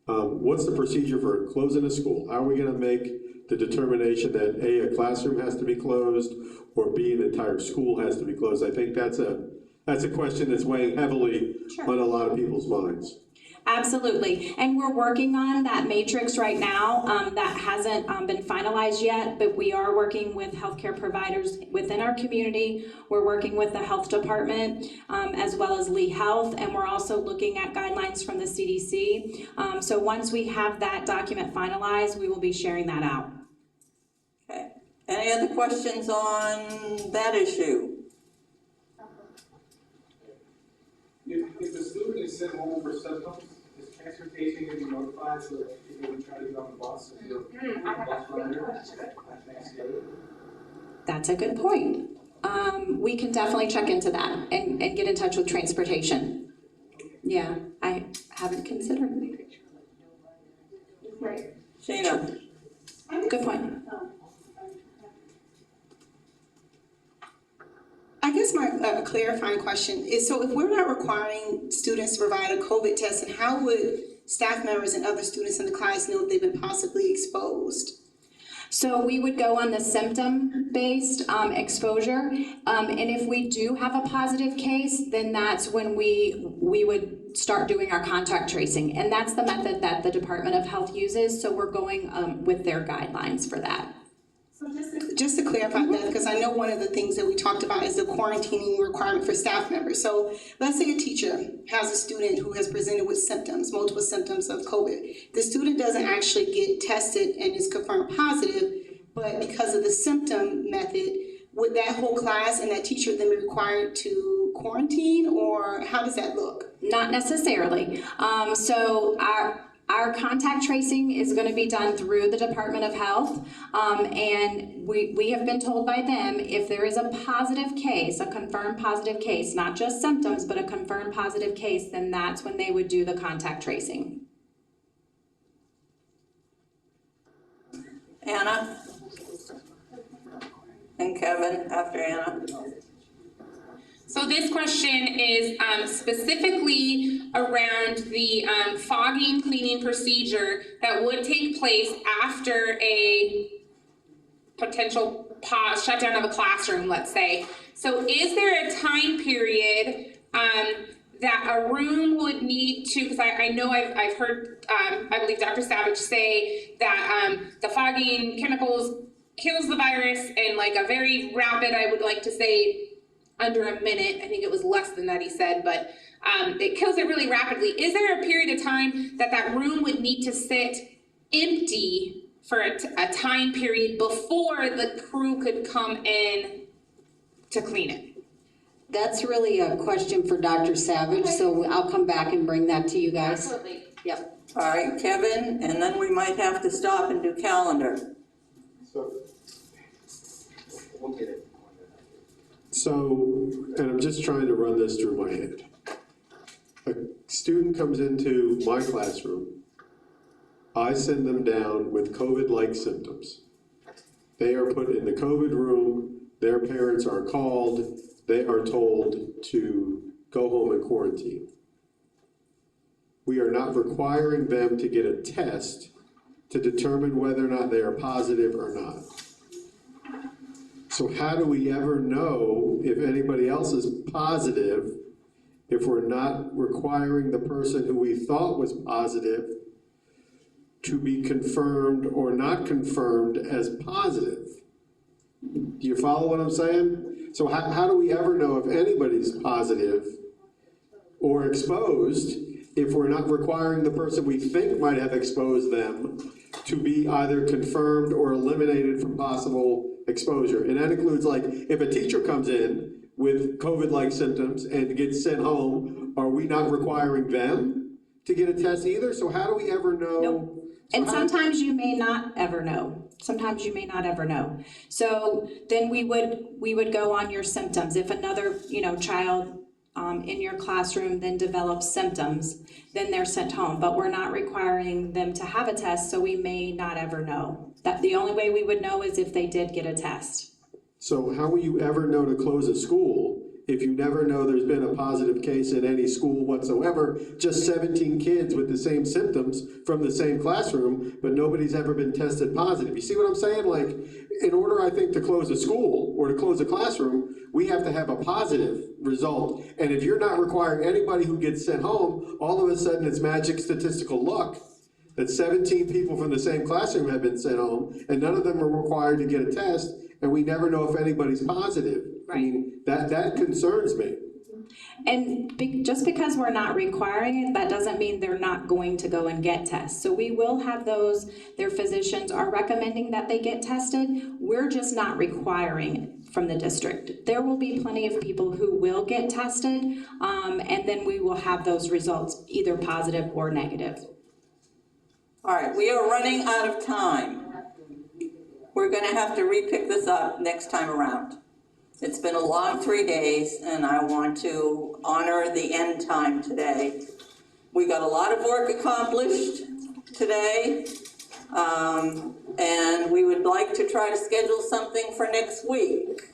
What's the procedure for closing a school? How are we going to make the determination that A, a classroom has to be closed, or B, an entire school has to be closed? I think that's a question that's weighing heavily on a lot of people's minds. Absolutely, and we're working on that matrix right now. That hasn't been finalized yet, but we are working with healthcare providers within our community. We're working with the health department as well as Lee Health, and we're also looking at guidelines from the CDC. So once we have that document finalized, we will be sharing that out. Okay. Any other questions on that issue? If the student is sent home for symptoms, is transportation going to be notified so that people can try to get on the bus and do a bus rider at Thanksgiving? That's a good point. We can definitely check into that and get in touch with transportation. Yeah, I haven't considered it. Right. Sheena? Good point. I guess my clarifying question is, so if we're not requiring students to provide a COVID test, then how would staff members and other students in the class know if they've been possibly exposed? So we would go on the symptom-based exposure, and if we do have a positive case, then that's when we would start doing our contact tracing, and that's the method that the Department of Health uses, so we're going with their guidelines for that. So just to clarify that, because I know one of the things that we talked about is the quarantining requirement for staff members. So let's say a teacher has a student who has presented with symptoms, multiple symptoms of COVID. The student doesn't actually get tested and is confirmed positive, but because of the symptom method, would that whole class and that teacher then be required to quarantine, or how does that look? Not necessarily. So our contact tracing is going to be done through the Department of Health, and we have been told by them if there is a positive case, a confirmed positive case, not just symptoms, but a confirmed positive case, then that's when they would do the contact tracing. Anna? And Kevin after Anna. So this question is specifically around the fogging cleaning procedure that would take place after a potential shutdown of a classroom, let's say. So is there a time period that a room would need to, because I know I've heard, I believe Dr. Savage say that the fogging chemicals kills the virus in like a very rapid, I would like to say, under a minute. I think it was less than that he said, but it kills it really rapidly. Is there a period of time that that room would need to sit empty for a time period before the crew could come in to clean it? That's really a question for Dr. Savage, so I'll come back and bring that to you guys. Absolutely. Yep. All right, Kevin, and then we might have to stop and do calendar. So, and I'm just trying to run this through my head. A student comes into my classroom, I send them down with COVID-like symptoms. They are put in the COVID room, their parents are called, they are told to go home and quarantine. We are not requiring them to get a test to determine whether or not they are positive or not. So how do we ever know if anybody else is positive if we're not requiring the person who we thought was positive to be confirmed or not confirmed as positive? Do you follow what I'm saying? So how do we ever know if anybody's positive or exposed if we're not requiring the person we think might have exposed them to be either confirmed or eliminated from possible exposure? And that includes, like, if a teacher comes in with COVID-like symptoms and gets sent home, are we not requiring them to get a test either? So how do we ever know? Nope. And sometimes you may not ever know. Sometimes you may not ever know. So then we would go on your symptoms. If another, child in your classroom then develops symptoms, then they're sent home. But we're not requiring them to have a test, so we may not ever know. That the only way we would know is if they did get a test. So how will you ever know to close a school if you never know there's been a positive case in any school whatsoever? Just 17 kids with the same symptoms from the same classroom, but nobody's ever been tested positive. You see what I'm saying? Like, in order, I think, to close a school or to close a classroom, we have to have a positive result. And if you're not requiring anybody who gets sent home, all of a sudden it's magic statistical luck that 17 people from the same classroom have been sent home, and none of them are required to get a test, and we never know if anybody's positive. Right. I mean, that concerns me. And just because we're not requiring it, that doesn't mean they're not going to go and get tests. So we will have those, their physicians are recommending that they get tested. We're just not requiring it from the district. There will be plenty of people who will get tested, and then we will have those results, either positive or negative. All right, we are running out of time. We're gonna have to re-pick this up next time around. It's been a long 3 days, and I want to honor the end time today. We got a lot of work accomplished today, and we would like to try to schedule something for next week.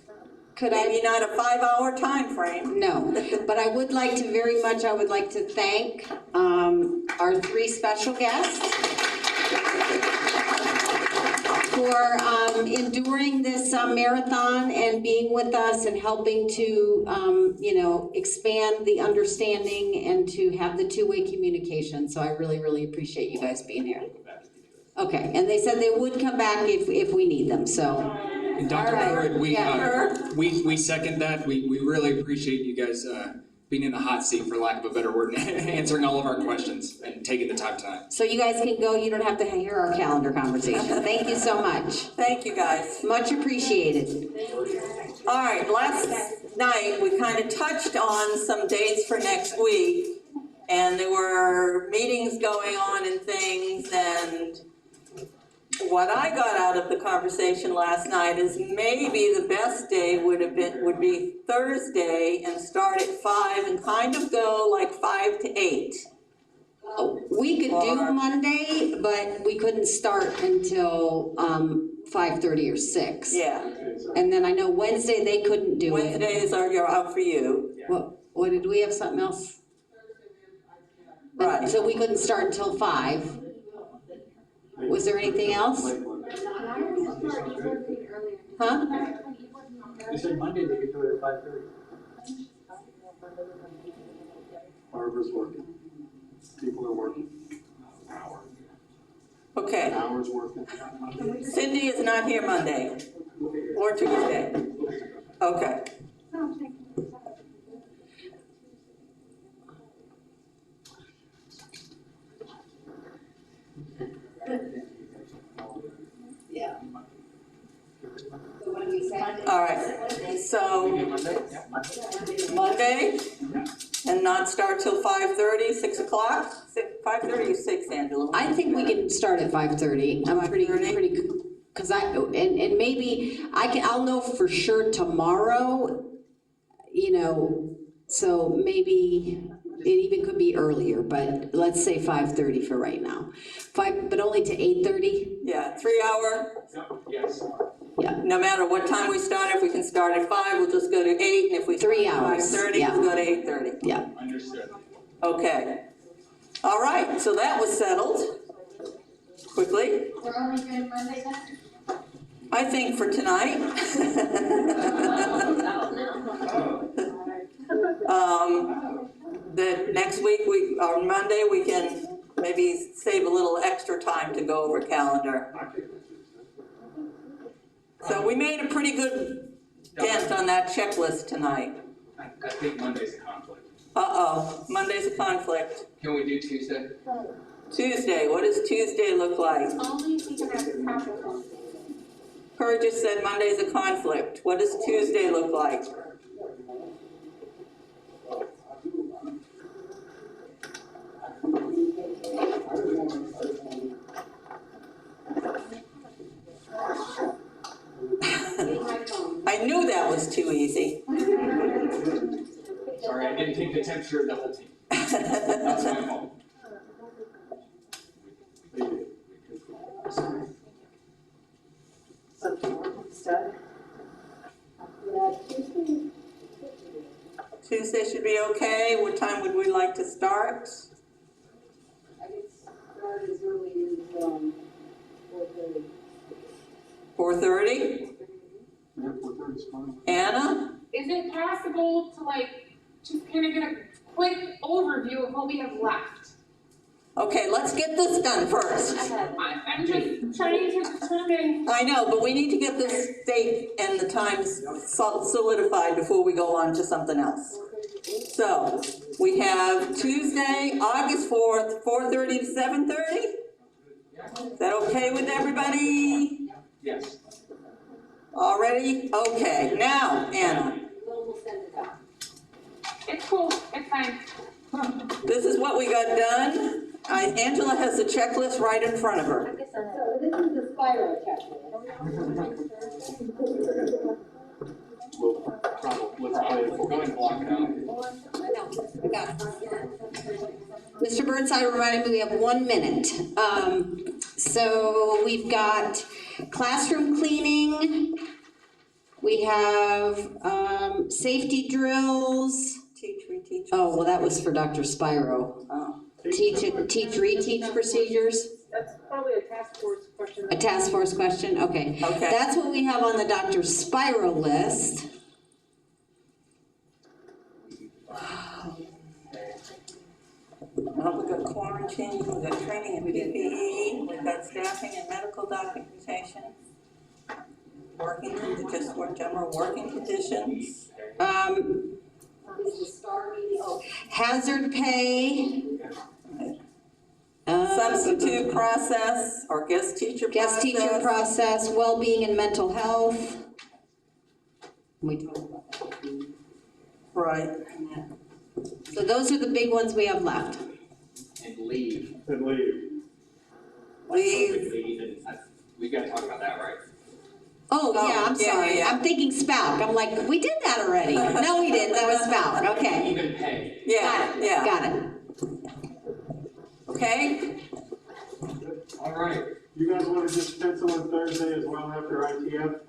Maybe not a 5-hour time frame. No, but I would like to I would like to thank our 3 special guests for enduring this marathon and being with us and helping to, expand the understanding and to have the two-way communication. So I really, really appreciate you guys being here. Okay, and they said they would come back if we need them, so. And Dr. Hurd, we second that. We really appreciate you guys being in the hot seat, for lack of a better word, answering all of our questions and taking the time tonight. So you guys can go, you don't have to hear our calendar conversation. Thank you so much. Thank you, guys. Much appreciated. All right, last night we kind of touched on some dates for next week, and there were meetings going on and things, and what I got out of the conversation last night is maybe the best day would be Thursday and start at 5 and kind of go like 5 to 8. We could do Monday, but we couldn't start until 5:30 or 6. Yeah. And then I know Wednesday they couldn't do it. Wednesdays are out for you. What did we have something else? Right. So we couldn't start until 5. Was there anything else? Huh? You said Monday they could do it at 5:30. Barbara's working. People are working. Okay. hours worth of. Cindy is not here Monday or Tuesday. Okay. Yeah. All right, so Monday, and not start till 5:30, 6 o'clock? 5:30 or 6, Angela? I think we can start at 5:30. I'm pretty, cause and maybe I'll know for sure tomorrow, you know, so maybe it even could be earlier, but let's say 5:30 for right now. But only to 8:30? Yeah, 3 hour. Yes. Yeah. No matter what time we start, if we can start at 5, we'll just go to 8, and if we start 3 at hours, 5:30, yeah. we'll go to 8:30. Yeah. Understood. Okay. All right, so that was settled quickly, We're only doing Monday then? I think, for tonight. That next week, on Monday, we can maybe save a little extra time to go over calendar. So we made a pretty good dent on that checklist tonight. I think Monday's a conflict. Uh-oh, Monday's a conflict. Can we do Tuesday? Tuesday, what does Tuesday look like? Only if we can have a proper phone. Kurt just said Monday's a conflict. What does Tuesday look like? I knew that was too easy. Sorry, I didn't take the temperature of the whole team. That's my fault. Tuesday should be okay. What time would we like to start? I could start as early as, 4:30. 4:30? Yeah, 4:30 is fine. Anna? Is it possible to just kind of get a quick overview of what we have left? Okay, let's get this done first. I'm just trying to determine. I know, but we need to get this date and the times solidified before we go on to something else. So, we have Tuesday, August 4th, 4:30 to 7:30? Is that okay with everybody? Yes. All ready? Okay, now, Anna, We'll send it out. It's cool, it's fine. this is what we got done. Angela has the checklist right in front of her. So this is the spiral checklist. Let's play it. Go ahead and block it out. Mr. Burnside reminded me we have 1 minute. So we've got classroom cleaning. We have safety drills. Teach, reteach. Oh, well, that was for Dr. Spiro. Teach, reteach procedures. That's probably a task force question. A task force question, okay. Okay. That's what we have on the Dr. Spiro list. Well, we've got quarantine, we've got training and PPE, we've got staffing and medical documentation. General working conditions. Is the STAR meeting, Hazard pay. Substitute process or guest teacher process. Guest teacher process, well-being and mental health. We talked about that. Right. So those are the big ones we have left. And leave. And leave. Leave. Leave, and we gotta talk about that, right? Oh, yeah, I'm yeah, sorry. yeah. I'm thinking spout. I'm like, we did that already. No, we didn't. That was spout. Okay. Even pay. Yeah, yeah. Got it. Okay? All right. You guys want to just pencil in Thursday as well after ITF?